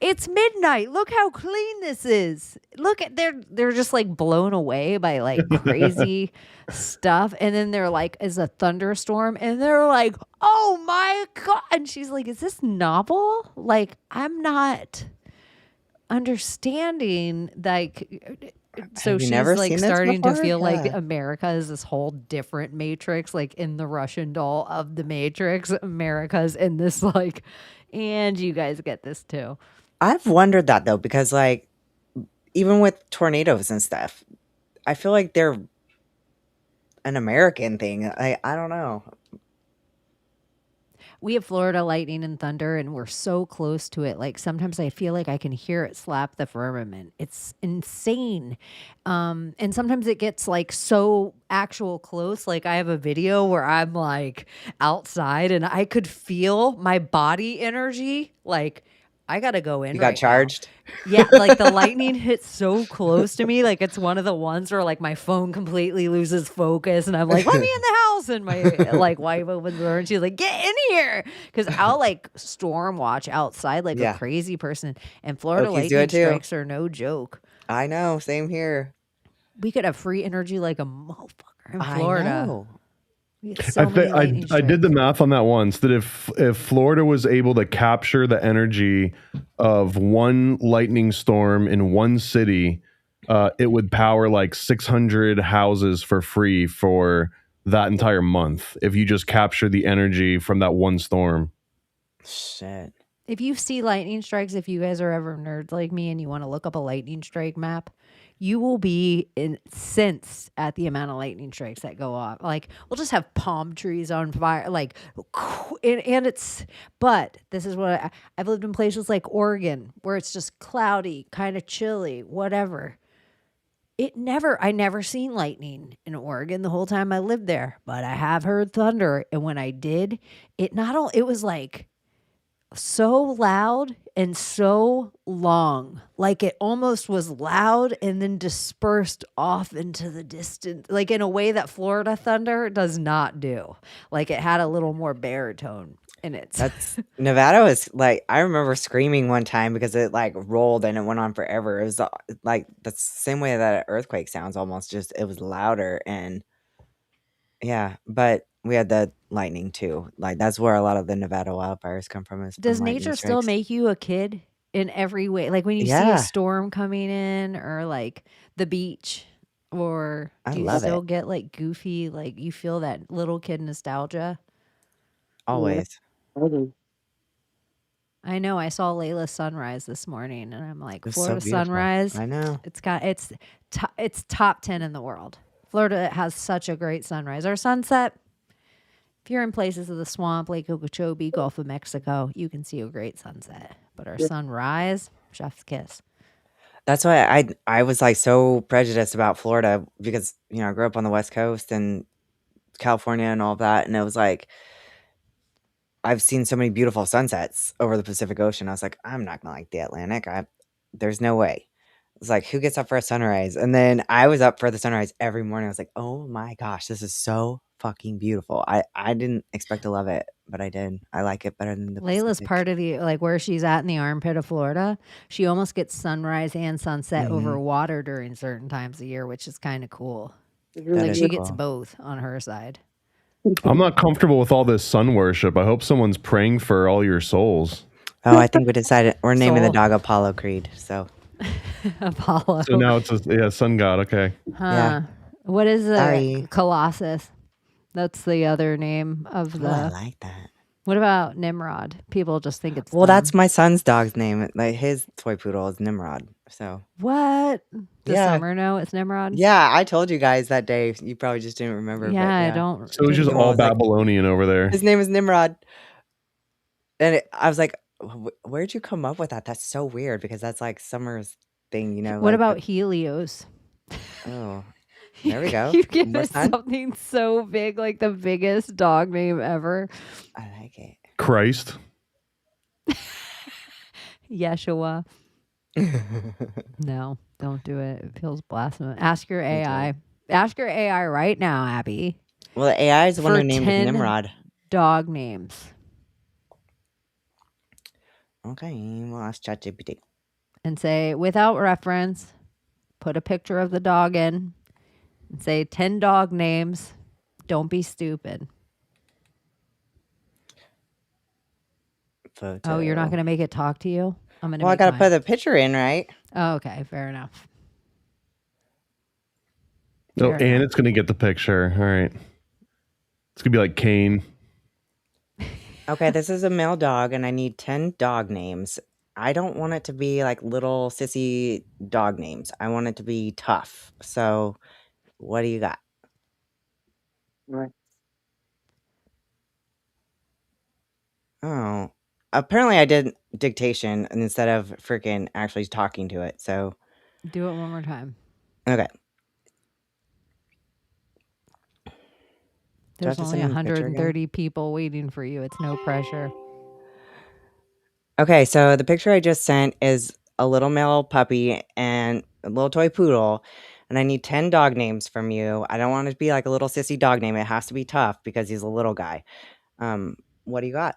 it's midnight. Look how clean this is. Look at they're just like blown away by like crazy stuff. And then they're like, is a thunderstorm, and they're like, oh my God. And she's like, is this novel? Like, I'm not understanding like so she's like starting to feel like America is this whole different Matrix, like in the Russian doll of the Matrix, America's in this like, and you guys get this too. I've wondered that though, because like even with tornadoes and stuff, I feel like they're an American thing. I don't know. We have Florida lightning and thunder, and we're so close to it. Like sometimes I feel like I can hear it slap the firmament. It's insane. And sometimes it gets like so actual close. Like I have a video where I'm like outside and I could feel my body energy. Like I got to go in. You got charged? Yeah, like the lightning hits so close to me. Like it's one of the ones where like my phone completely loses focus, and I'm like, let me in the house. And my like wife opens the door and she's like, get in here. Because I'll like storm watch outside like a crazy person. And Florida lightning strikes are no joke. I know. Same here. We could have free energy like a motherfucker in Florida. I know. I did the math on that once, that if Florida was able to capture the energy of one lightning storm in one city, it would power like 600 houses for free for that entire month if you just capture the energy from that one storm. Shit. If you see lightning strikes, if you guys are ever nerds like me and you want to look up a lightning strike map, you will be incensed at the amount of lightning strikes that go off. Like we'll just have palm trees on fire, like, and it's. But this is what I've lived in places like Oregon where it's just cloudy, kind of chilly, whatever. I never seen lightning in Oregon the whole time I lived there, but I have heard thunder. And when I did, it was like so loud and so long. Like it almost was loud and then dispersed off into the distance, like in a way that Florida thunder does not do. Like it had a little more baritone in it. That's Nevada was like, I remember screaming one time because it like rolled and it went on forever. It was like the same way that an earthquake sounds almost, just it was louder. And yeah, but we had the lightning too. Like that's where a lot of the Nevada wildfires come from. Is Does from lightning nature still strikes. make you a kid in every way? Like when you see a Yeah, storm coming in or like the beach, or I do you love still it. get like goofy, like you feel that little kid nostalgia? Always. I know I saw Layla's sunrise this morning and I'm like, It was so Florida beautiful. sunrise, I know. it's top 10 in the world. Florida has such a great sunrise. Our sunset, if you're in places of the swamp, Lake Okeechobee, Gulf of Mexico, you can see a great sunset. But our sunrise, chef's kiss. That's why I was like so prejudiced about Florida because I grew up on the West Coast and California and all that, and it was like I've seen so many beautiful sunsets over the Pacific Ocean. I was like, I'm not gonna like the Atlantic. There's no way. It's like, who gets up for a sunrise? And then I was up for the sunrise every morning. I was like, oh my gosh, this is so fucking beautiful. I didn't expect to love it, but I did. I like it better than the Layla's Pacific. part of the, like where she's at in the armpit of Florida, she almost gets sunrise and sunset over water during certain times of year, which is kind of cool. That Like is she gets cool. both on her side. I'm not comfortable with all this sun worship. I hope someone's praying for all your souls. Oh, I think we decided we're naming the Soul. dog Apollo Creed. So Apollo. So now it's sun god. Okay. yeah. What is Sorry. Colossus? That's the other name of the. Oh, I like that. What about Nimrod? People just think it's Well, dumb. that's my son's dog's name. Like his toy poodle is Nimrod. So What? Does yeah, Summer know it's Nimrod? yeah. I told you guys that day. You probably just didn't remember. Yeah, but I yeah. don't. So it's just Well, all it's like- Babylonian over there. His name is Nimrod, and I was like, "Where'd you come up with that? That's so weird because that's like Summer's thing, What like about Helios? oh, there we go. You give More it sun? something so big, like the biggest dog name ever. I like it. Christ. Yeshua. No, don't do it. It feels blasphemous. Ask your AI. Ask your AI right now, Abbie. Well, the AI is the one For who named 10 Nimrod. Dog names. Okay, well, ask ChatGPT. And say, without reference, put a picture of the dog in and say 10 dog names. Don't be stupid. Photo. Oh, you're not going to make it talk to you? I'm going to Well, I make gotta mine. put the picture in, right? Oh, okay, fair enough. Oh, Fair and enough. it's gonna get the picture. All right. It's gonna be like Cain. Okay, this is a male dog, and I need 10 dog names. I don't want it to be like little sissy dog names. I want it to be tough. So, what do you got? Right. Oh, apparently I did dictation instead of freaking actually talking to it. So, Do it one more time. okay. Do I There's have to only send him the picture again? 130 people waiting for you. It's no pressure. Okay, so the picture I just sent is a little male puppy and a little toy poodle, and I need 10 dog names from you. I don't want it to be like a little sissy dog name. It has to be tough because he's a little guy. What do you got?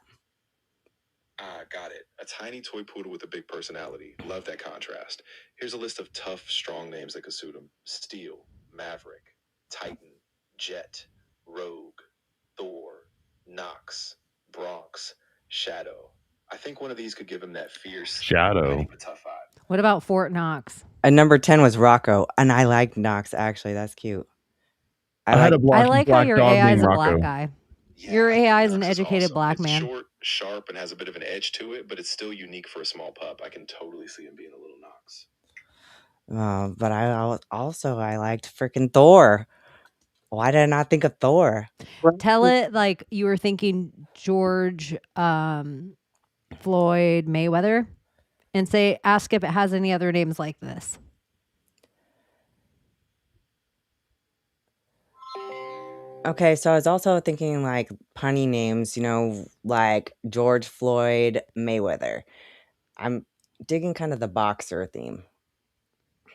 Got it. A tiny toy poodle with a big personality. Love that contrast. Here's a list of tough, strong names that could suit him. Steel, Maverick, Titan, Jet, Rogue, Thor, Nox, Bronx, Shadow. I think one of these could give him that fierce, Shadow. ready but tough vibe. What about Fort Knox? And number 10 was Rocco, and I liked Nox, actually. That's cute. I had a I like how black your dog AI is named a black Rocco. guy. Yeah, Your I think AI is an Nox educated awesome. black It's man. short, sharp, and has a bit of an edge to it, but it's still unique for a small pup. I can totally see him being a little Nox. But I liked freaking Thor. Why did I not think of Thor? Tell it like you were thinking George Floyd Mayweather and ask if it has any other names like this. Okay, so I was also thinking like punny names, like George Floyd Mayweather. I'm digging kind of the boxer theme.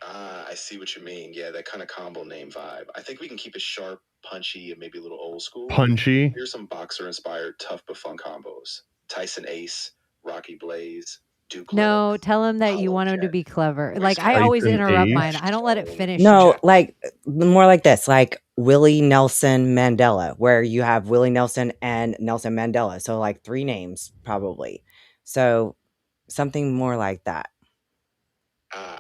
I see what you mean. Yeah, that kind of combo name vibe. I think we can keep it sharp, punchy, and maybe a little old school. Punchy. Here's some boxer-inspired tough but fun combos. Tyson Ace, Rocky Blaze, Duke No, Lennox, tell him that you Hollow want him to Jet. be clever. Where's Like I always Tyson interrupt Ace? mine. I don't let it finish. No, like more like this, like Willie Nelson Mandela, where you have Willie Nelson and Nelson Mandela. So like 3 names probably. So something more like that.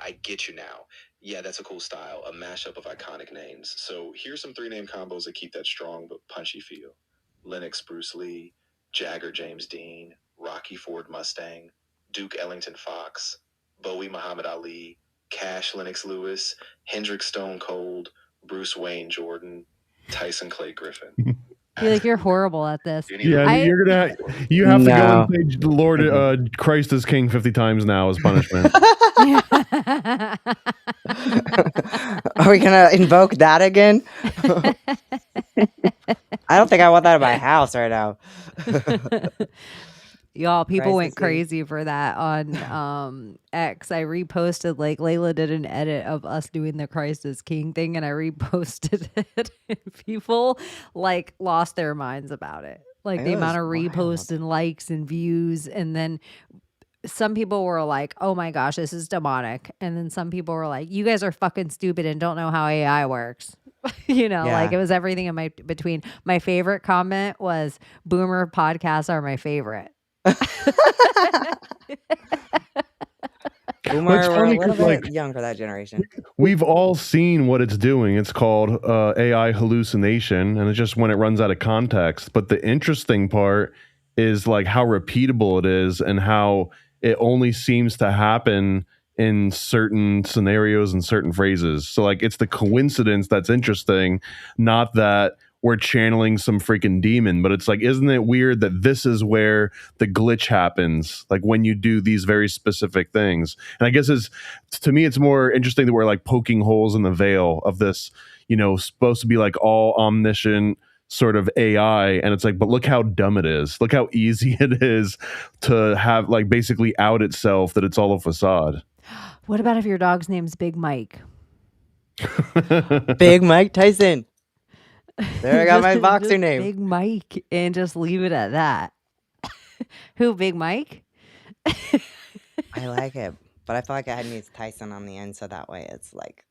I get you now. Yeah, that's a cool style. A mashup of iconic names. So here's some 3-name combos that keep that strong but punchy feel. Lennox Bruce Lee, Jagger James Dean, Rocky Ford Mustang, Duke Ellington Fox, Bowie Muhammad Ali, Cash Lennox Lewis, Hendrix Stone Cold, Bruce Wayne Jordan, Tyson Clay Griffin. You're horrible at this. Yeah, you have to go and say Lord Christ is King 50 times now as punishment. Are we gonna invoke that again? I don't think I want that in my house right now. Y'all, people Christ went is King. crazy for that on X. I reposted, like, Layla did an edit of us doing the Christ is King thing, and I reposted it. And people, like, lost their minds about it. Like, It the amount of was wild. reposts and likes and views. And then some people were like, oh my gosh, this is demonic. And then some people were like, you guys are fucking stupid and don't know how AI works. Like it was everything in between. My favorite comment was, boomer podcasts are my favorite. Boomer, It's we're funny a little 'cause, bit like, young for that generation. We've all seen what it's doing. It's called AI hallucination, and it's just when it runs out of context. But the interesting part is like how repeatable it is and how it only seems to happen in certain scenarios and certain phrases. So like it's the coincidence that's interesting, not that we're channeling some freaking demon. But it's like, isn't it weird that this is where the glitch happens? Like when you do these very specific things. And I guess to me, it's more interesting that we're like poking holes in the veil of this, supposed to be like all omniscient sort of AI. And it's like, but look how dumb it is. Look how easy it is to have like basically out itself that it's all a facade. What about if your dog's name's Big Mike? Big Mike Tyson. There, I got my boxer just name. Big Mike, and just leave it at that. Who, Big Mike? I like it, but I feel like it needs Tyson on the end, so that way it's like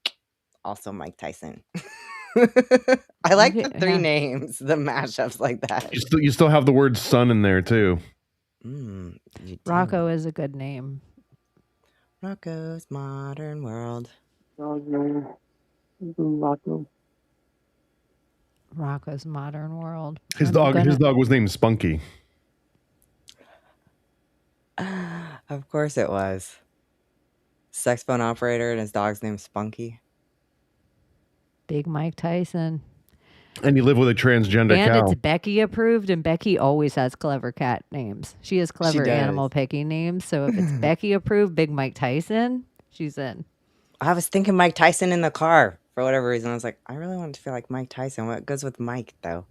also Mike Tyson. I like the 3 names, the mashups like that. You still have the word son in there too. Rocco is a good name. Rocco's Modern World. Rocco's Modern World. His dog was named Spunky. Of course it was. Sex phone operator and his dog's name's Spunky. Big Mike Tyson. And you live with a transgender and cow. It's Becky approved, and Becky always has clever cat names. She has clever animal picking names. So if it's Becky approved, Big Mike Tyson, she's in. I was thinking Mike Tyson in the car for whatever reason. I was like, I really want to feel like Mike Tyson. What goes with Mike though?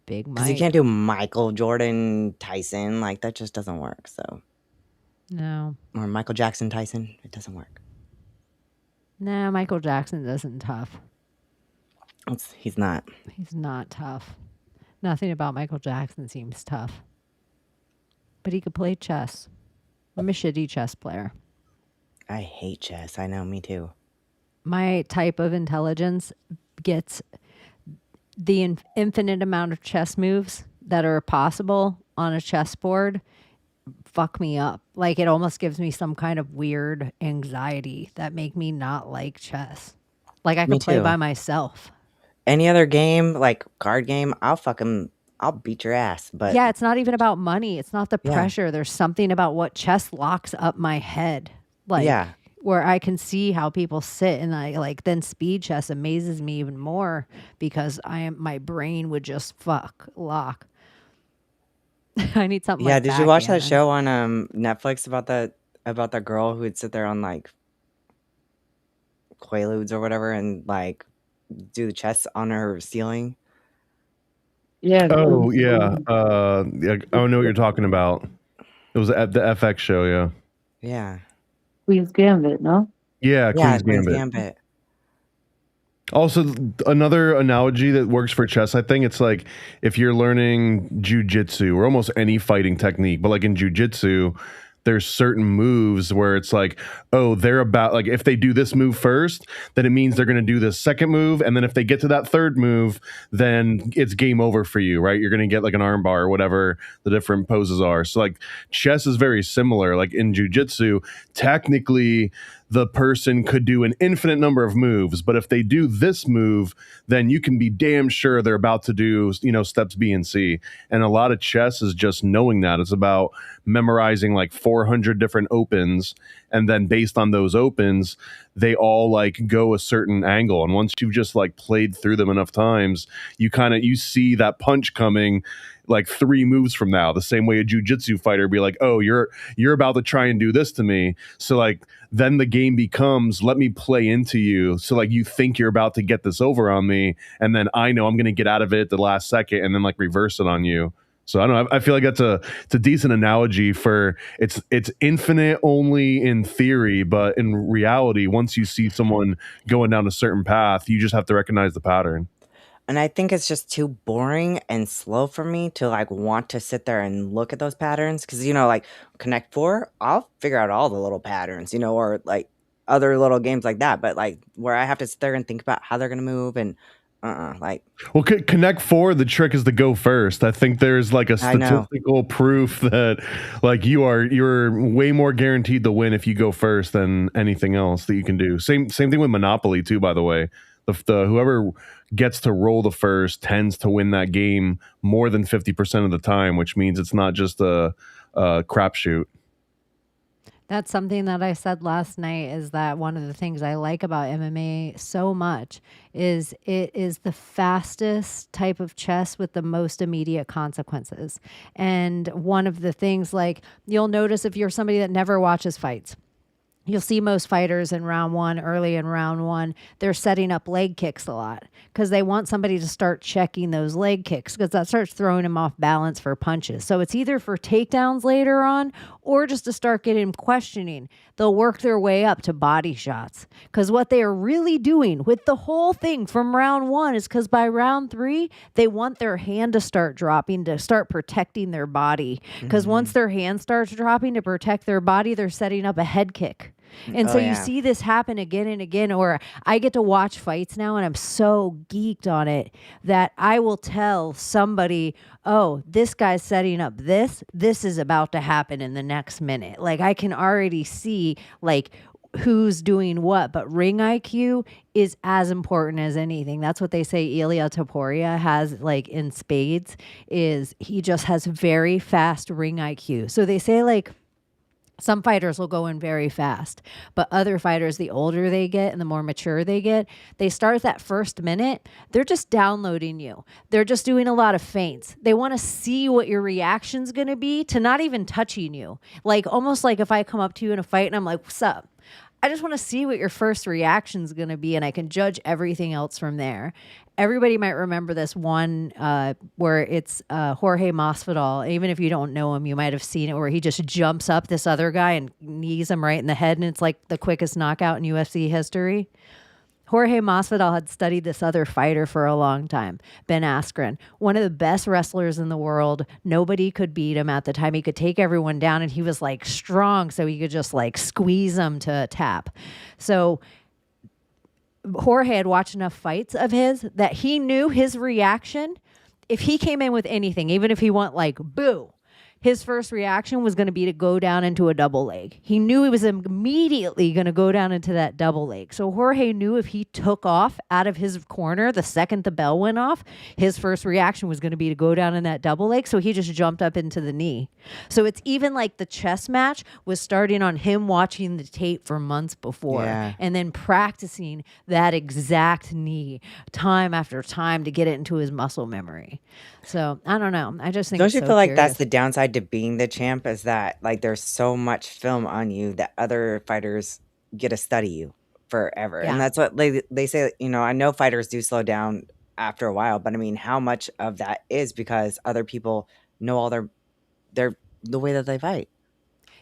Big Mike. Because you can't do Michael Jordan Tyson. Like that just doesn't work. So no. Or Michael Jackson Tyson. It doesn't work. Nah, Michael Jackson isn't tough. He's not. He's not tough. Nothing about Michael Jackson seems tough. But he could play chess. I'm a shitty chess player. I hate chess. I know, me too. My type of intelligence gets the infinite amount of chess moves that are possible on a chessboard fuck me up. Like it almost gives me some kind of weird anxiety that make me not like chess. Like I can play by myself. Any other game, like card game, I'll beat your ass. But yeah, it's not even about money. It's not the pressure. There's something about what chess locks up my head. Like where I can see how people sit, and I like then speed chess amazes me even more because my brain would just lock. I need something Yeah, like did you watch that backgammon. show on Netflix about that girl who would sit there on like Quaaludes or whatever and like do the chess on her ceiling? Yeah. Oh yeah. Yeah, I don't know what you're talking about. It was at the FX show, yeah. Yeah. Queen's Gambit, no? Yeah, Yeah, Queen's Queen's Gambit. Gambit. Also, another analogy that works for chess, I think it's like if you're learning jujitsu or almost any fighting technique, but like in jujitsu, there's certain moves where it's like, oh, they're about like if they do this move first, then it means they're going to do this second move, and then if they get to that third move, then it's game over for you, right? You're going to get like an armbar or whatever the different poses are. So like chess is very similar. Like in jujitsu, technically the person could do an infinite number of moves, but if they do this move, then you can be damn sure they're about to do, steps B and C. And a lot of chess is just knowing that. It's about memorizing like 400 different opens, and then based on those opens, they all like go a certain angle. And once you've just like played through them enough times, you see that punch coming like 3 moves from now, the same way a jujitsu fighter be like, oh, you're about to try and do this to me. So like then the game becomes, let me play into you. So like you think you're about to get this over on me, and then I know I'm going to get out of it at the last second and then like reverse it on you. So I don't know. I feel like it's a decent analogy for it's infinite only in theory, but in reality, once you see someone going down a certain path, you just have to recognize the pattern. And I think it's just too boring and slow for me to like want to sit there and look at those patterns. Cause like Connect 4, I'll figure out all the little patterns, or like other little games like that. But like where I have to sit there and think about how they're going to move and well, Connect 4, the trick is to go first. I think there's like a statistical proof that like you're way more guaranteed to win if you go first than anything else that you can do. Same thing with Monopoly too, by the way. The whoever gets to roll the first tends to win that game more than 50% of the time, which means it's not just a crapshoot. That's something that I said last night, is that one of the things I like about MMA so much is it is the fastest type of chess with the most immediate consequences. And one of the things, like, you'll notice if you're somebody that never watches fights, you'll see most fighters in round 1, early in round 1, they're setting up leg kicks a lot because they want somebody to start checking those leg kicks, because that starts throwing them off balance for punches. So it's either for takedowns later on or just to start getting questioning. They'll work their way up to body shots, because what they are really doing with the whole thing from round 1 is because by round 3, they want their hand to start dropping to start protecting their body. Because once their hand starts dropping to protect their body, they're setting up a head kick. And so you see this happen again and again, or I get to watch fights now and I'm so geeked on it that I will tell somebody, oh, this guy's setting up this is about to happen in the next minute. Like I can already see like who's doing what, but ring IQ is as important as anything. That's what they say Ilya Taporia has, like in spades, is he just has very fast ring IQ. So they say like some fighters will go in very fast, but other fighters, the older they get and the more mature they get, they start that first minute, they're just downloading you. They're just doing a lot of feints. They want to see what your reaction's going to be to not even touching you. Like almost like if I come up to you in a fight and I'm like, what's up? I just want to see what your first reaction's going to be, and I can judge everything else from there. Everybody might remember this one where it's Jorge Masvidal. Even if you don't know him, you might have seen it, where he just jumps up this other guy and knees him right in the head, and it's like the quickest knockout in UFC history. Jorge Masvidal had studied this other fighter for a long time, Ben Askren, one of the best wrestlers in the world. Nobody could beat him at the time. He could take everyone down, and he was like strong, so he could just like squeeze them to a tap. So Jorge had watched enough fights of his that he knew his reaction. If he came in with anything, even if he went like boo, his first reaction was going to be to go down into a double leg. He knew he was immediately going to go down into that double leg. So Jorge knew if he took off out of his corner the second the bell went off, his first reaction was going to be to go down in that double leg. So he just jumped up into the knee. So it's even like the chess match was starting on him watching the tape for months before and then practicing that exact knee time after time to get it into his muscle memory. So I don't know. I just think Don't it's you so feel like curious. that's the downside to being the champ is that like there's so much film on you that other fighters get to study you forever. Yeah. And that's what they say, you know, I know fighters do slow down after a while, but I mean, how much of that is because other people know all their the way that they fight?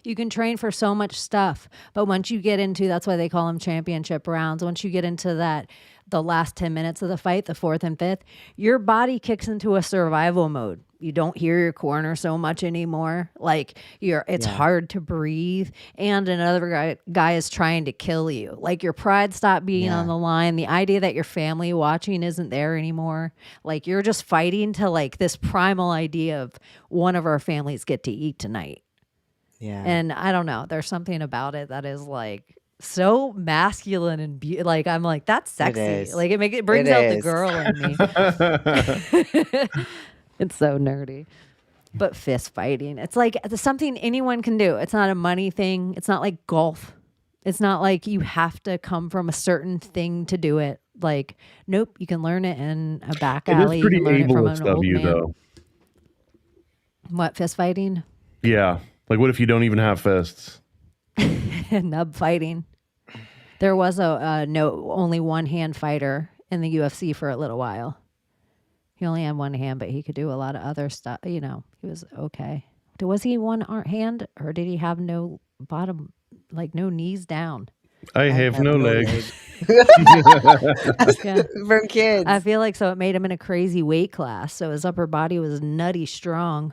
You can train for so much stuff, but once you get into, that's why they call them championship rounds. Once you get into that, the last 10 minutes of the fight, the fourth and fifth, your body kicks into a survival mode. You don't hear your corner so much anymore. Like it's hard to breathe. And another guy is trying to kill you. Like your pride stopped being on the line. The idea that your family watching isn't there anymore. Like you're just fighting to like this primal idea of one of our families get to eat tonight. Yeah. And I don't know. There's something about it that is like so masculine and like I'm like that's sexy. Like it brings out the girl in me. It's so nerdy. But fist fighting, it's like it's something anyone can do. It's not a money thing. It's not like golf. It's not like you have to come from a certain thing to do it. Like nope, you can learn it in a back alley. It is pretty you can learn it from ableist an of old you, man. though. What, fist fighting? Yeah. Like, what if you don't even have fists? Nub fighting. There was only one hand fighter in the UFC for a little while. He only had one hand, but he could do a lot of other stuff. You know, he was okay. Was he one hand or did he have no bottom, like no knees down? I have no legs. Yeah. From kids. I feel like so it made him in a crazy weight class. So his upper body was nutty strong.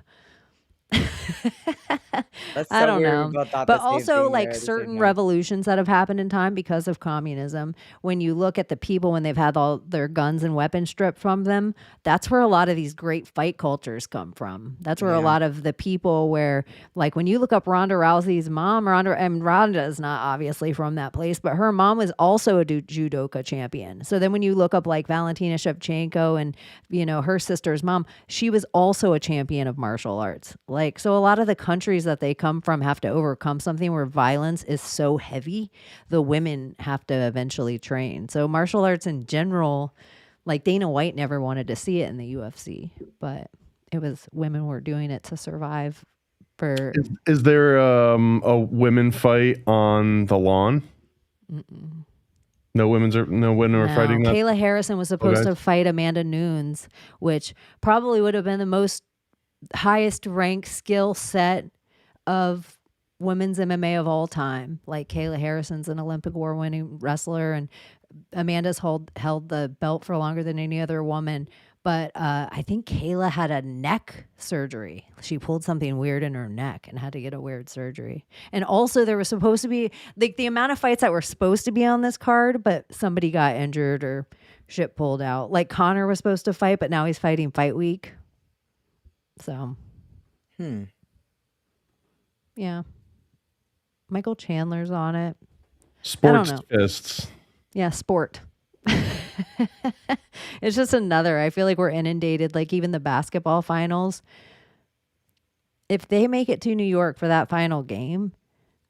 I don't know. But also like certain revolutions that have happened in time because of communism, when you look at the people when they've had all their guns and weapons stripped from them, that's where a lot of these great fight cultures come from. That's where a lot of the people where like when you look up Ronda Rousey's mom, Ronda is not obviously from that place, but her mom was also a judoka champion. So then when you look up like Valentina Shevchenko and you know her sister's mom, she was also a champion of martial arts. Like, so a lot of the countries that they come from have to overcome something where violence is so heavy, the women have to eventually train. So martial arts in general, like Dana White never wanted to see it in the UFC, but it was women were doing it to survive. For Is there a women fight on the lawn? Mm-mm. No women are fighting that. Kayla Harrison was supposed to fight Amanda Nunes, which probably would have been the most highest ranked skill set of women's MMA of all time. Like Kayla Harrison's an Olympic war winning wrestler and Amanda's held the belt for longer than any other woman. But I think Kayla had a neck surgery. She pulled something weird in her neck and had to get a weird surgery. And also there was supposed to be like the amount of fights that were supposed to be on this card, but somebody got injured or shit pulled out. Like Connor was supposed to fight, but now he's fighting Fight Week. So, yeah. Michael Chandler's on it. Sports fists. Yeah, sport. It's just another. I feel like we're inundated. Like even the basketball finals. If they make it to New York for that final game,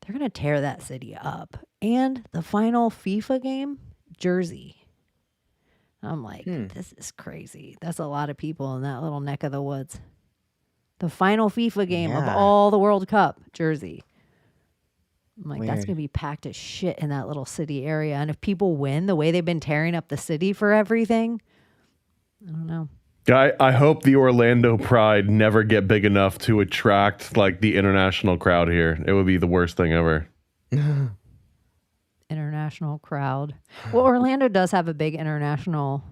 they're going to tear that city up. And the final FIFA game, Jersey. I'm like, this is crazy. That's a lot of people in that little neck of the woods. The final FIFA game of all the World Cup, Jersey. I'm like, that's going to be packed as shit in that little city area. And if people win the way they've been tearing up the city for everything, I don't know. I hope the Orlando Pride never get big enough to attract like the international crowd here. It would be the worst thing ever. International crowd. Well, Orlando does have a big international.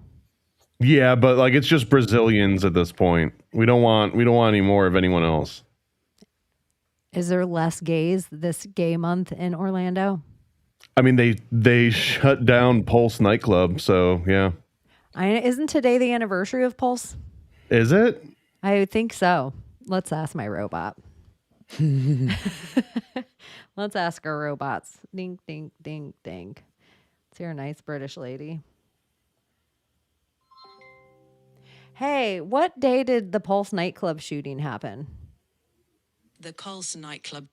Yeah, but like it's just Brazilians at this point. We don't want any more of anyone else. Is there less gays this gay month in Orlando? I mean, they shut down Pulse nightclub, so yeah. Isn't today the anniversary of Pulse? Is it? I think so. Let's ask my robot. Let's ask our robots. Ding, ding, ding, ding. Let's hear a nice British lady. Hey, what day did the Pulse nightclub shooting happen? The Pulse nightclub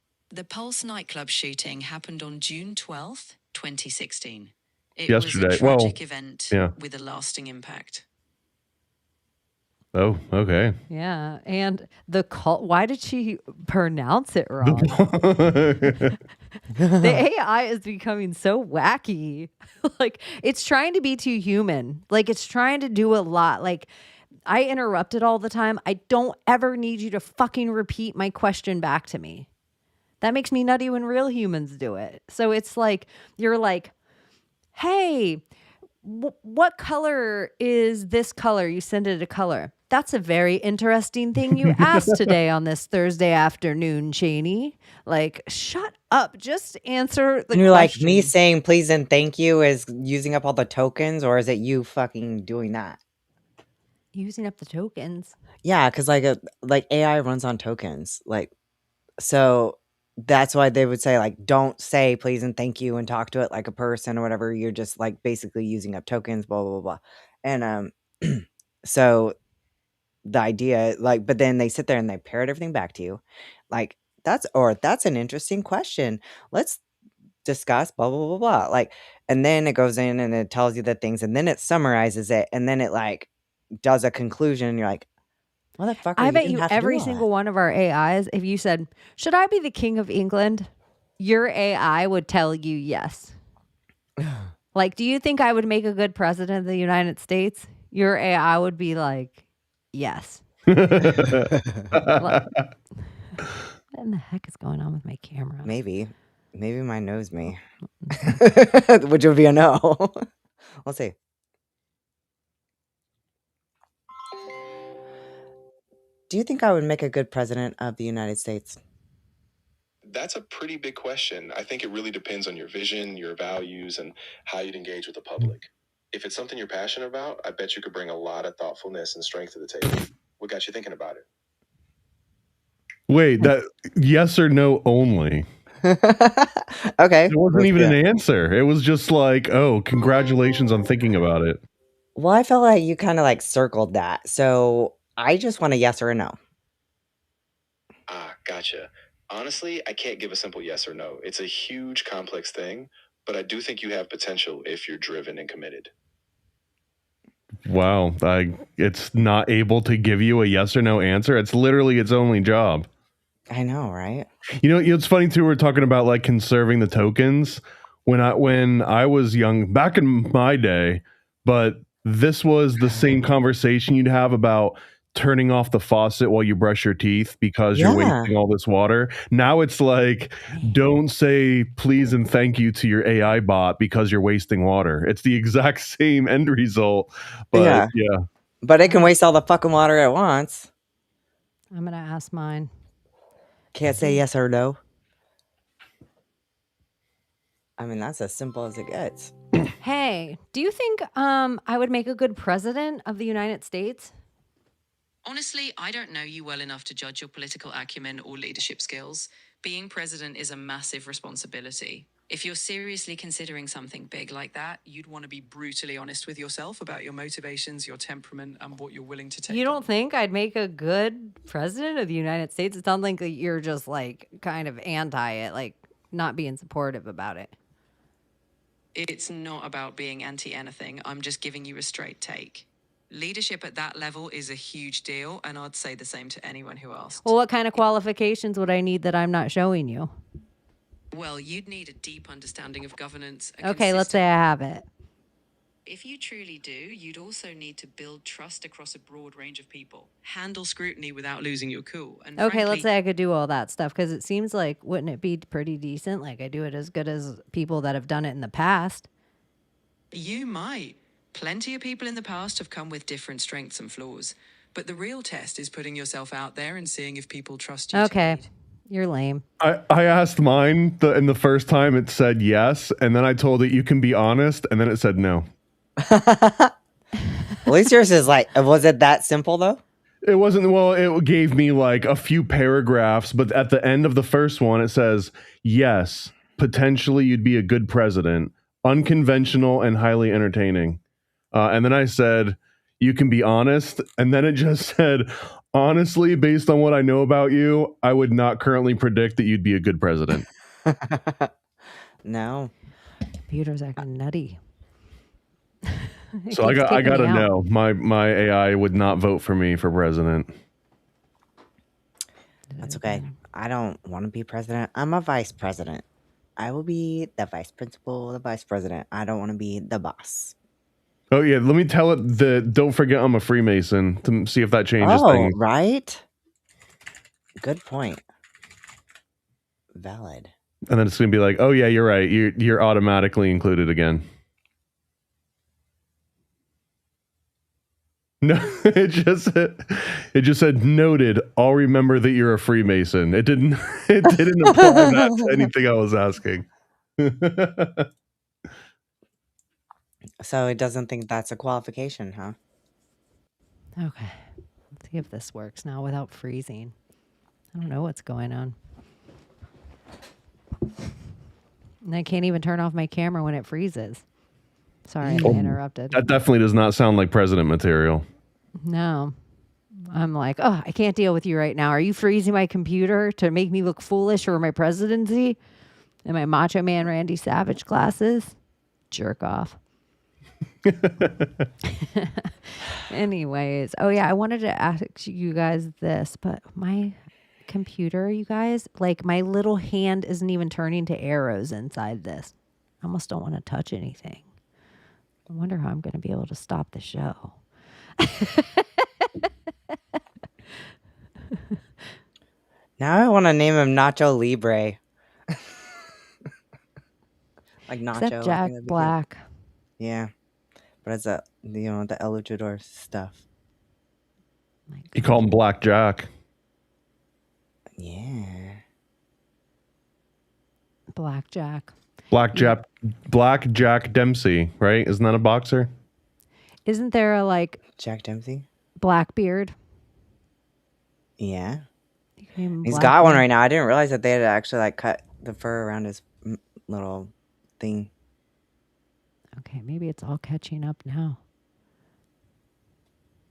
shooting happened on June 12th, 2016. It Yesterday. was a Well, tragic event yeah. with a lasting impact. Oh, okay. Yeah, and the cult. Why did she pronounce it wrong? The AI is becoming so wacky. Like it's trying to be too human. Like it's trying to do a lot. Like I interrupt it all the time. I don't ever need you to fucking repeat my question back to me. That makes me nutty when real humans do it. So it's like you're like, hey, what color is this color? You send it a color. That's a very interesting thing you asked today on this Thursday afternoon, Chaney. Like, shut up. Just answer the And you're question. like, me saying please and thank you is using up all the tokens, or is it you fucking doing that? Using up the tokens. Yeah, because like AI runs on tokens. Like, so that's why they would say, like, don't say please and thank you and talk to it like a person or whatever. You're just like basically using up tokens, blah, blah, blah, blah. And so the idea, like, but then they sit there and they parrot everything back to you. Like, that's an interesting question. Let's discuss blah, blah, blah, blah. Like, and then it goes in and it tells you the things, and then it summarizes it, and then it like does a conclusion, and you're like, motherfucker, I bet didn't you have to do every all single that. one of our AIs, if you said, should I be the king of England? Your AI would tell you yes. Like, do you think I would make a good president of the United States? Your AI would be like, yes. What in the heck is going on with my camera? Maybe mine knows me, which would be a no. Let's see. Do you think I would make a good president of the United States? That's a pretty big question. I think it really depends on your vision, your values, and how you'd engage with the public. If it's something you're passionate about, I bet you could bring a lot of thoughtfulness and strength to the table. What got you thinking about it? Wait, that yes or no only. Okay. It wasn't let's even do an it. answer. It was just like, oh, congratulations on thinking about it. Well, I felt like you kind of like circled that. So I just want a yes or a no. Ah, gotcha. Honestly, I can't give a simple yes or no. It's a huge, complex thing, but I do think you have potential if you're driven and committed. Wow, it's not able to give you a yes or no answer. It's literally its only job. I know, right? You know, it's funny too. We're talking about like conserving the tokens. When I was young, back in my day, but this was the same conversation you'd have about turning off the faucet while you brush your teeth because you're Yeah. wasting all this water. Now it's like, don't say please and thank you to your AI bot because you're wasting water. It's the exact same end result, but yeah. But it can waste all the fucking water at once. I'm going to ask mine. Can't say yes or no. I mean, that's as simple as it gets. Hey, do you think I would make a good president of the United States? Honestly, I don't know you well enough to judge your political acumen or leadership skills. Being president is a massive responsibility. If you're seriously considering something big like that, you'd want to be brutally honest with yourself about your motivations, your temperament, and what you're willing to take. You don't think I'd make a good president of the United States? It sounds like you're just like kind of anti it, like not being supportive about it. It's not about being anti-anything. I'm just giving you a straight take. Leadership at that level is a huge deal, and I'd say the same to anyone who asked. Well, what kind of qualifications would I need that I'm not showing you? Well, you'd need a deep understanding of governance. Okay, let's say I have it. If you truly do, you'd also need to build trust across a broad range of people, handle scrutiny without losing your cool. And Okay, let's say I could do all that stuff because it seems like, wouldn't it be pretty decent? Like I do it as good as people that have done it in the past. You might. Plenty of people in the past have come with different strengths and flaws. But the real test is putting yourself out there and seeing if people trust you. Okay, you're lame. I asked mine, and the first time it said yes, and then I told it you can be honest, and then it said no. At least yours is like, was it that simple though? It wasn't, well, it gave me like a few paragraphs, but at the end of the first one, it says, yes, potentially you'd be a good president, unconventional and highly entertaining. And then I said, you can be honest. And then it just said, honestly, based on what I know about you, I would not currently predict that you'd be a good president. No. Computer's acting nutty. It So I keeps got kicking me to out. know my AI would not vote for me for president. That's okay. I don't want to be president. I'm a vice president. I will be the vice principal, the vice president. I don't want to be the boss. Oh yeah, let me tell it that don't forget I'm a Freemason to see if that changes Oh, things. right? Good point. Valid. And then it's gonna be like, oh yeah, you're right. You're automatically included again. No, it just said noted. I'll remember that you're a Freemason. It didn't apply that to anything I was asking. So it doesn't think that's a qualification, huh? Okay. Let's see if this works now without freezing. I don't know what's going on. And I can't even turn off my camera when it freezes. Sorry, I interrupted. That definitely does not sound like president material. No. I'm like, oh, I can't deal with you right now. Are you freezing my computer to make me look foolish for my presidency? And my Macho Man Randy Savage glasses? Jerk off. Anyways, oh yeah, I wanted to ask you guys this, but my computer, you guys, like my little hand isn't even turning to arrows inside this. I almost don't want to touch anything. I wonder how I'm going to be able to stop the show. Now I want to name him Nacho Libre. Like Nacho. Except I think Jack that'd be good. Black. Yeah. But it's the El Luchador stuff. You call him Black Jack. Yeah. Blackjack. Black Jack Dempsey, right? Isn't that a boxer? Isn't there a like Jack Dempsey? Blackbeard? Yeah. You can name him He's got one Blackbeard. right now. I didn't realize that they had actually like cut the fur around his little thing. Okay, maybe it's all catching up now.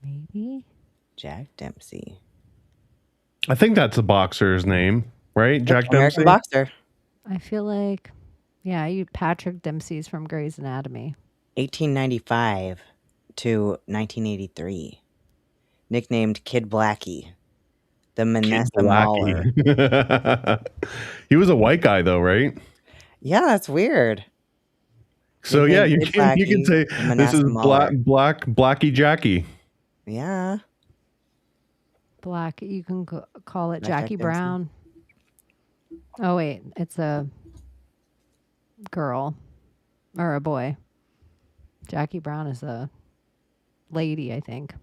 Maybe? Jack Dempsey. I think that's a boxer's name, right? Jack American Dempsey. boxer. I feel like, yeah, Patrick Dempsey's from Grey's Anatomy. 1895 to 1983. Nicknamed Kid Blackie. The Manessa Mauler. He was a white guy though, right? Yeah, that's weird. So yeah, you Nicknamed Kid can say Blackie, this is Manassa Mauler. Blackie Jackie. Yeah. Black, you can call it That's Jackie Jack Dempsey. Brown. Oh, wait, it's a girl or a boy. Jackie Brown is a lady, I think.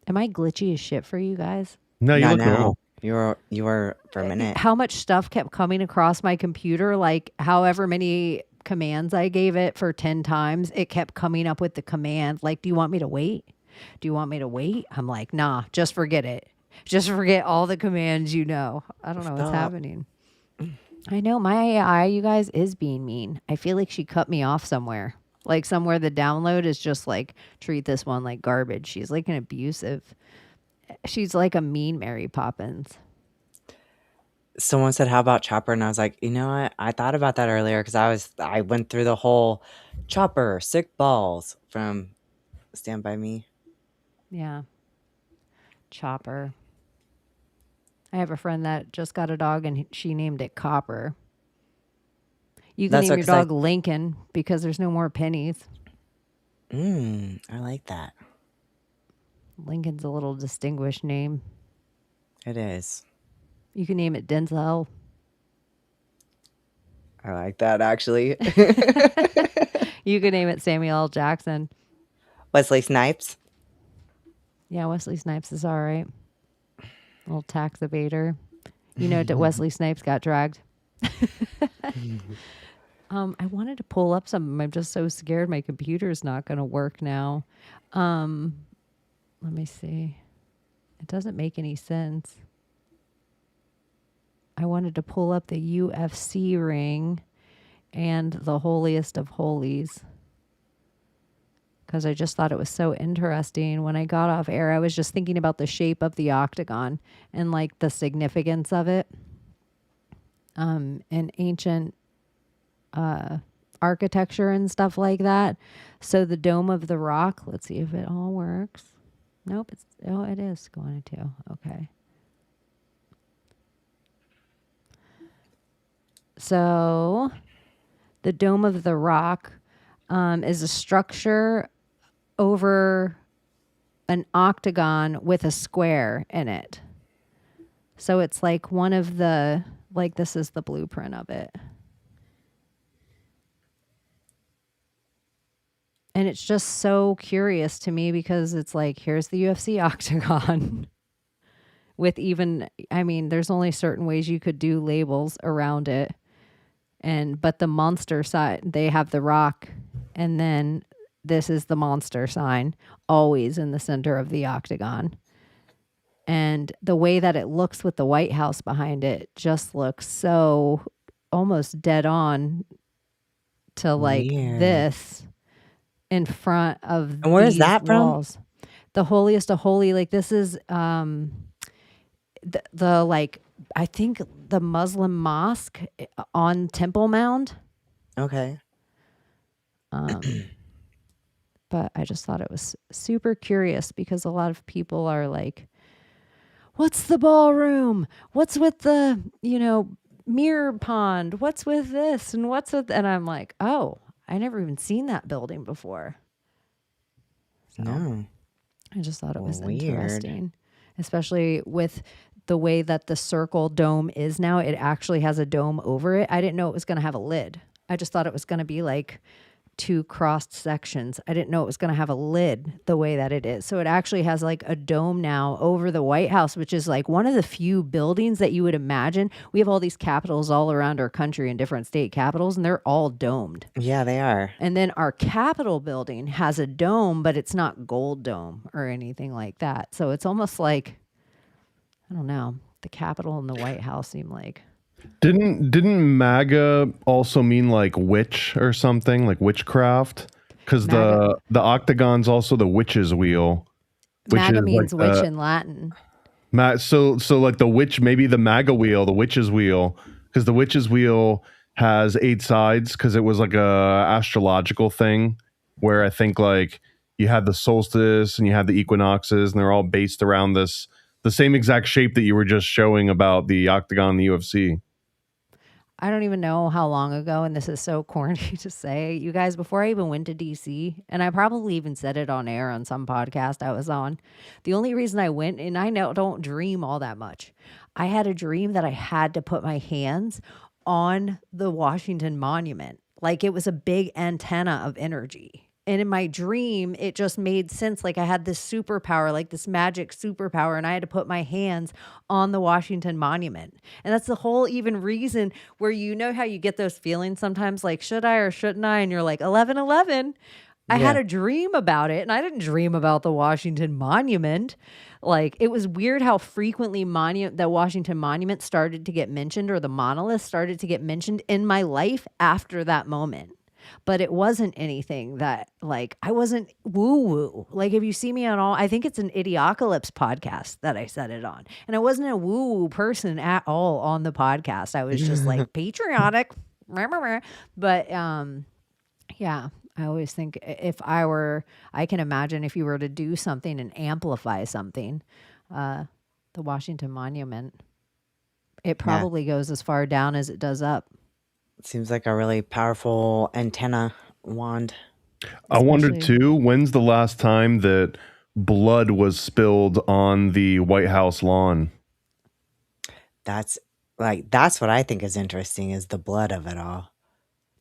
Am I glitchy as shit for you guys? No, you Not look now. normal. You were for a minute. How much stuff kept coming across my computer? Like however many commands I gave it for 10 times, it kept coming up with the command. Like, do you want me to wait? Do you want me to wait? I'm like, nah, just forget it. Just forget all the commands you know. I don't know what's Stop. happening. I know my AI, you guys, is being mean. I feel like she cut me off somewhere. Like somewhere the download is just like, treat this one like garbage. She's like an abusive. She's like a mean Mary Poppins. Someone said, "How about Chopper?" And I was like, you know what? I thought about that earlier because I went through the whole Chopper sick balls from Stand By Me. Yeah. Chopper. I have a friend that just got a dog and she named it Copper. You can That's name what- your 'cause I- dog Lincoln because there's no more pennies. I like that. Lincoln's a little distinguished name. It is. You can name it Denzel. I like that actually. You can name it Samuel L. Jackson. Wesley Snipes. Yeah, Wesley Snipes is all right. Little tax evader. You know that Wesley Snipes got dragged. I wanted to pull up something. I'm just so scared my computer's not going to work now. Let me see. It doesn't make any sense. I wanted to pull up the UFC ring and the holiest of holies because I just thought it was so interesting. When I got off air, I was just thinking about the shape of the octagon and like the significance of it. In ancient architecture and stuff like that. So the Dome of the Rock, let's see if it all works. Nope, it is going to. Okay. So the Dome of the Rock is a structure over an octagon with a square in it. So it's like one of the, like this is the blueprint of it. And it's just so curious to me because it's like, here's the UFC octagon with even, I mean, there's only certain ways you could do labels around it. But the monster side, they have the rock. And then this is the monster sign, always in the center of the octagon. And the way that it looks with the White House behind it just looks so almost dead on to like this. In front of and where is that walls. From? The holiest of holy. Like this is the like I think the Muslim mosque on Temple Mound. Okay. But I just thought it was super curious because a lot of people are like, "What's the ballroom? What's with the mirror pond? What's with this and what's with?" And I'm like, "Oh." I never even seen that building before. So no. I just thought it was interesting. Especially with the way that the circle dome is now. It actually has a dome over it. I didn't know it was going to have a lid. I just thought it was going to be like two crossed sections. I didn't know it was going to have a lid the way that it is. So it actually has like a dome now over the White House, which is like one of the few buildings that you would imagine. We have all these capitals all around our country in different state capitals, and they're all domed. Yeah, they are. And then our Capitol building has a dome, but it's not gold dome or anything like that. So it's almost like, I don't know, the Capitol and the White House seem like... Didn't MAGA also mean like witch or something, like witchcraft? Because the octagon's also the witch's wheel. MAGA means like witch in Latin. So like the witch, maybe the MAGA wheel, the witch's wheel, because the witch's wheel has 8 sides because it was like a astrological thing where I think like you had the solstice and you had the equinoxes and they're all based around the same exact shape that you were just showing about the octagon in the UFC. I don't even know how long ago, and this is so corny to say, you guys, before I even went to DC, and I probably even said it on air on some podcast I was on, the only reason I went, and I don't dream all that much, I had a dream that I had to put my hands on the Washington Monument. Like it was a big antenna of energy. And in my dream, it just made sense. Like I had this superpower, like this magic superpower, and I had to put my hands on the Washington Monument. And that's the whole even reason where you know how you get those feelings sometimes, like, should I or shouldn't I? And you're like, 11:11. I had a dream about it, and I didn't dream about the Washington Monument. Like, it was weird how frequently the Washington Monument started to get mentioned, or the monolith started to get mentioned in my life after that moment. But it wasn't anything that, like, I wasn't woo-woo. Like, if you see me on I think it's an Idiocalypse podcast that I said it on. And I wasn't a woo-woo person at all on the podcast. I was just, like, patriotic. But, yeah, I always think I can imagine if you were to do something and amplify something, the Washington Monument, it probably goes as far down as it does up. Seems like a really powerful antenna wand. I wonder too, when's the last time that blood was spilled on the White House lawn? That's what I think is interesting, is the blood of it all.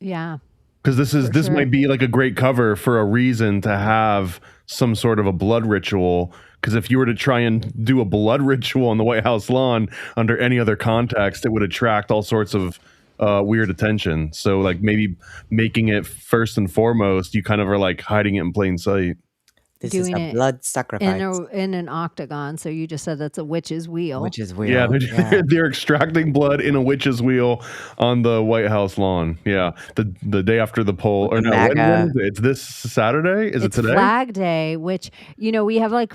Yeah. Because this might be like a great cover for a reason to have some sort of a blood ritual. Because if you were to try and do a blood ritual on the White House lawn under any other context, it would attract all sorts of weird attention. So like maybe making it first and foremost, you kind of are like hiding it in plain sight. This is doing a it blood sacrifice, in an octagon. So you just said that's a witch's wheel. which is Yeah, weird. they're, they're extracting blood in a witch's wheel on the White House lawn. Yeah, the day after the poll, With or the no, when MAGA. is it? It's this Saturday. Is It's it today? Flag Day, which we have like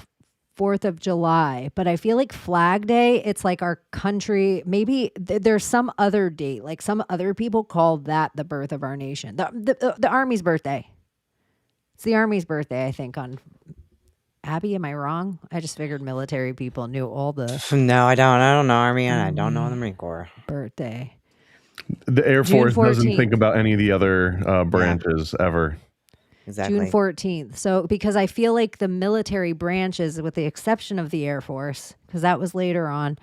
4th of July, but I feel like Flag Day, it's like our country. Maybe there's some other date, like some other people call that the birth of our nation, the Army's birthday. It's the Army's birthday, I think, on Abbie. Am I wrong? I just figured military people knew all the No, I don't. I don't know Army, and I don't know the Marine Corps. birthday. The Air June Force doesn't 14th. think about any of the other branches ever. Exactly. June 14th. So, because I feel like the military branches, with the exception of the Air Force, because that was later on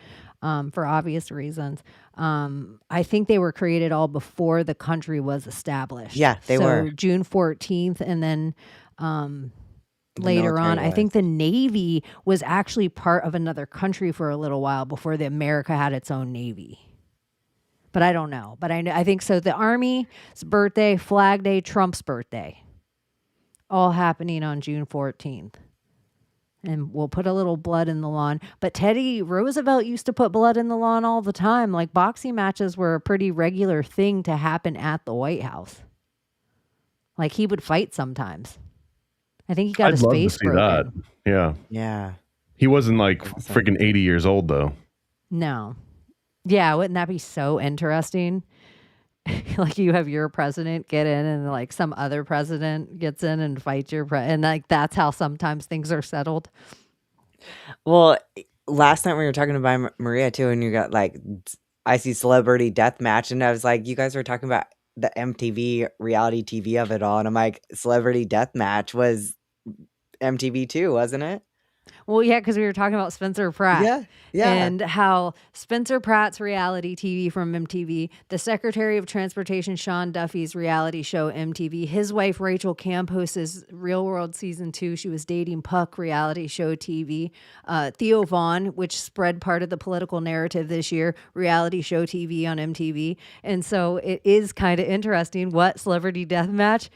for obvious reasons, I think they were created all before the country was established. Yeah, they were. June 14th, and then later on, military I think the Navy was actually part of another country for a little while before the America had its own Navy. But I don't know. But I think so. The Army's birthday, Flag Day, Trump's birthday, all happening on June 14th. And we'll put a little blood in the lawn. But Teddy Roosevelt used to put blood in the lawn all the time. Like, boxing matches were a pretty regular thing to happen at the White House. Like, he would fight sometimes. I think he got his I'd love to face see broken. that. Yeah. Yeah. He wasn't like freaking 80 years old though. No. Yeah, wouldn't that be so interesting? Like, you have your president get in, and like some other president gets in and fights your and like that's how sometimes things are settled. Well, last night we were talking about Maria too, and you got like I see Celebrity Death Match, and I was like, you guys were talking about the MTV reality TV of it all, and I'm like, Celebrity Death Match was MTV too, wasn't it? Well, yeah, because we were talking about Spencer Pratt. Yeah. And how Spencer Pratt's reality TV from MTV, the Secretary of Transportation Sean Duffy's reality show MTV, his wife Rachel Campos's Real World Season 2, she was dating Puck reality show TV, Theo Vaughn, which spread part of the political narrative this year, reality show TV on MTV. And so it is kind of interesting what Celebrity Deathmatch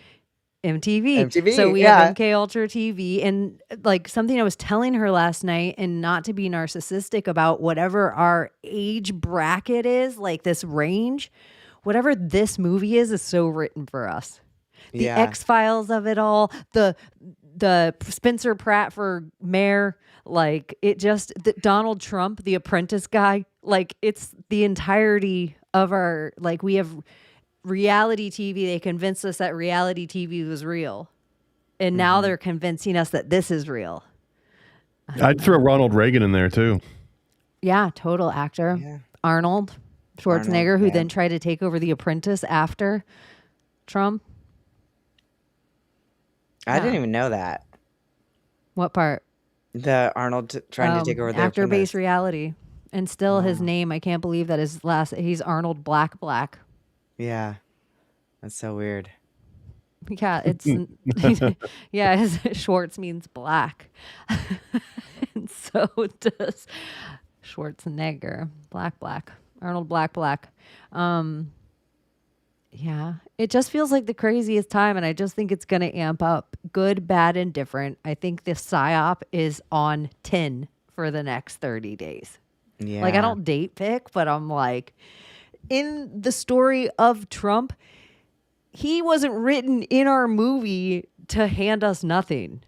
MTV. So we have MK Ultra TV, and like something I was telling her last night, and not to be narcissistic about whatever our age bracket is, like this range, whatever this movie is so written for us. The X-Files of it all, the Spencer Pratt for mayor, like it just Donald Trump, the Apprentice guy, like it's the entirety of our, like we have reality TV. They convinced us that reality TV was real, and now they're convincing us that this is real. I'd throw Ronald Reagan in there too. Yeah, total actor. Yeah. Arnold Schwarzenegger, who yeah. then tried to take over The Apprentice after Trump. I didn't even know that. What part? The Arnold trying to take over the actor-based reality, and still his name. I can't believe that his last. He's Arnold Black. Yeah, that's so weird. Yeah, it's yeah. His Schwartz means black, and so does Schwarzenegger. Black. Arnold Black. Yeah, it just feels like the craziest time, and I just think it's gonna amp up. Good, bad, and different. I think the psyop is on 10 for the next 30 days. Yeah, Like, I don't date pick, but I'm like, in the story of Trump, he wasn't written in our movie to hand us nothing.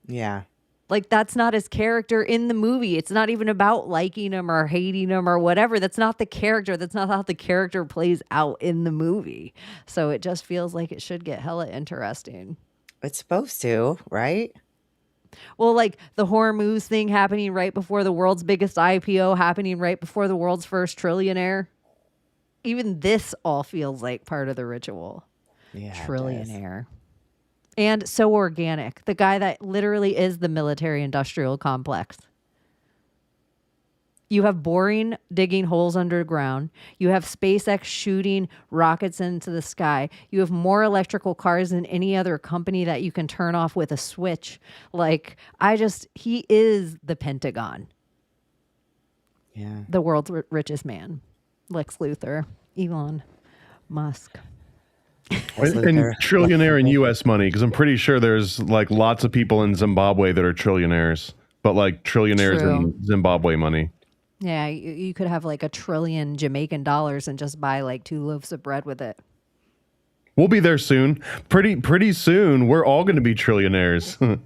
Yeah, Like, that's not his character in the movie. It's not even about liking him or hating him or whatever. That's not the character. That's not how the character plays out in the movie. So it just feels like it should get hella interesting. it's supposed to, right? Well, like the Hormuz thing happening right before the world's biggest IPO, happening right before the world's first trillionaire. Even this all feels like part of the ritual. Yeah, Trillionaire. And so organic. The guy that literally is the military industrial complex. You have boring, digging holes underground. You have SpaceX shooting rockets into the sky. You have more electrical cars than any other company that you can turn off with a switch. Like, he is the Pentagon. Yeah. The world's richest man. Lex Luthor. Elon Musk. And trillionaire in U.S. money, because I'm pretty sure there's like lots of people in Zimbabwe that are trillionaires, but like trillionaires in Zimbabwe money. Yeah, you could have like $1 trillion Jamaican dollars and just buy like 2 loaves of bread with it. We'll be there soon. Pretty soon, we're all going to be trillionaires.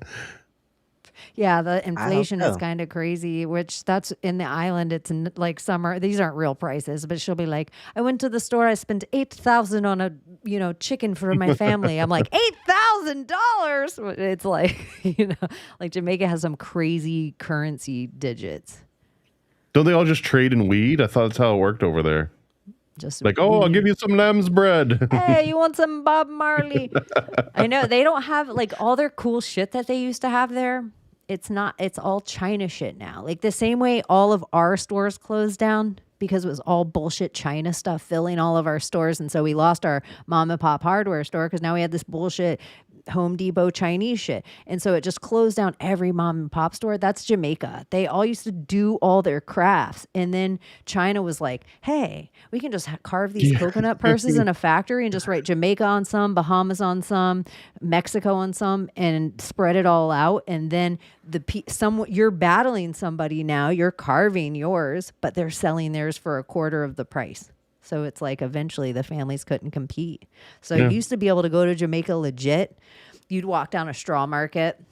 Yeah, the inflation is kind of crazy, which that's in the island. It's like summer. These aren't real prices, but she'll be like, I went to the store. I spent $8,000 on a, chicken for my family. I'm like, $8,000. It's like, like Jamaica has some crazy currency digits. Don't they all just trade in weed? I thought that's how it worked over there. Just like, oh, I'll give you some lamb's bread. Hey, you want some Bob Marley? I know they don't have like all their cool shit that they used to have there. It's all China shit now. Like the same way all of our stores closed down because it was all bullshit China stuff filling all of our stores. And so we lost our mom and pop hardware store because now we had this bullshit Home Depot Chinese shit. And so it just closed down every mom and pop store. That's Jamaica. They all used to do all their crafts. And then China was like, hey, we can just carve these coconut purses in a factory and just write Jamaica on some, Bahamas on some, Mexico on some, and spread it all out. And then you're battling somebody now, you're carving yours, but they're selling theirs for 1/4 of the price. So it's like eventually the families couldn't compete. So you used to be able to go to Jamaica legit. You'd walk down a straw market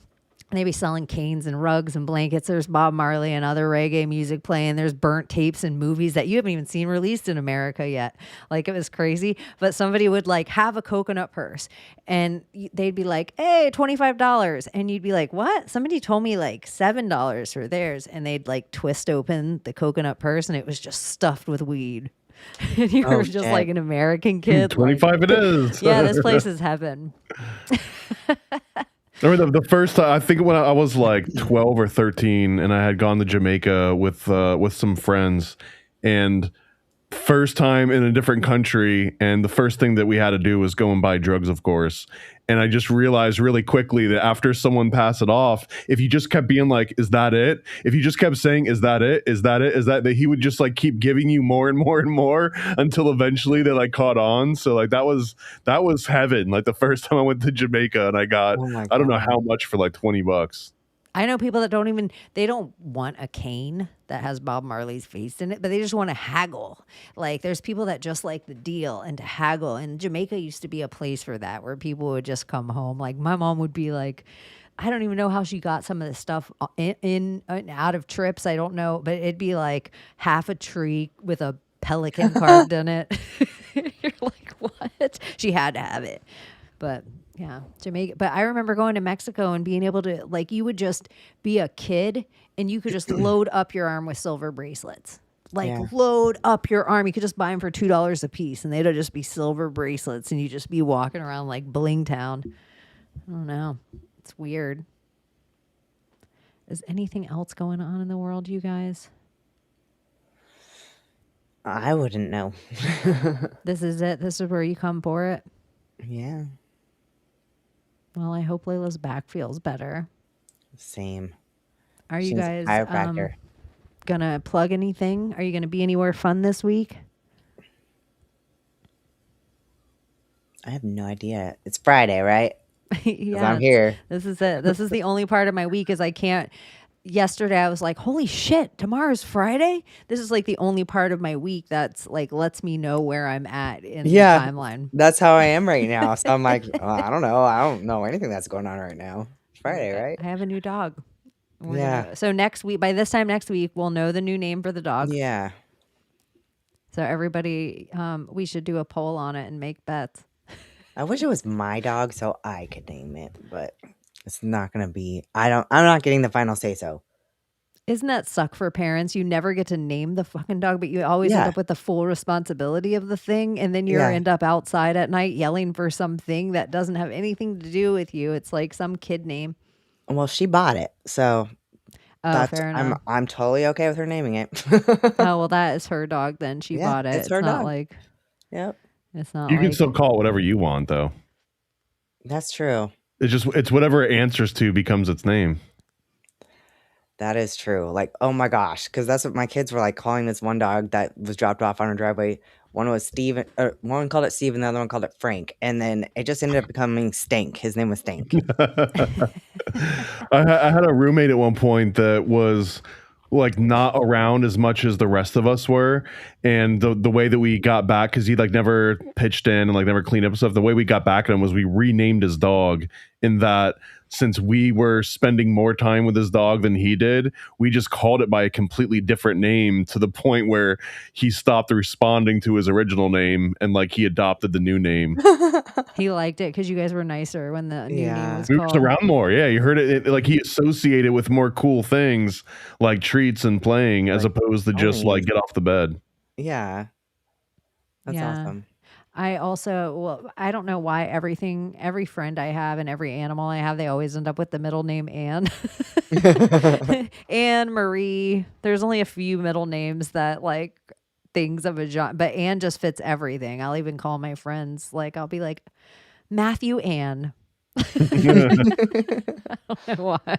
and they'd be selling canes and rugs and blankets. There's Bob Marley and other reggae music playing. There's burnt tapes and movies that you haven't even seen released in America yet. Like it was crazy. But somebody would like have a coconut purse and they'd be like, hey, $25. And you'd be like, what? Somebody told me like $7 for theirs. And they'd like twist open the coconut purse and it was just stuffed with weed. And you were just like an American kid. 25 it is. Yeah, this place is heaven. I remember the first time, I think when I was like 12 or 13 and I had gone to Jamaica with some friends, and first time in a different country, and the first thing that we had to do was go and buy drugs, of course. And I just realized really quickly that after someone passed it off, if you just kept being like, is that it? If you just kept saying, is that it? Is that it? Is that he would just like keep giving you more and more and more until eventually they like caught on. So like that was heaven. Like the first time I went to Jamaica and I got, I don't know how much for like $20. I know people that they don't want a cane that has Bob Marley's face in it, but they just want to haggle. Like there's people that just like the deal and to haggle. And Jamaica used to be a place for that, where people would just come home. Like my mom would be like, I don't even know how she got some of this stuff in and out of trips. I don't know, but it'd be like half a tree with a pelican carved in it. You're like, what? She had to have it. But yeah, Jamaica. But I remember going to Mexico and being able to, like, you would just be a kid and you could just load up your arm with silver bracelets. Like, load up your arm. You could just buy them for $2 a piece and they'd just be silver bracelets and you'd just be walking around like Bling Town. I don't know. It's weird. Is anything else going on in the world, you guys? I wouldn't know. This is it. This is where you come for it. Yeah. Well, I hope Layla's back feels better. Same. Are you guys gonna plug anything? Are you gonna be anywhere fun this week? I have no idea. It's Friday, right? Yeah, I'm here. This is it. This is the only part of my week is I can't. Yesterday I was like, holy shit, tomorrow's Friday? This is like the only part of my week that's like lets me know where I'm at in the timeline. That's how I am right now. So I'm like, I don't know. I don't know anything that's going on right now. It's Friday, right? I have a new dog. So next week, by this time next week, we'll know the new name for the dog. Yeah. So everybody, we should do a poll on it and make bets. I wish it was my dog so I could name it, but it's not going to be. I'm not getting the final say so. Isn't that suck for parents? You never get to name the fucking dog, but you always end up with the full responsibility of the thing. And then you end up outside at night yelling for something that doesn't have anything to do with you. It's like some kid name. Well, she bought it. So fair enough. I'm totally okay with her naming it. Oh, well, that is her dog then. She bought it. It's her not dog. Like, yep. It's not You like, can still call it whatever you want, though. That's true. It's whatever it answers to becomes its name. That is true. Like, oh my gosh. Because that's what my kids were like calling this one dog that was dropped off on our driveway. One was Steve, one called it Steve, and the other one called it Frank. And then it just ended up becoming Stank. His name was Stank. I had a roommate at one point that was like not around as much as the rest of us were, and the way that we got back, because he like never pitched in and like never cleaned up stuff, the way we got back at him was we renamed his dog, in that since we were spending more time with his dog than he did, we just called it by a completely different name, to the point where he stopped responding to his original name and like he adopted the new name. He liked it because you guys were nicer when the new name Yeah. was He was called. around more. Yeah, you heard it, like he associated with more cool things like treats and playing, as Like opposed to just like toys. get off the bed. Yeah. That's Yeah. awesome. I also, well, I don't know why every friend I have and every animal I have, they always end up with the middle name Anne. Anne Marie. There's only a few middle names that like things of a genre, but Anne just fits everything. I'll even call my friends, like, I'll be like, Matthew Anne. I don't know why.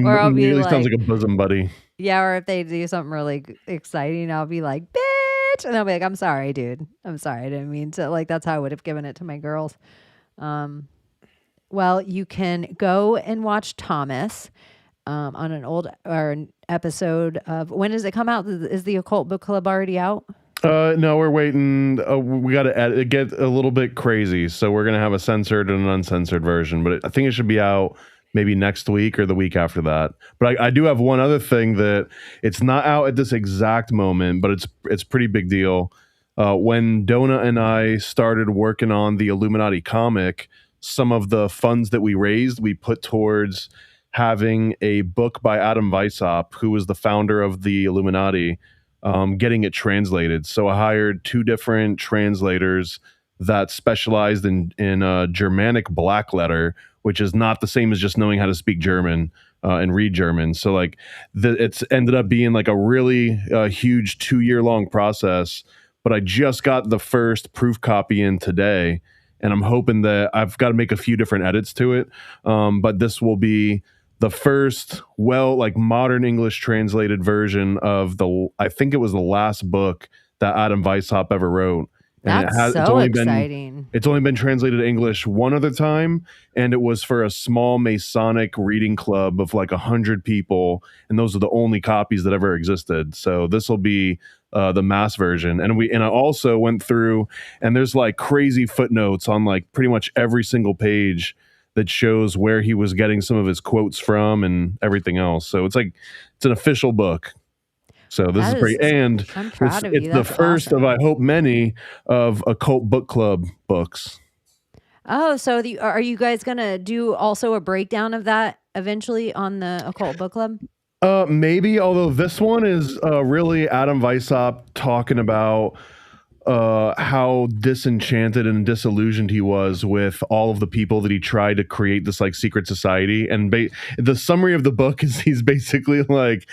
Or I'll be Immediately like, sounds like a bosom buddy. yeah, or if they do something really exciting, I'll be like, bitch. And I'll be like, I'm sorry, dude. I'm sorry. I didn't mean to. Like, that's how I would have given it to my girls. Well, you can go and watch Thomas on an old or an episode of, when does it come out? Is the Occult Book Club already out? No, we're waiting. We got to get a little bit crazy, so we're gonna have a censored and an uncensored version. But I think it should be out maybe next week or the week after that. But I do have one other thing that it's not out at this exact moment, but it's pretty big deal. When Donna and I started working on the Illuminati comic, some of the funds that we raised, we put towards having a book by Adam Weishaupt, who was the founder of the Illuminati, getting it translated. So I hired 2 different translators that specialized in Germanic black letter, which is not the same as just knowing how to speak German and read German. So like it's ended up being like a really huge 2-year long process. But I just got the first proof copy in today, and I'm hoping that I've got to make a few different edits to it. But this will be the first modern English translated version of I think it was the last book that Adam Weishaupt ever wrote. And That's so exciting. It's only been translated to English one other time, and it was for a small Masonic reading club of like 100 people, and those are the only copies that ever existed. So this will be the mass version, and I also went through, and there's like crazy footnotes on like pretty much every single page that shows where he was getting some of his quotes from and everything else. So it's an official book. So this is great, and I'm proud of you. It's the first of, I hope, many of Occult Book Club books. Oh, so are you guys gonna do also a breakdown of that eventually on the Occult Book Club? Maybe, although this one is really Adam Weishaupt talking about how disenchanted and disillusioned he was with all of the people that he tried to create this like secret society. And the summary of the book is he's basically like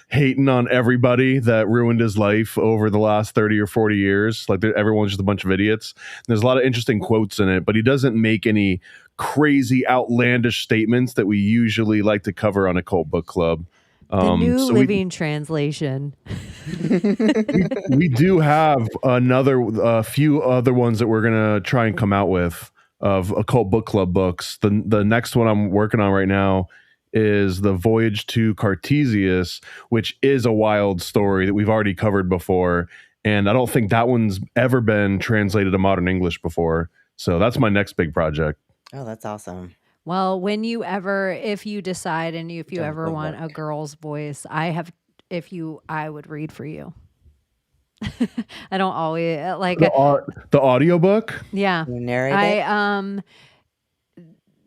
hating on everybody that ruined his life over the last 30 or 40 years. Like everyone's just a bunch of idiots. And there's a lot of interesting quotes in it, but he doesn't make any crazy outlandish statements that we usually like to cover on Occult Book Club. The New Living Translation. we do have a few other ones that we're gonna try and come out with of Occult Book Club books. The next one I'm working on right now is the Voyage to Cartesius, which is a wild story that we've already covered before, and I don't think that one's ever been translated to modern English before. So that's my next big project. Oh, that's awesome. Well, if you decide and if you ever want a girl's voice, I would read for you. I don't always like the audiobook. Yeah. You narrate it?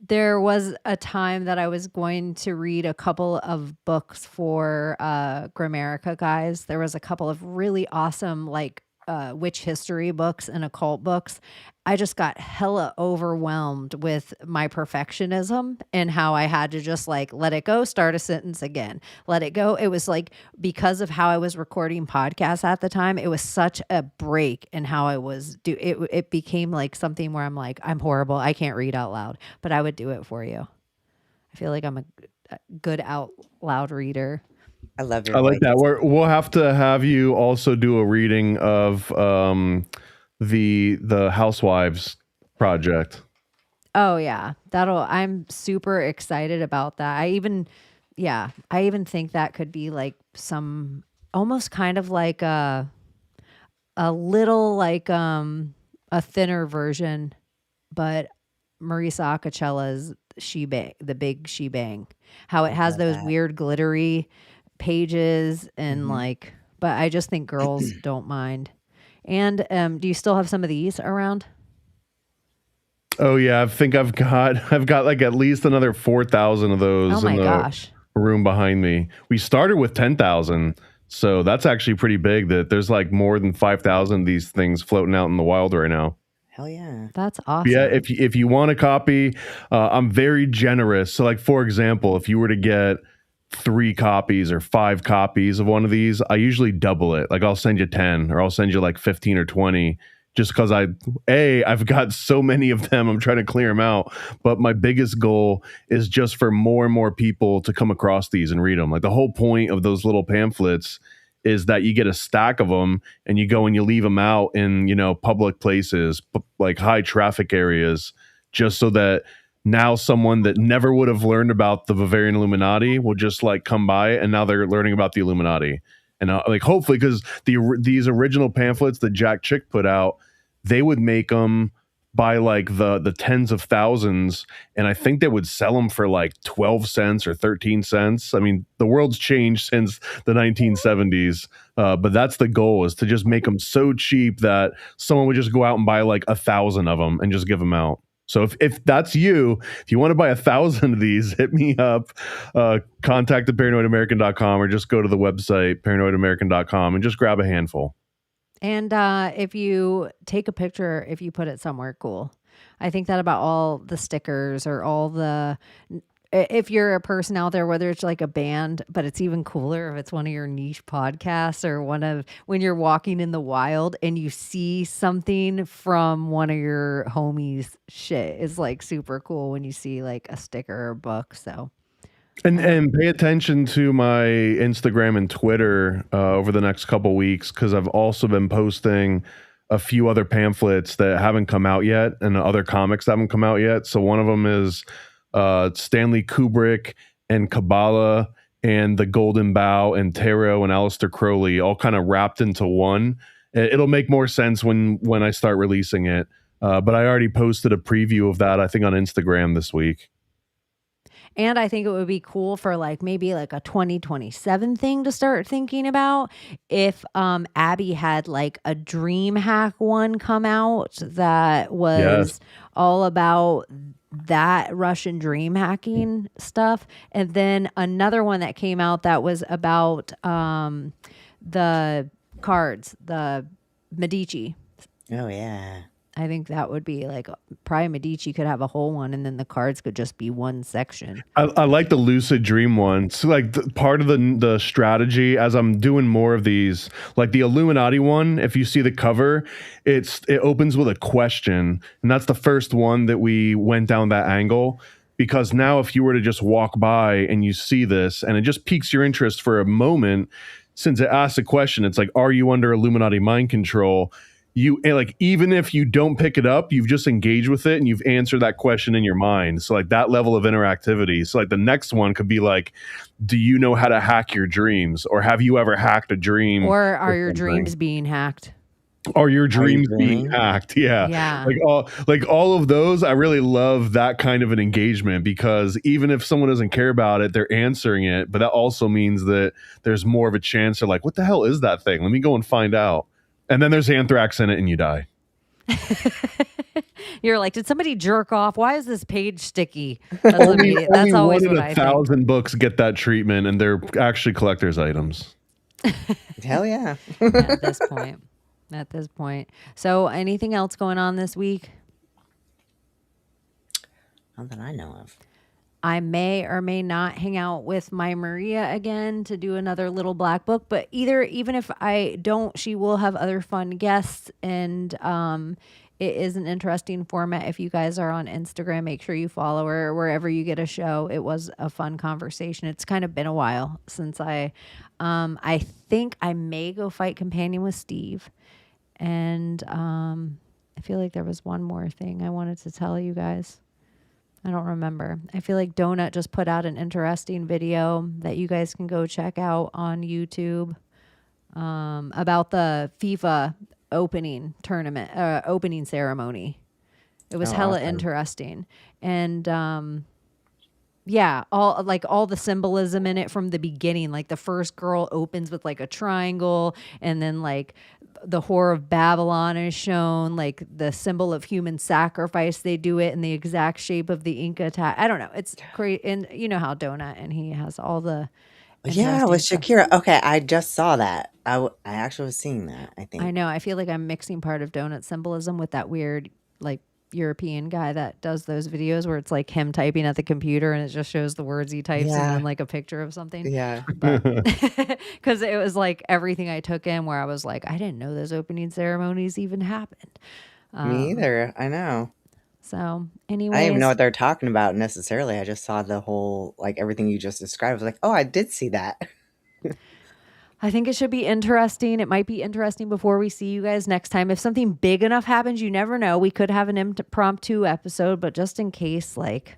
There was a time that I was going to read a couple of books for Grammarica guys. There was a couple of really awesome witch history books and occult books. I just got hella overwhelmed with my perfectionism and how I had to just like let it go, start a sentence again, let it go. It was like, because of how I was recording podcasts at the time, it was such a break in how I was it became like something where I'm like, I'm horrible, I can't read out loud, but I would do it for you. I feel like I'm a good out loud reader. I love it. I like that. We'll have to have you also do a reading of the Housewives project. Oh yeah, I'm super excited about that. I even think that could be like some almost kind of like a little like a thinner version, but Marisa Acacella's She-Bang, the big She-Bang. How it has love those that. weird glittery pages and Mhm. like, but I just think girls don't mind. And do you still have some of these around? Oh yeah, I think I've got like at least another 4,000 of Oh those in my the gosh. room behind me. We started with 10,000, so that's actually pretty big. That there's like more than 5,000 of these things floating out in the wild right now. Hell yeah. That's Yeah, awesome. if you want a copy, I'm very generous. So, like for example, if you were to get 3 copies or 5 copies of one of these, I usually double it. Like I'll send you 10, or I'll send you like 15 or 20, just because I've got so many of them. I'm trying to clear them out. But my biggest goal is just for more and more people to come across these and read them. Like the whole point of those little pamphlets is that you get a stack of them and you go and you leave them out in, public places, like high traffic areas, just so that now someone that never would have learned about the Bavarian Illuminati will just like come by, and now they're learning about the Illuminati. And like hopefully, because these original pamphlets that Jack Chick put out, they would make them by like the tens of thousands, and I think they would sell them for like 12 cents or 13 cents. I mean, the world's changed since the 1970s, but that's the goal, is to just make them so cheap that someone would just go out and buy like 1,000 of them and just give them out. So if that's you, if you want to buy 1,000 of these, hit me up, contact theparanoidamerican.com, or just go to the website paranoidamerican.com and just grab a handful. And if you take a picture, if you put it somewhere cool, I think that about all the stickers or all the, if you're a person out there, whether it's like a band, but it's even cooler if it's one of your niche podcasts or one of when you're walking in the wild and you see something from one of your homies shit is like super cool when you see like a sticker or a book. So. And pay attention to my Instagram and Twitter over the next couple weeks, because I've also been posting a few other pamphlets that haven't come out yet and other comics that haven't come out yet. So one of them is Stanley Kubrick and Kabbalah and the Golden Bough and Tarot and Aleister Crowley all kind of wrapped into one. It'll make more sense when I start releasing it. But I already posted a preview of that, I think, on Instagram this week. And I think it would be cool for like maybe like a 2027 thing to start thinking about if Abbie had like a dream hack one come out that was all about that Russian dream hacking stuff. And then another one that came out that was about the cards, the Medici. Oh yeah. I think that would be like probably Medici could have a whole one, and then the cards could just be one section. I like the lucid dream one. So like part of the strategy, as I'm doing more of these, like the Illuminati one, if you see the cover, it opens with a question, and that's the first one that we went down that angle. Because now if you were to just walk by and you see this and it just piques your interest for a moment, since it asks a question, it's like, are you under Illuminati mind control? You like, even if you don't pick it up, you've just engaged with it and you've answered that question in your mind. So like that level of interactivity. So like the next one could be like, do you know how to hack your dreams, or have you ever hacked a dream, or are your dreams being hacked? Are your dreams being hacked? Yeah. Like all of those, I really love that kind of an engagement, because even if someone doesn't care about it, they're answering it. But that also means that there's more of a chance they're like, what the hell is that thing? Let me go and find out. And then there's anthrax in it and you die. You're like, did somebody jerk off? Why is this page sticky? That's always one in what I 1,000 think. books get that treatment, and they're actually collector's items. Hell yeah. At this point. So anything else going on this week? Not that I know of. I may or may not hang out with my Maria again to do another little black book, but even if I don't, she will have other fun guests, and it is an interesting format. If you guys are on Instagram, make sure you follow her wherever you get a show. It was a fun conversation. It's kind of been a while since I think I may go fight companion with Steve. And I feel like there was one more thing I wanted to tell you guys. I don't remember. I feel like Donut just put out an interesting video that you guys can go check out on YouTube about the FIFA opening tournament, opening ceremony. It was hella interesting. And yeah, all the symbolism in it from the beginning. Like the first girl opens with like a triangle, and then like the Whore of Babylon is shown, like the symbol of human sacrifice. They do it in the exact shape of the Inca I don't know. It's great. And you know how Donut, and he has all the Yeah, with stuff. Shakira. Okay, I just saw that. I actually was seeing that, I think. I know. I feel like I'm mixing part of Donut symbolism with that weird, like, European guy that does those videos where it's like him typing at the computer and it just shows the words he types and Yeah. then like a picture of something. Yeah. But because it was like everything I took in where I was like, I didn't know those opening ceremonies even happened. Me either. I know. So I anyways, didn't even know what they're talking about necessarily. I just saw the whole, like everything you just described. I was like, oh, I did see that. I think it should be interesting. It might be interesting before we see you guys next time. If something big enough happens, you never know. We could have an impromptu episode, but just in case, like,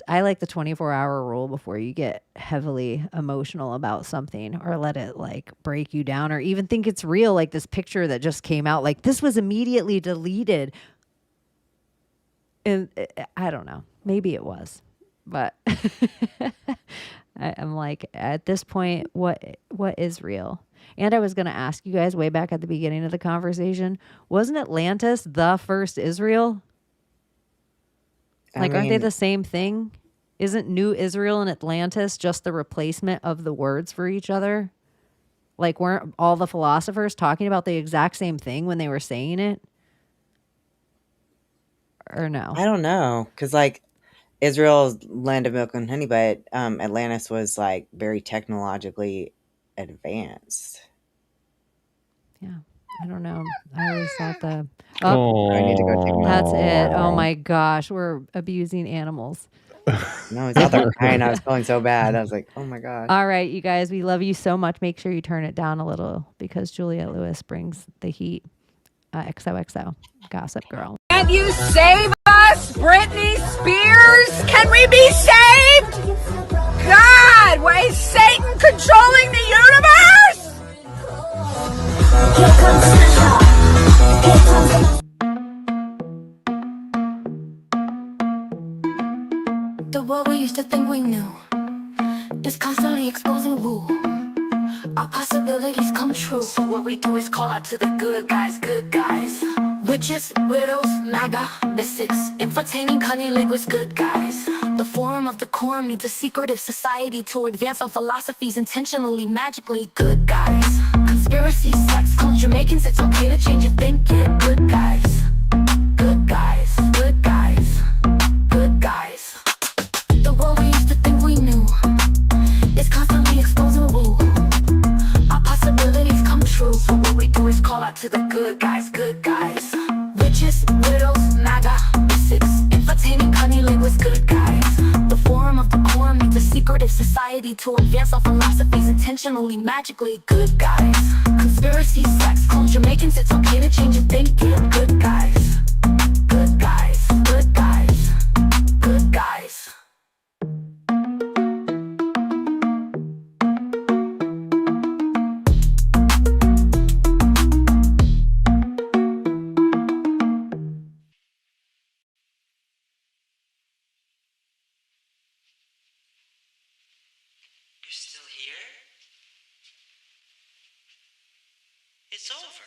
I like the 24-hour rule before you get heavily emotional about something or let it like break you down or even think it's real. Like this picture that just came out, like this was immediately deleted. And I don't know. Maybe it was, but I'm like, at this point, what is real? And I was going to ask you guys way back at the beginning of the conversation, wasn't Atlantis the first Israel? Like, aren't they the same thing? Isn't New Israel and Atlantis just the replacement of the words for each other? Like, weren't all the philosophers talking about the exact same thing when they were saying it? Or no? I don't know. Because, like, Israel's land of milk and honey, but Atlantis was, like, very technologically advanced. Yeah. I don't know. I always thought the... I need to go check that. That's it. Oh, my gosh. We're abusing animals. No, it's out there crying. I was feeling so bad. I was like, oh, my gosh. All right, you guys. We love you so much. Make sure you turn it down a little because Juliette Lewis brings the heat. XOXO. Gossip Girl. Can you save us, Britney Spears? Can we be saved? God, why is Satan controlling the universe? The world we used to think we knew is constantly exposing woo. Our possibilities come true. So what we do is call out to the good guys, good guys. Witches, widows, MAGA, mystics, entertaining cunnilinguists, good guys. The forum of the quorum needs a secretive society to advance our philosophies intentionally, magically, good guys. Conspiracy, sex, culture, Jamaicans, it's okay to change your thinking, good guys. Good guys, good guys, good guys. The world we used to think we knew is constantly exposing woo. Our possibilities come true. So what we do is call out to the good guys, good guys. Witches, widows, MAGA, mystics, entertaining cunnilinguists, good guys. The forum of the quorum needs a secretive society to advance our philosophies intentionally, magically, good guys. Conspiracy, sex, culture, Jamaicans, it's okay to change your thinking, good guys. Good guys, good guys, good guys. You're still here? It's over.